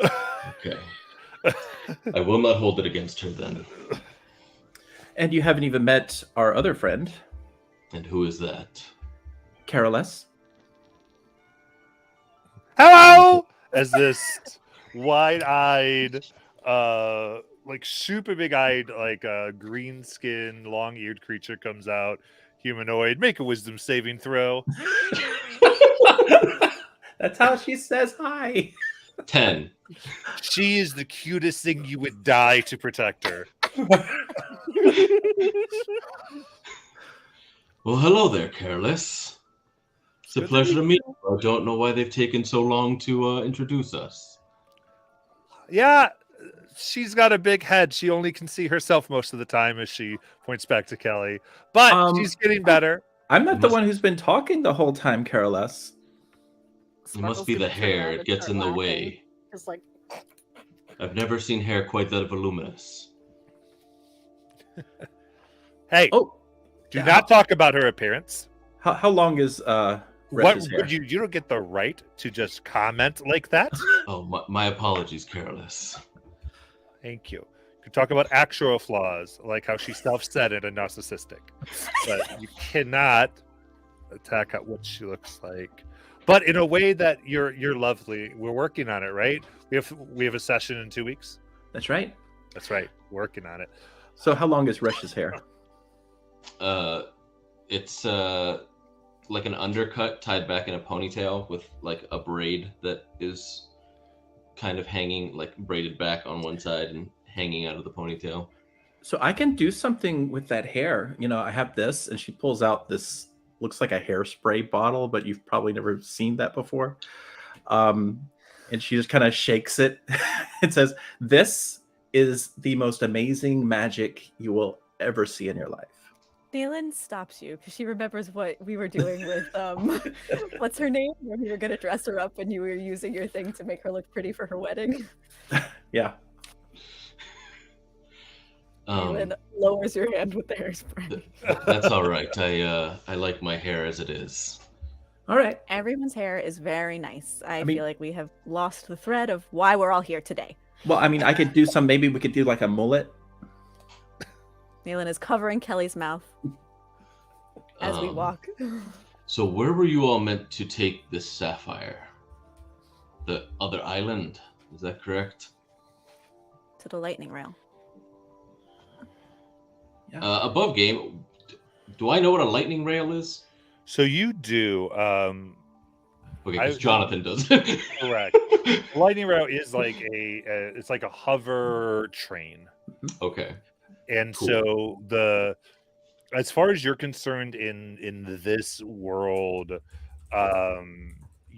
Okay. I will not hold it against her then. And you haven't even met our other friend, And who is that? Carolus. as this wide-eyed, like super big-eyed, like green skin, long-eared creature comes out. Humanoid. Make a wisdom saving throw. That's how she says hi. 10. She is the cutest thing. You would die to protect her. Well, hello there, Careless. It's a Good to pleasure to meet meet you. I don't know why they've taken so long to introduce us. Yeah, she's got a big head. She only can see herself most of the time as she points back to Kelly. But she's getting better. I'm not It the must- one who's been talking the whole time, Carolus. It must be the hair. It gets in the way. It's like, I've never seen hair quite that voluminous. Hey, Oh, do not talk about her appearance. how long is What Resh's hair? would you don't get the right to just comment like that? Oh, my apologies, Careless. Thank you. You can talk about actual flaws, like how she's self-centered and narcissistic. But you cannot attack at what she looks like. But in a way that you're lovely. We're working on it, right? We have a session in 2 weeks. That's right. That's right. Working on it. So how long is Resh's hair? It's like an undercut tied back in a ponytail with like a braid that is kind of hanging, like braided back on one side and hanging out of the ponytail. So I can do something with that hair. You know, I have this, and she pulls out this, looks like a hairspray bottle, but you've probably never seen that before. And she just kind of shakes it and says, "This is the most amazing magic you will ever see in your life." Nayland stops you because she remembers what we were doing with what's her name when you were gonna dress her up and you were using your thing to make her look pretty for her wedding. Yeah. Nayland lowers your hand with the hairspray. That's all right. I like my hair as it is. All right. Everyone's hair is very nice. I mean- feel like we have lost the thread of why we're all here today. Well, I mean, I could do some. Maybe we could do like a mullet. Nayland is covering Kelly's mouth as we Um, walk. So where were you all meant to take this sapphire? The other island, is that correct? To the lightning rail. Above game, do I know what a lightning rail is? So you do. Okay, because I- Jonathan does. Correct. Lightning rail is like it's like a hover train. Okay. And Cool. so as far as you're concerned in this world,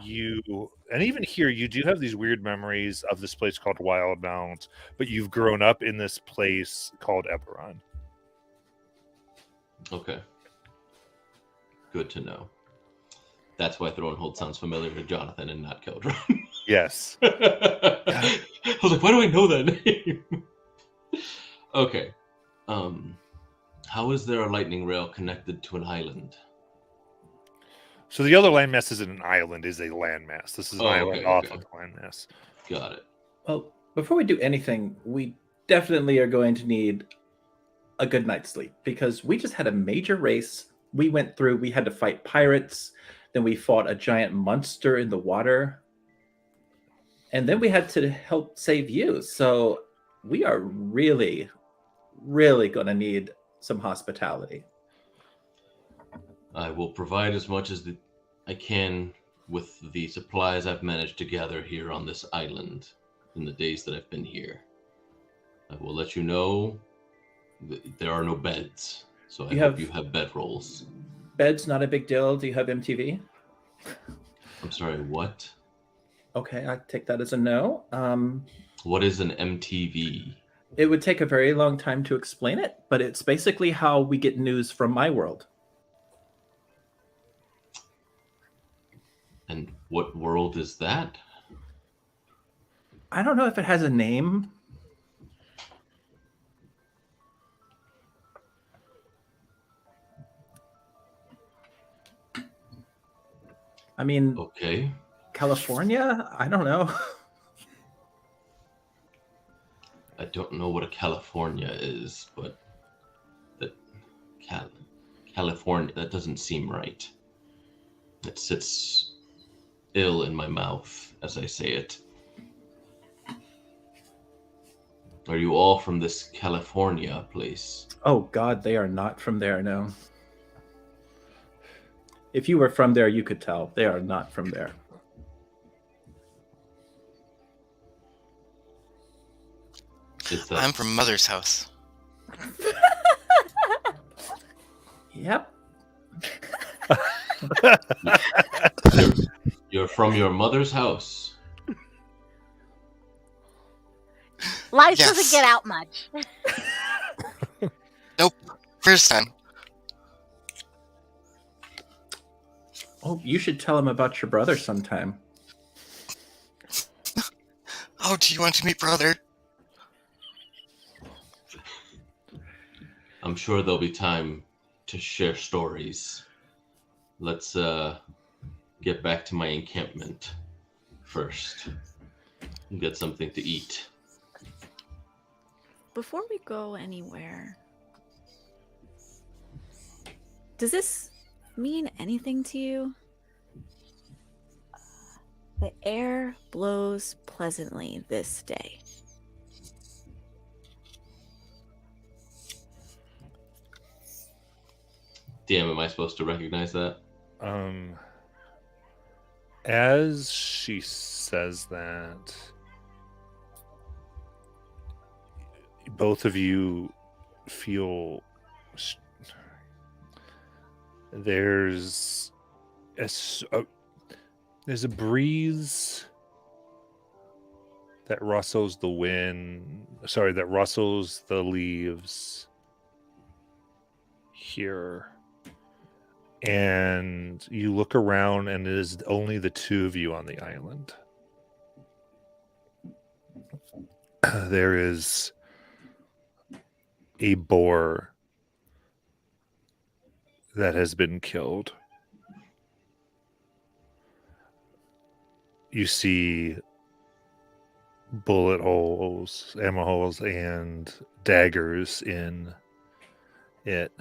you, and even here you do have these weird memories of this place called Wildmount, but you've grown up in this place called Eberron. Okay. Good to know. That's why Thronehold sounds familiar to Jonathan and not Keldron. Yes. I was like, why do I know that name? Okay. How is there a lightning rail connected to an island? So the other landmass isn't an island, is a landmass. This is an Oh, island okay, off okay. of the landmass. Got it. Well, before we do anything, we definitely are going to need a good night's sleep because we just had a major race. We went through, we had to fight pirates, then we fought a giant monster in the water, and then we had to help save you. So we are really, really going to need some hospitality. I will provide as much as I can with the supplies I've managed to gather here on this island in the days that I've been here. I will let you know that there are no beds, so I hope you have bedrolls. Bed's not a big deal. Do you have MTV? I'm sorry, what? Okay, I take that as a no. What is an MTV? It would take a very long time to explain it, but it's basically how we get news from my world. And what world is that? I don't know if it has a name. I mean, Okay. California? I don't know. I don't know what a California is, but that California, that doesn't seem right. It sits ill in my mouth as I say it. Are you all from this California place? Oh God, they are not from there, no. If you were from there, you could tell. They are not from there. Is that... I'm from Mother's house. Yep. You're from your mother's house. Life Yes. doesn't get out much. Nope. First time. Oh, you should tell him about your brother sometime. Oh, do you want to meet brother? I'm sure there'll be time to share stories. Let's get back to my encampment first and get something to eat. Before we go anywhere, does this mean anything to you? The air blows pleasantly this day. Damn, am I supposed to recognize that? As she says that, both of you feel there's a breeze that rustles the wind. Sorry, that rustles the leaves here. And you look around, and it is only the two of you on the island. There is a boar that has been killed. You see bullet holes, ammo holes, and daggers in it.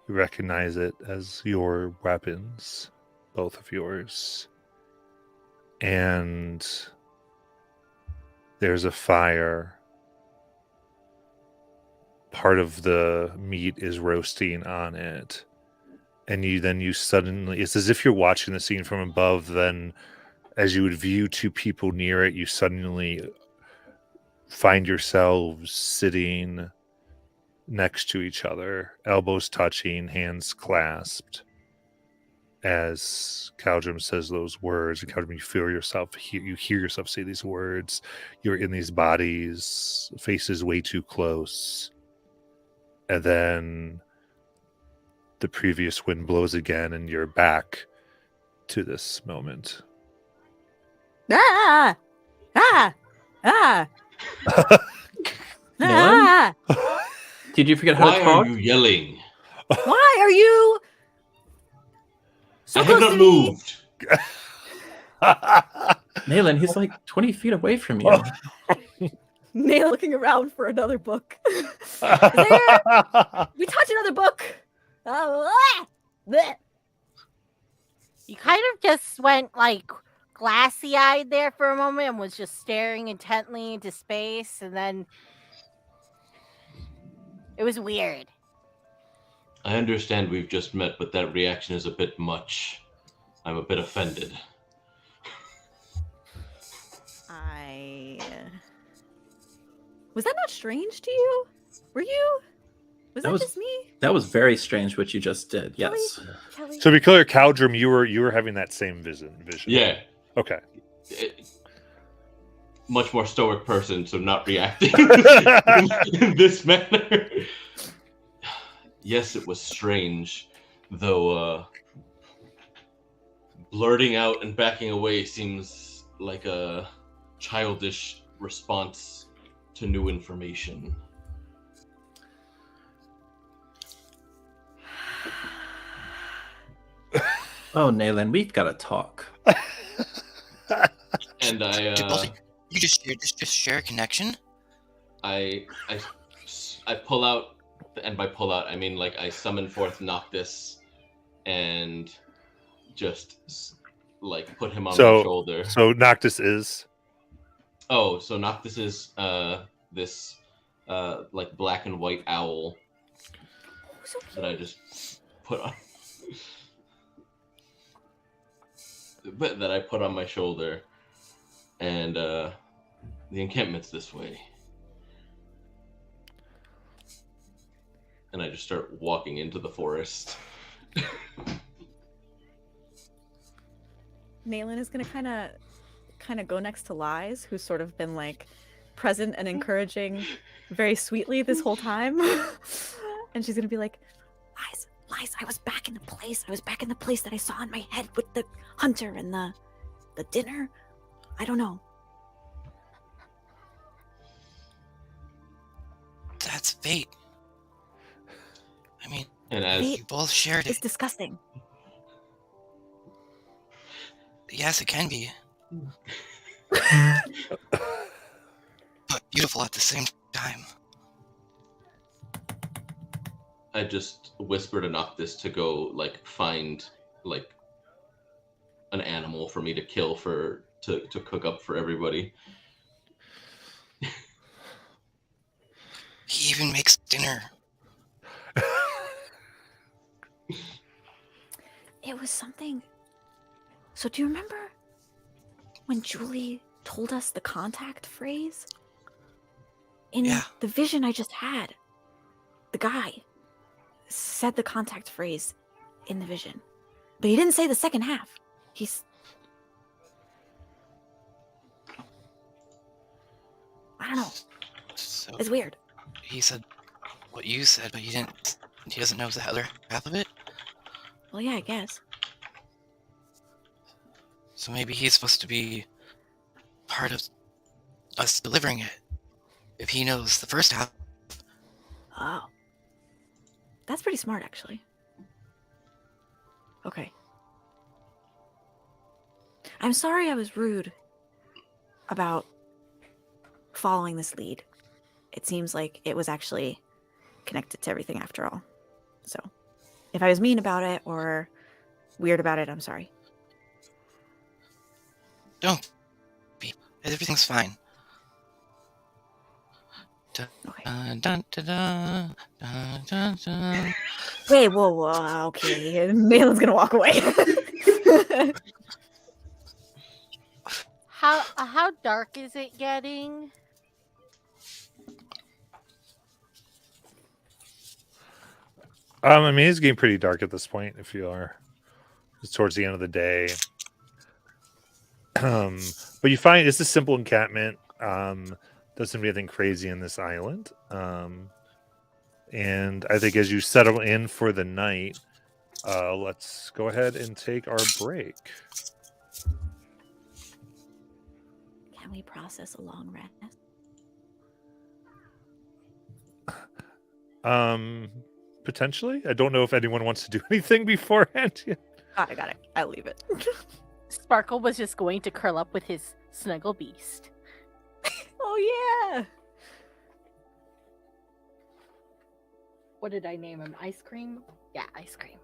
You recognize it as your weapons, both of yours. And there's a fire. Part of the meat is roasting on it. And you suddenly, it's as if you're watching the scene from above, then as you would view two people near it, you suddenly find yourselves sitting next to each other, elbows touching, hands clasped, as Caldrum says those words. And Caldrum, you hear yourself say these words. You're in these bodies, faces way too close. And then the previous wind blows again, and you're back to this moment. Ah! Ah! Ah! Nolan? Did you forget how Why to talk? are you yelling? Why are you so I have close not to me? moved. Nayland, he's like 20 feet away from you. Nail looking around for another book. We touch another book. Bleh. You kind of just went like glassy-eyed there for a moment and was just staring intently into space, and then it was weird. I understand we've just met, but that reaction is a bit much. I'm a bit offended. Was that not strange to you? Were you? Was That that was- just me? That was very strange what you just did. Yes. Kelly? So to be clear, Caldrum, you were having that same vision. Yeah. Okay. Much more stoic person, so not reacting in this manner. Yes, it was strange, though blurting out and backing away seems like a childish response to new information. Oh, Nayland, we've got to talk. And You just share a connection? I pull out, and by pull out I mean like I summon forth Noctis, and just like put him on So- my shoulder. So Noctis is. Oh, so Noctis is this like black and white owl So that I just put on. But that I put on my shoulder, and the encampment's this way. And I just start walking into the forest. Nayland is gonna kind of go next to Lies, who's sort of been like present and encouraging very sweetly this whole time. And she's gonna be like, Lies, I was back in the place. I was back in the place that I saw in my head with the hunter and the dinner. I don't know. That's fate. I mean, And as Fate you both shared It's it. disgusting. Yes, it can be, but beautiful at the same time. I just whispered to Noctis to go like find like an animal for me to kill to cook up for everybody. He even makes dinner. It was something. So do you remember when Julie told us the contact phrase? In Yeah. the vision I just had, the guy said the contact phrase in the vision. But he didn't say the second half. I don't know. So It's weird. he said what you said, but he doesn't know the other half of it. Well, yeah, I guess. So maybe he's supposed to be part of us delivering it. If he knows the first half, Oh. That's pretty smart, actually. Okay. I'm sorry I was rude about following this lead. It seems like it was actually connected to everything after all. So, if I was mean about it or weird about it, I'm sorry. don't be. Everything's fine. Okay. Dun, dun, dun, dun, dun, dun, dun. Wait, whoa, okay. Nalen's gonna walk away. How dark is it getting? I mean, it's getting pretty dark at this point. If you are, it's towards the end of the day. But you find it's a simple encampment. Doesn't be anything crazy in this island. And I think as you settle in for the night, let's go ahead and take our break. Can we process a long rest? Potentially. I don't know if anyone wants to do anything beforehand. Oh, I got it. I'll leave it. Sparkle was just going to curl up with his snuggle beast. Oh, yeah. What did I name him? Ice cream? Yeah, ice cream.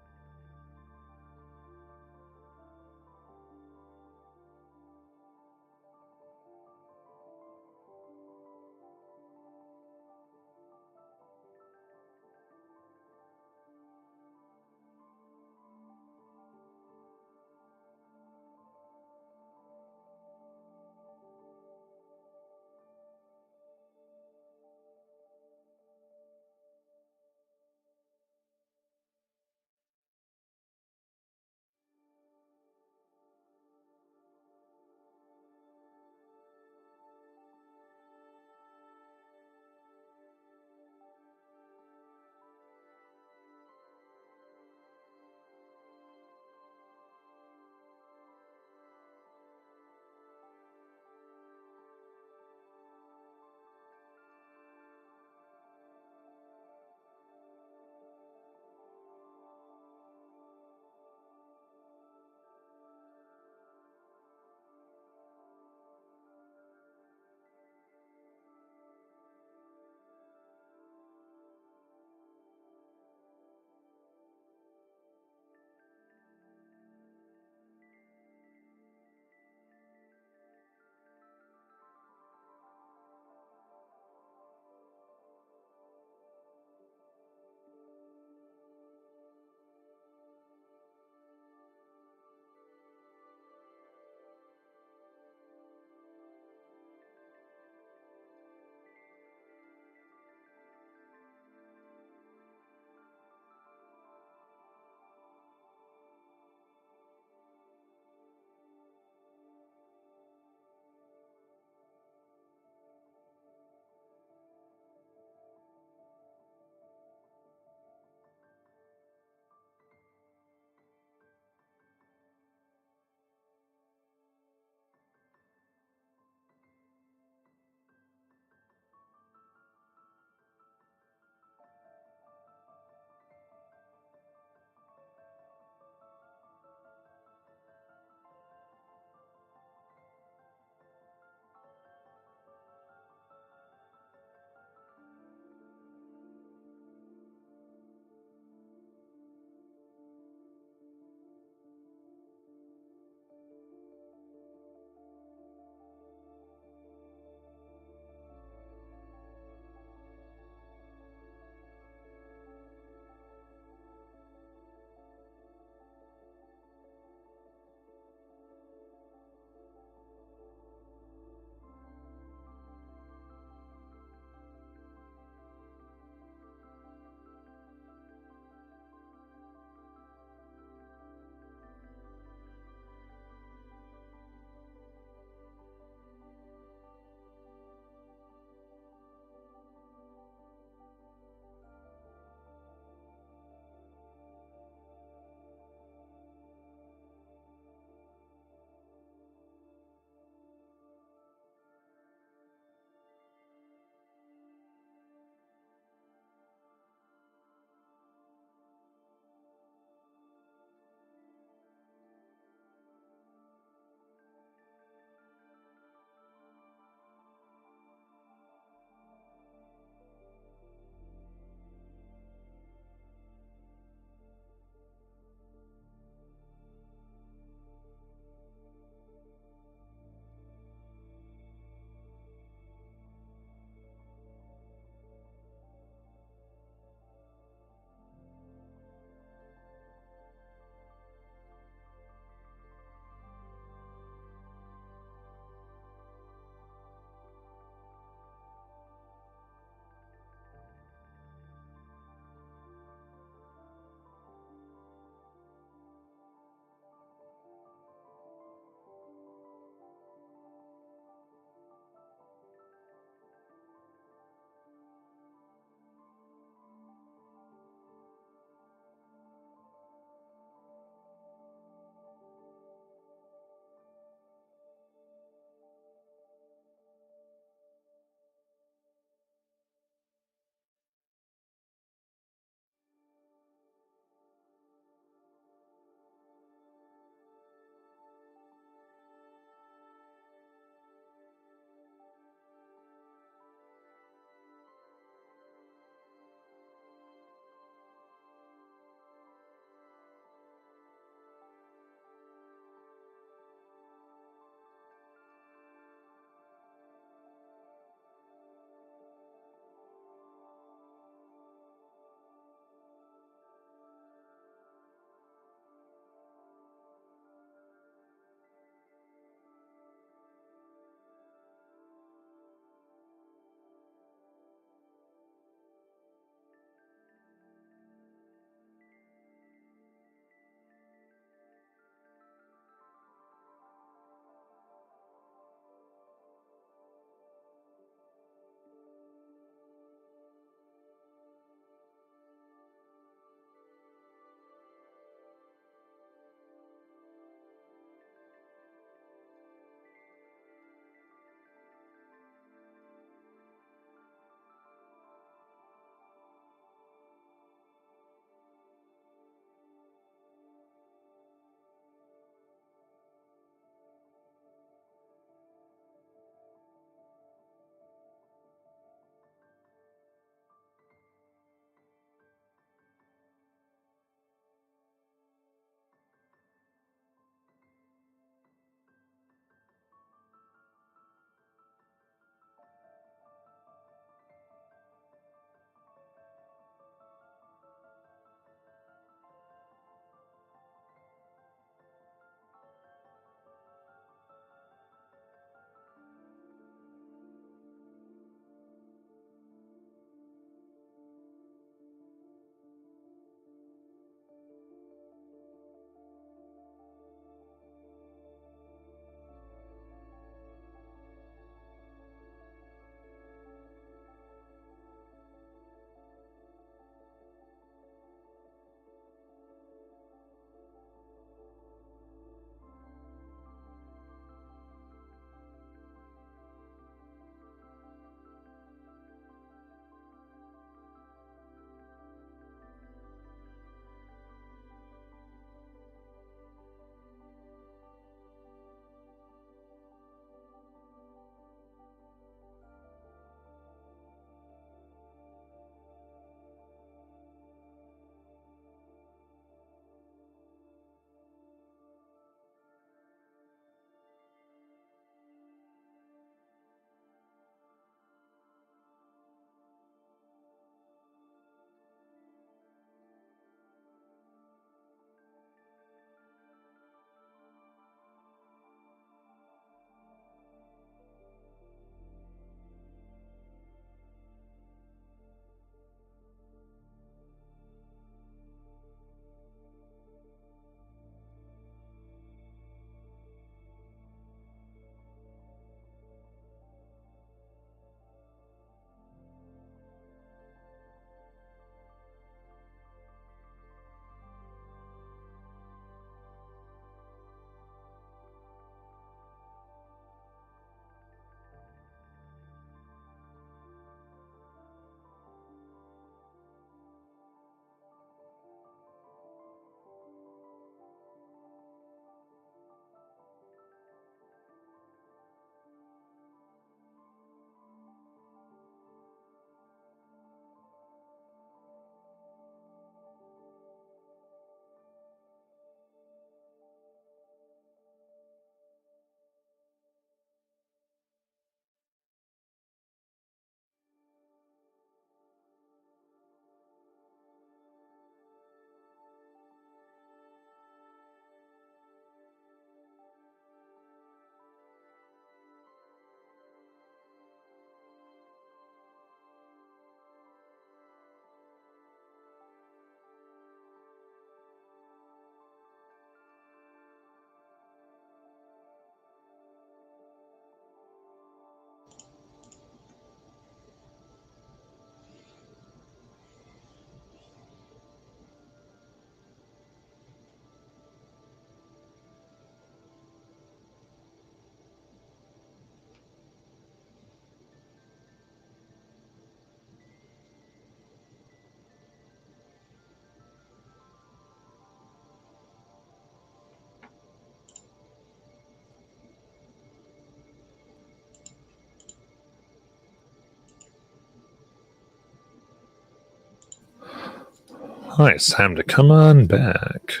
Hi, it's time to come on back.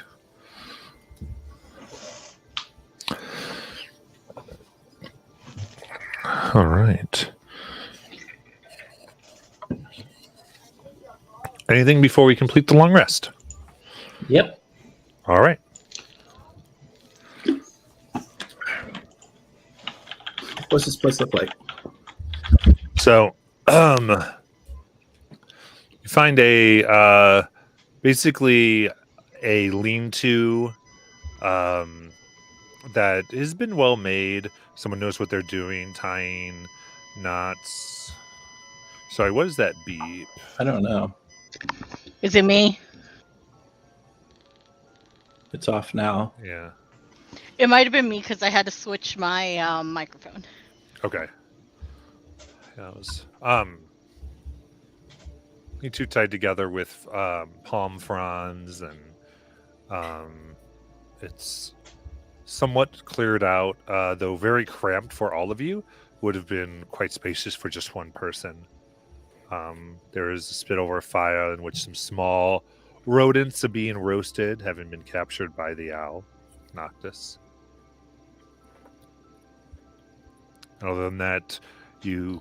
All right. Anything before we complete the long rest? Yep. All right. What's this place look like? So, you find a basically a lean-to that has been well made. Someone knows what they're doing, tying knots. Sorry, what is that beep? I don't know. Is it me? It's off now. Yeah. It might have been me because I had to switch my microphone. Okay. That was you two tied together with palm fronds, and it's somewhat cleared out, though very cramped for all of you. Would have been quite spacious for just one person. There is a spit over a fire in which some small rodents are being roasted, having been captured by the owl, Noctis. And other than that, you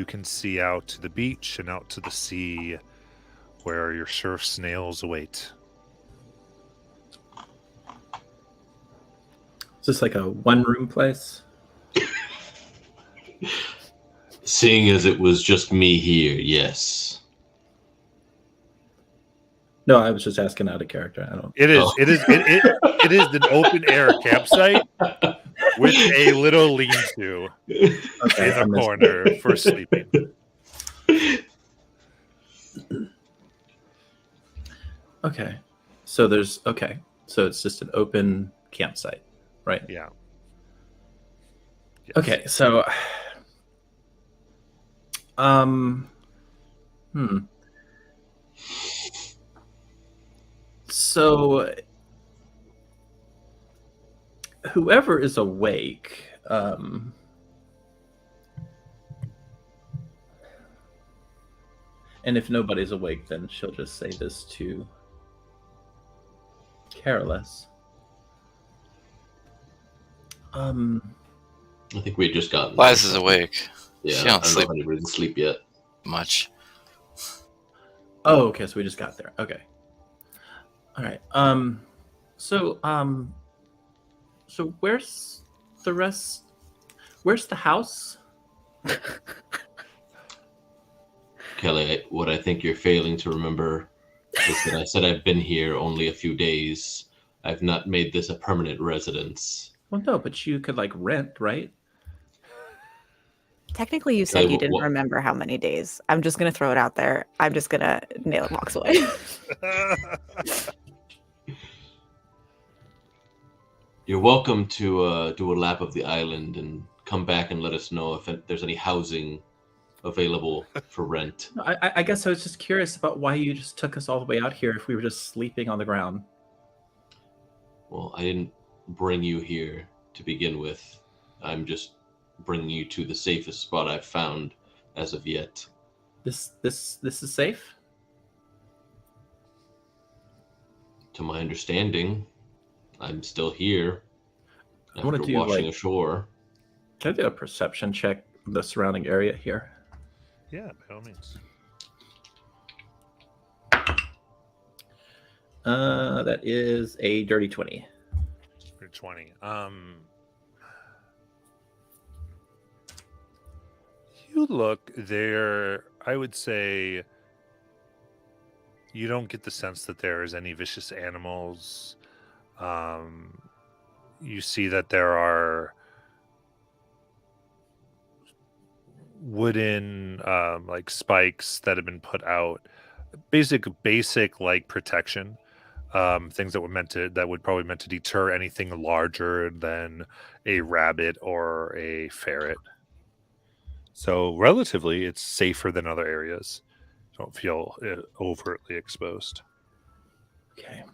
can see out to the beach and out to the sea, where your surf snails await. Is this like a one-room place? Seeing as it was just me here, yes. No, I was just asking out of character. I don't. It is. Oh. It is. It is an open air campsite with a little lean-to Okay, in I the missed corner for sleeping. Okay. So there's So it's just an open campsite, right? Yeah. Yes. Okay. So So whoever is awake, and if nobody's awake, then she'll just say this to Carolus. I think we had just gotten. Liz is awake Yeah, She I don't don't sleep. know if anybody didn't sleep yet. much. Oh, okay, so we just got there. Okay. All right. So where's the rest? Where's the house? Kelly, what I think you're failing to remember is that I said I've been here only a few days. I've not made this a permanent residence. Well, no, but you could like rent, right? Technically, you said Okay, you didn't remember how many days. I'm just gonna throw it out there. I'm just gonna nail it. Walks away. You're welcome to do a lap of the island and come back and let us know if there's any housing available for rent. No, I guess I was just curious about why you just took us all the way out here if we were just sleeping on the ground. Well, I didn't bring you here to begin with. I'm just bringing you to the safest spot I've found as of yet. This is safe? To my understanding, I'm still here I wanna after do, washing like- ashore. Can I do a perception check of the surrounding area here? Yeah, by all means. That is a dirty 20. You're 20. You look there, I would say you don't get the sense that there is any vicious animals. You see that there are wooden like spikes that have been put out, basic like protection, things that would probably meant to deter anything larger than a rabbit or a ferret. So relatively it's safer than other areas. Don't feel overtly exposed. Okay.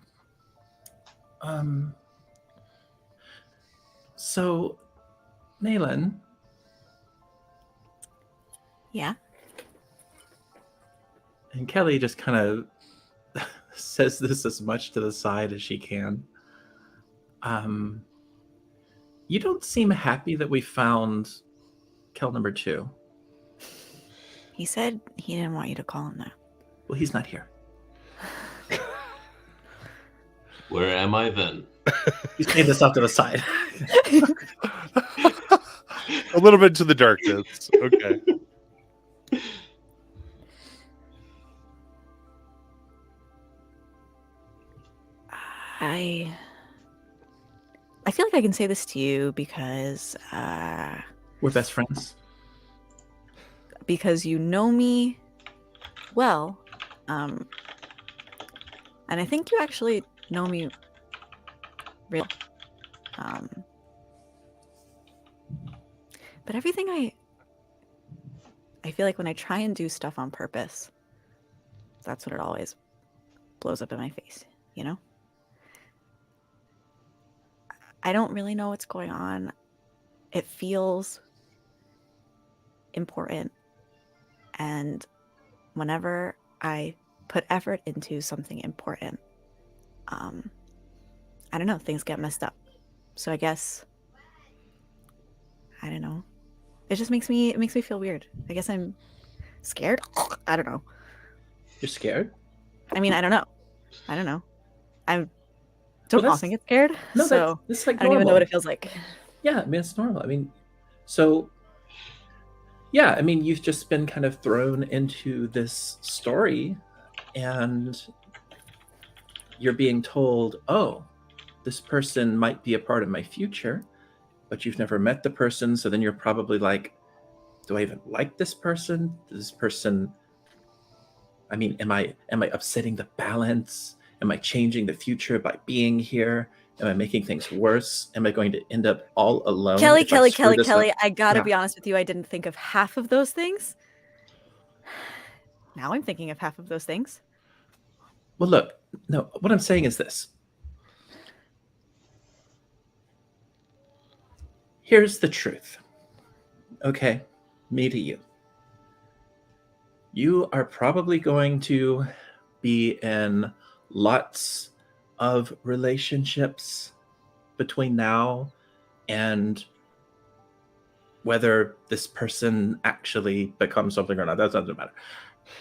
So, Naylan, Yeah. and Kelly just kind of says this as much to the side as she can. You don't seem happy that we found Kel number 2. He said he didn't want you to call him that. Well, he's not here. Where am I then? He's made this off to the side. A little bit to the darkness. Okay. I feel like I can say this to you because We're best friends. you know me well, and I think you actually know me real. But everything I feel like when I try and do stuff on purpose, that's when it always blows up in my face, you know? I don't really know what's going on. It feels important. And whenever I put effort into something important, I don't know, things get messed up. So I guess, I don't know. It just makes me feel weird. I guess I'm scared. I don't know. You're scared? I mean, I don't know. I don't Well, often get scared. No, So that's like I don't even know normal. what it feels like. Yeah, I mean, it's normal. I mean, so, yeah, I mean, you've just been kind of thrown into this story and you're being told, oh, this person might be a part of my future, but you've never met the person. So then you're probably like, do I even like this person? This person, I mean, am I upsetting the balance? Am I changing the future by being here? Am I making things worse? Am I going to end up all alone? Kelly, if I screw this up? I gotta Yeah. be honest with you. I didn't think of half of those things. Now I'm thinking of half of those things. Well, look, no, what I'm saying is this. Here's the truth. Okay, me to you. You are probably going to be in lots of relationships between now and whether this person actually becomes something or not. That doesn't matter.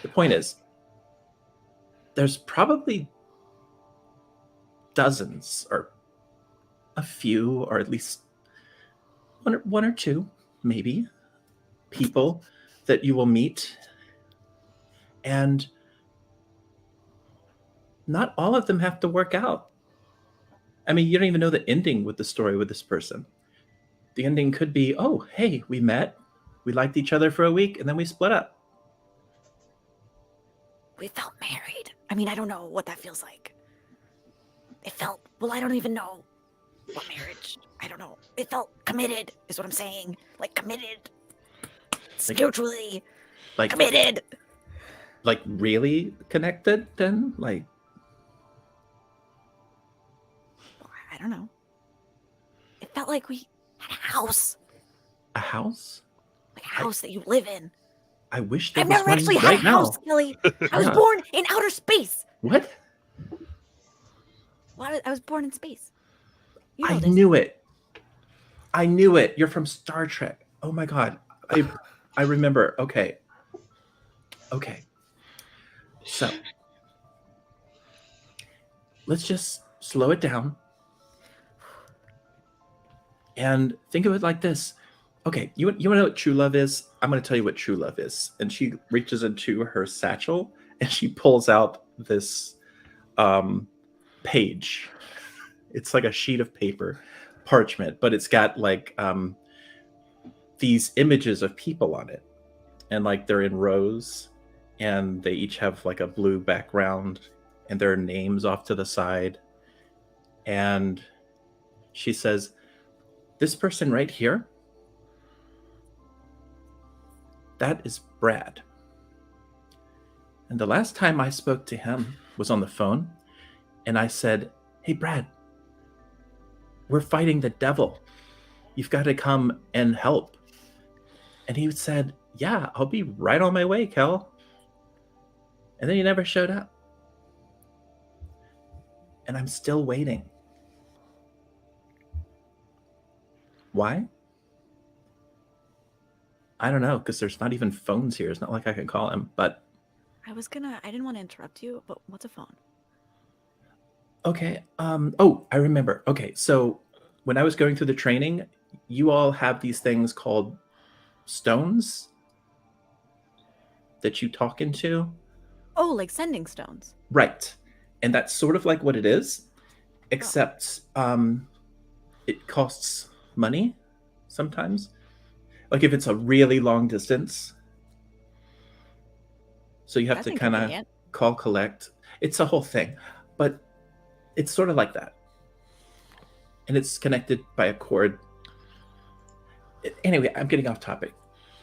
The point is, there's probably dozens or a few, or at least one or two, maybe, people that you will meet. And not all of them have to work out. I mean, you don't even know the ending with the story with this person. The ending could be, oh, hey, we met, we liked each other for a week, and then we split up. We felt married. I mean, I don't know what that feels like. It felt, well, I don't even know what marriage. I don't know. It felt committed, is what I'm saying. Like committed. Spiritually Like committed. Like really connected then? Like, I don't know. It felt like we had a house. a house? Like a house that you live in. I wish there I've was never one actually had right a now. house, Kelly. I was Yeah. born in outer space. What? Well, I was born in space. You know I this. knew it. I knew it. You're from Star Trek. Oh my god. I remember. Okay. So let's just slow it down and think of it like this. Okay, you want to know what true love is? I'm going to tell you what true love is. And she reaches into her satchel and she pulls out this page. It's like a sheet of paper, parchment, but it's got like these images of people on it. And like they're in rows and they each have like a blue background and their names off to the side. And she says, this person right here, that is Brad. And the last time I spoke to him was on the phone. And I said, hey, Brad, we're fighting the devil. You've got to come and help. And he said, yeah, I'll be right on my way, Kel. And then he never showed up. and I'm still waiting. Why? I don't know, because there's not even phones here. It's not like I could call him, but I didn't want to interrupt you, but what's a phone? okay. Oh, I remember. Okay, so when I was going through the training, you all have these things called stones that you talk into. Oh, like sending stones. Right. And that's sort of like what it is, except it costs money sometimes. Like if it's a really long distance. So you have That's to kind of inconvenient. call collect. It's a whole thing. But it's sort of like that. And it's connected by a cord. Anyway, I'm getting off topic.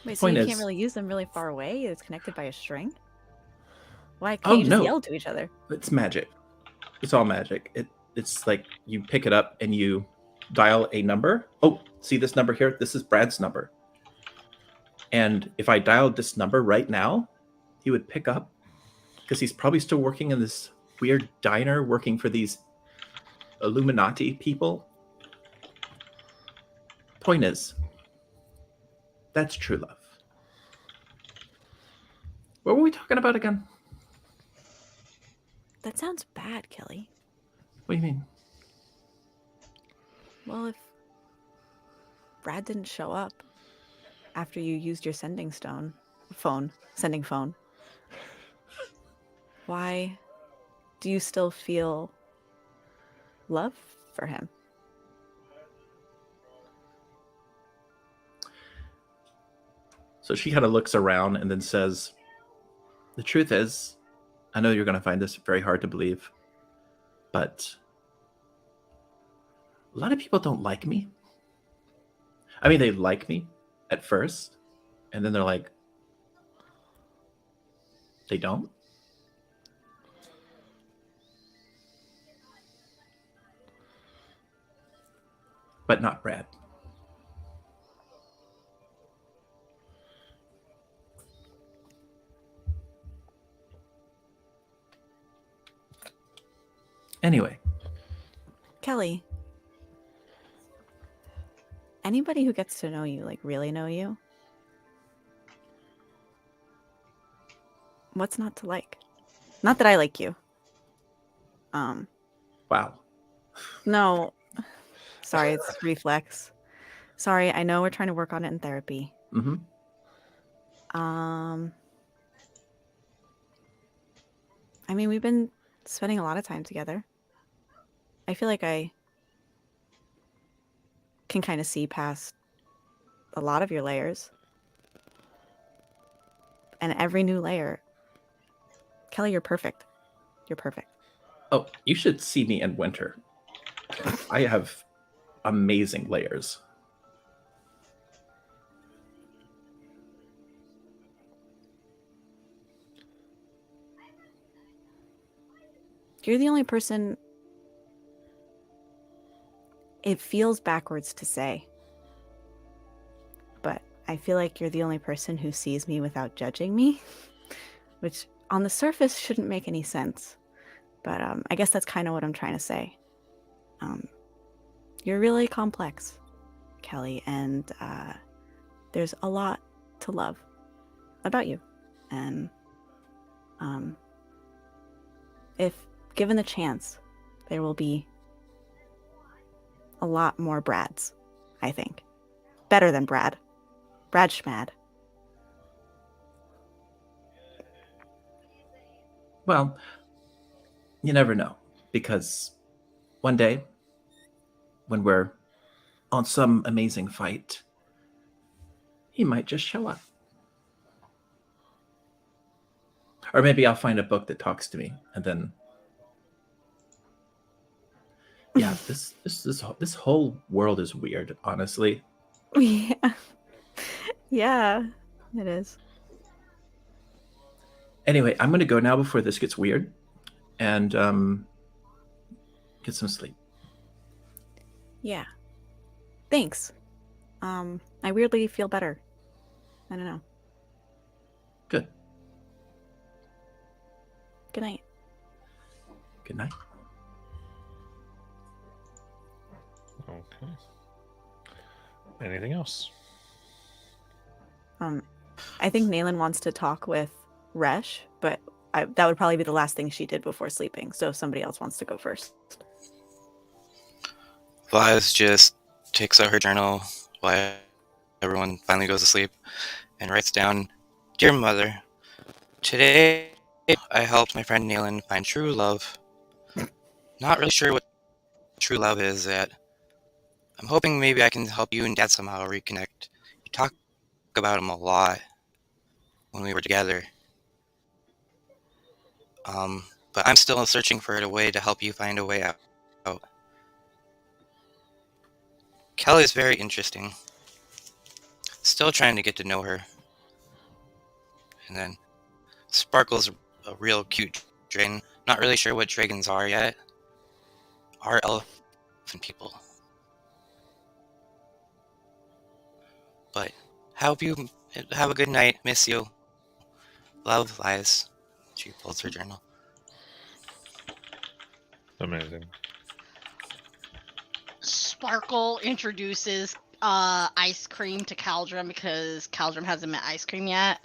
Wait, so point you is- can't really use them really far away? It's connected by a string? Why can't Oh, you just no. yell to each other? It's magic. It's all magic. It's like you pick it up and you dial a number. Oh, see this number here? This is Brad's number. And if I dialed this number right now, he would pick up because he's probably still working in this weird diner working for these Illuminati people. Point is, that's true love. What were we talking about again? That sounds bad, Kelly. What do you mean? Well, if Brad didn't show up after you used your sending phone, why do you still feel love for him? So she kind of looks around and then says, the truth is, I know you're going to find this very hard to believe, but a lot of people don't like me. I mean, they like me at first, and then they're like, they don't. But not Brad. Anyway, Kelly, anybody who gets to know you, like really know you, what's not to like? Not that I like you. wow. No. Sorry, it's reflex. Sorry, I know we're trying to work on it in therapy. Mm-hmm. I mean, we've been spending a lot of time together. I feel like I can kind of see past a lot of your layers. And every new layer, Kelly, you're perfect. You're perfect. Oh, you should see me in winter. I have amazing layers. You're the only person it feels backwards to say, but I feel like you're the only person who sees me without judging me, which on the surface shouldn't make any sense. But I guess that's kind of what I'm trying to say. You're really complex, Kelly, and there's a lot to love about you. And if given the chance, there will be a lot more Brads, I think. Better than Brad. Brad Schmad. Well, you never know, because one day, when we're on some amazing fight, he might just show up. Or maybe I'll find a book that talks to me, and then, yeah, this whole world is weird, honestly. Yeah. Yeah, it is. Anyway, I'm gonna go now before this gets weird, and get some sleep. Yeah. Thanks. I weirdly feel better. I don't know. Good. Good night. Good night. Okay. Anything else? I think Nayland wants to talk with Resh, but that would probably be the last thing she did before sleeping. So if somebody else wants to go first. Vaz just takes out her journal while everyone finally goes to sleep and writes down, "Dear Mother, today I helped my friend Nayland find true love. Not really sure what true love is yet. I'm hoping maybe I can help you and Dad somehow reconnect. You talk about him a lot when we were together. But I'm still searching for a way to help you find a way out. Kelly is very interesting. Still trying to get to know her. And then Sparkle's a real cute dragon. Not really sure what dragons are yet. Are elephant people. But hope you have a good night. Miss you. Love, Lies." She pulls her journal. Amazing. Sparkle introduces ice cream to Caldrum because Caldrum hasn't met ice cream yet,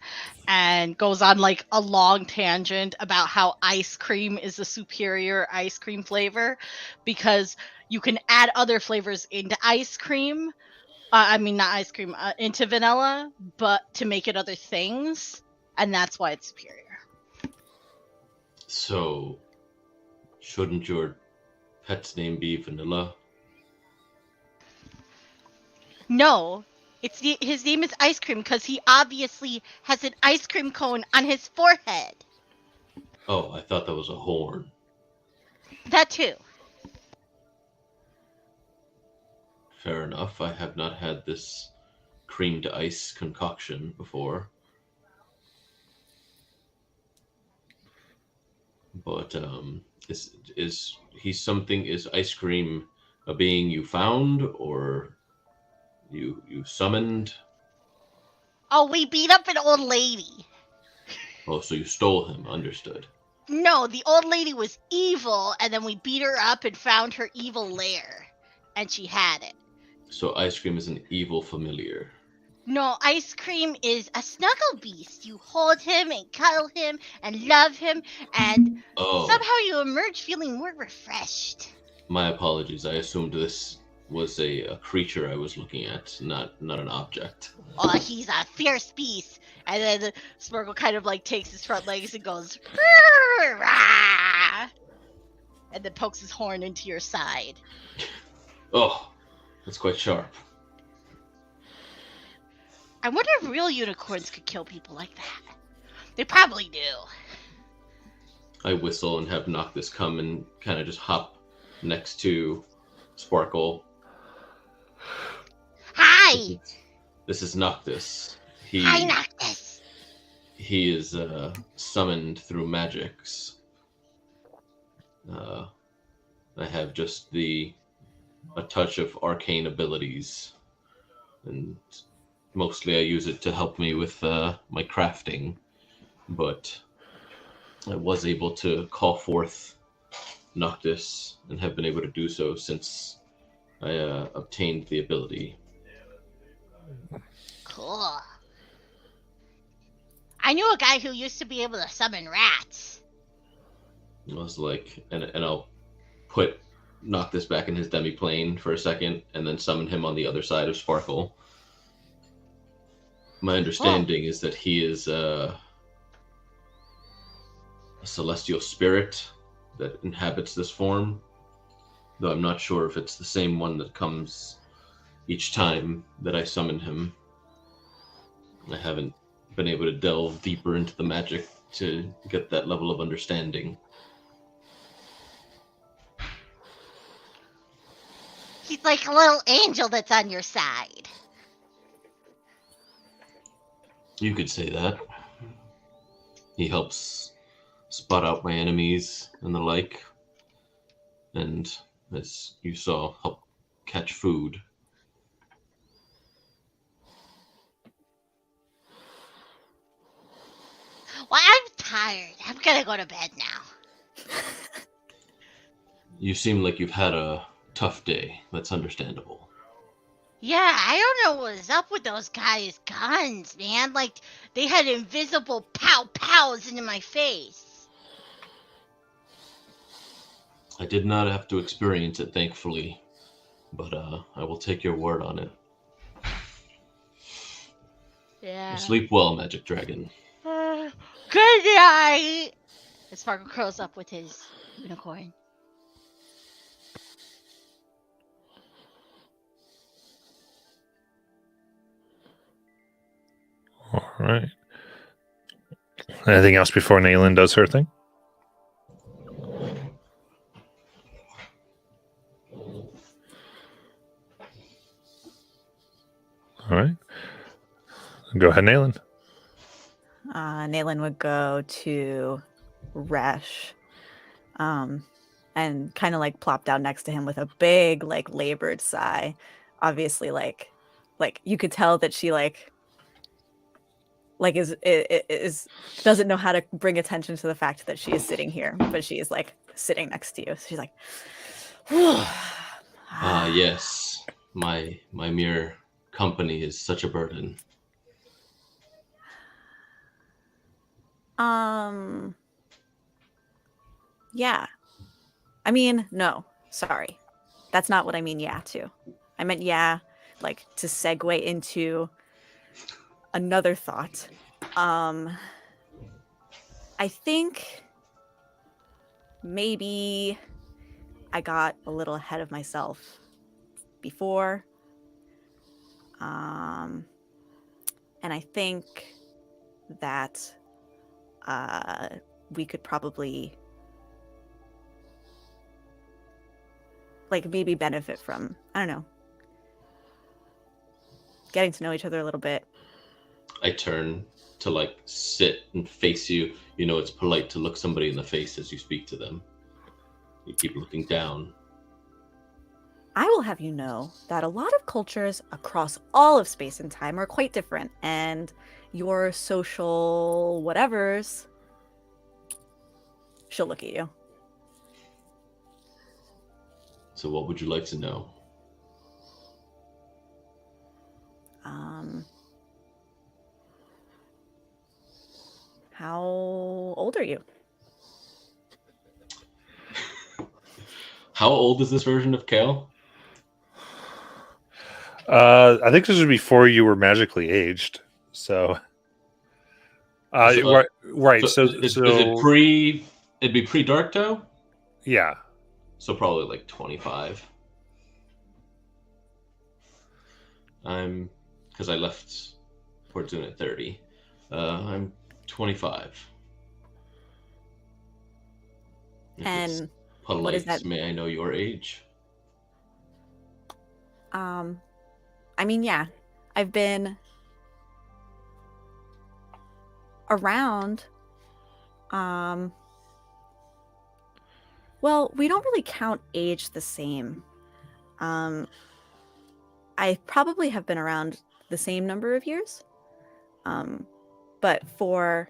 and goes on like a long tangent about how ice cream is the superior ice cream flavor because you can add other flavors into ice cream. I mean, not ice cream, into vanilla, but to make it other things, and that's why it's superior. So, shouldn't your pet's name be Vanilla? No, his name is Ice Cream because he obviously has an ice cream cone on his forehead. Oh, I thought that was a horn. That too. Fair enough. I have not had this cream to ice concoction before. But is he something? Is ice cream a being you found or you summoned? Oh, we beat up an old lady. Oh, so you stole him. Understood. No, the old lady was evil, and then we beat her up and found her evil lair, and she had it. So ice cream is an evil familiar. No, Ice Cream is a snuggle beast. You hold him and cuddle him and love him, and Oh, somehow you emerge feeling more refreshed. my apologies. I assumed this was a creature I was looking at, not an object. Oh, he's a fierce beast. And then Sparkle kind of like takes his front legs and goes, "Rah!" and then pokes his horn into your side. Oh, that's quite sharp. I wonder if real unicorns could kill people like that. They probably do. I whistle and have Noctis come and kind of just hop next to Sparkle. Hi! This is Noctis. Hi, Noctis! He is summoned through magics. I have just a touch of arcane abilities, and mostly I use it to help me with my crafting, but I was able to call forth Noctis and have been able to do so since I obtained the ability. Cool. I knew a guy who used to be able to summon rats. I was like, and I'll put Noctis back in his demi-plane for a second and then summon him on the other side of Sparkle. My understanding is that he is a celestial spirit that inhabits this form, though I'm not sure if it's the same one that comes each time that I summon him. I haven't been able to delve deeper into the magic to get that level of understanding. He's like a little angel that's on your side. You could say that. He helps spot out my enemies and the like, and as you saw, help catch food. Well, I'm tired. I'm gonna go to bed now. You seem like you've had a tough tough day. That's understandable. Yeah, I don't know what's up with those guys' guns, man. Like, they had invisible pow-pows into my face. I did not have to experience it, thankfully, but I will take your word on it. Yeah. Sleep well, Magic Dragon. Good night! And Sparkle curls up with his unicorn. All right. Anything else before Naylin does her thing? All right. Go ahead, Naylin. Naylin would go to Resh, and kind of like plop down next to him with a big, like, labored sigh. Obviously, like you could tell that she is doesn't know how to bring attention to the fact that she is sitting here, but she is like sitting next to you. So she's like, Yes. My mere company is such a burden. Yeah. I mean, no, sorry. That's not what I mean, yeah, to. I meant, yeah, like, to segue into another thought. I think maybe I got a little ahead of myself before. And I think that we could probably like maybe benefit from, I don't know, getting to know each other a little bit. I turn to like sit and face you. You know, it's polite to look somebody in the face as you speak to them. You keep looking down. I will have you know that a lot of cultures across all of space and time are quite different, and your social whatevers, she'll look at you. So what would you like to know? How old are you? How old is this version of Kale? I think this was before you were magically aged. So, right. So, is it pre? It'd be pre-Dark Toe. Yeah. So probably like 25. Because I left Port Zune at 30. I'm 25. If And it's polite, what is that? may I know your age? I mean, yeah, I've been around. Well, we don't really count age the same. I probably have been around the same number of years. But for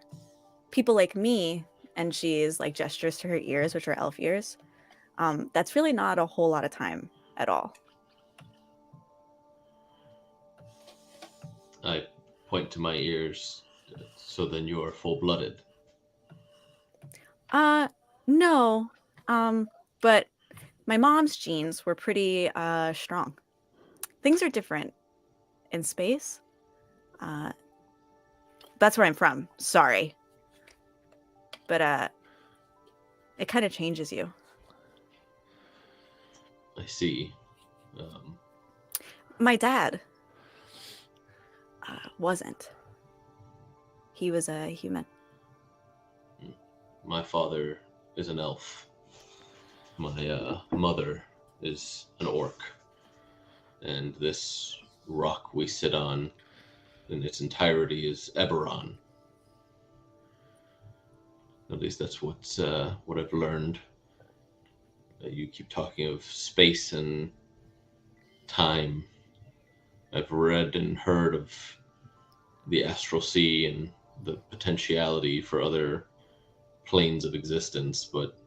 people like me, and she's like gestures to her ears, which are elf ears, that's really not a whole lot of time at all. I point to my ears. So then you are full-blooded. No. But my mom's genes were pretty strong. Things are different in space. That's where I'm from. Sorry. But it kind of changes you. I see. My dad wasn't. He was a human. My father is an elf. My mother is an orc. And this rock we sit on in its entirety is Eberron. At least that's what I've learned. You keep talking of space and time. I've read and heard of the astral sea and the potentiality for other planes of existence, but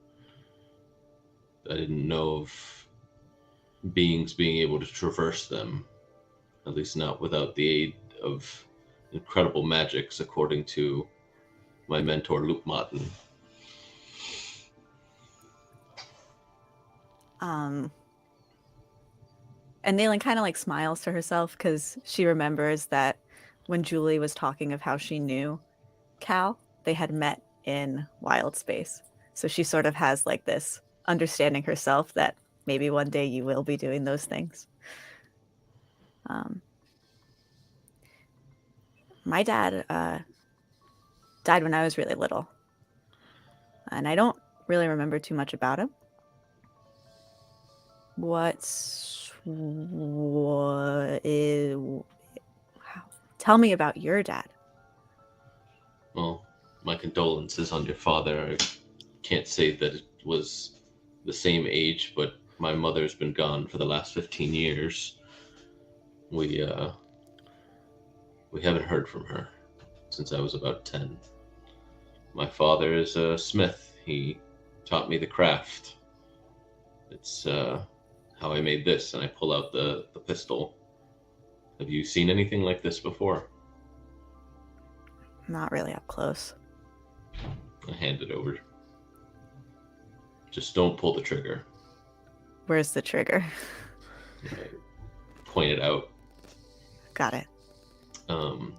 I didn't know of beings being able to traverse them, at least not without the aid of incredible magics, according to my mentor, Luke Martin. And Nayland kind of like smiles to herself because she remembers that when Julie was talking of how she knew Cal, they had met in Wild Space. So she sort of has like this understanding herself that maybe one day you will be doing those things. My dad died when I was really little, and I don't really remember too much about him. Tell me about your dad. Well, my condolences on your father. I can't say that it was the same age, but my mother's been gone for the last 15 years. We haven't heard from her since I was about 10. My father is a smith. He taught me the craft. It's how I made this, and I pull out the pistol. Have you seen anything like this before? Not really up close. I hand it over. Just don't pull the trigger. Where's the trigger? I point it out. Got it. I'm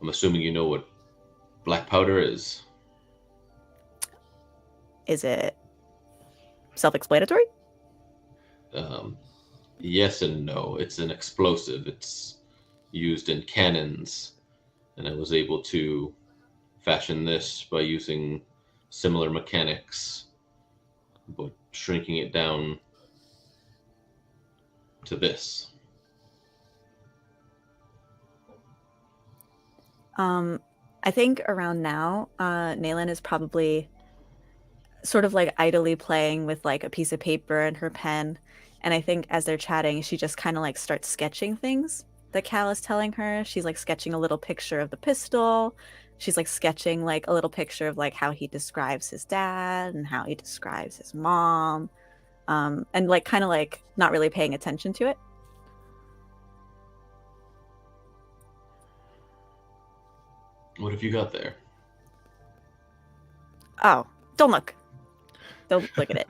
assuming you know what black powder is. Is it self-explanatory? Yes and no. It's an explosive. It's used in cannons, and I was able to fashion this by using similar mechanics, but shrinking it down to this. I think around now, Nayland is probably sort of like idly playing with like a piece of paper and her pen. And I think as they're chatting, she just kind of like starts sketching things that Cal is telling her. She's like sketching a little picture of the pistol. She's like sketching like a little picture of like how he describes his dad and how he describes his mom. And like kind of like not really paying attention to it. What have you got there? Oh, don't look. Don't look at it.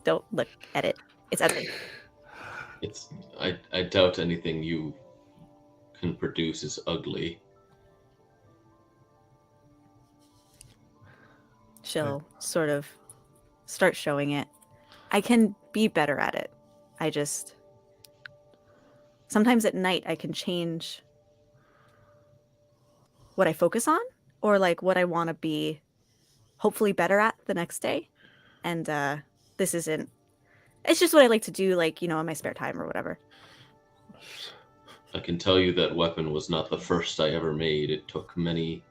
Don't look at it. It's ugly. It's I doubt anything you can produce is ugly. She'll sort of start showing it. I can be better at it. I just sometimes at night I can change what I focus on or like what I want to be hopefully better at the next day. And this isn't, it's just what I like to do, like, you know, in my spare time or whatever. I can tell you that weapon was not the first I ever made. It took many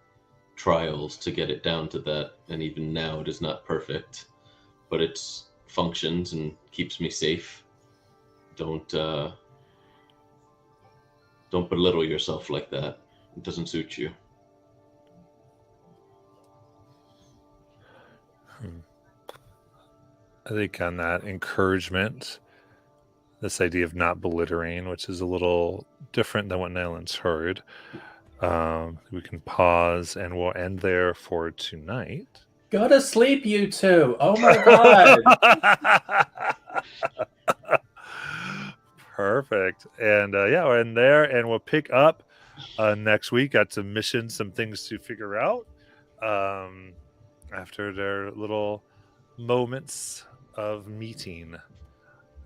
trials to get it down to that, and even now it is not perfect, but it functions and keeps me safe. Don't belittle yourself like that. It doesn't suit you. I think on that encouragement, this idea of not belittling, which is a little different than what Nayland's heard, we can pause and we'll end there for tonight. Go to sleep, you two. Oh my god. Perfect. And yeah, we're in there and we'll pick up next week. Got some missions, some things to figure out after their little moments of meeting.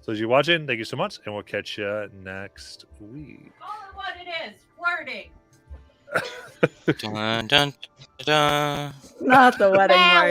So as you're watching, thank you so much, and we'll catch you next week. Call it what it is, flirting. Dun, dun, dun. Not the wedding That march.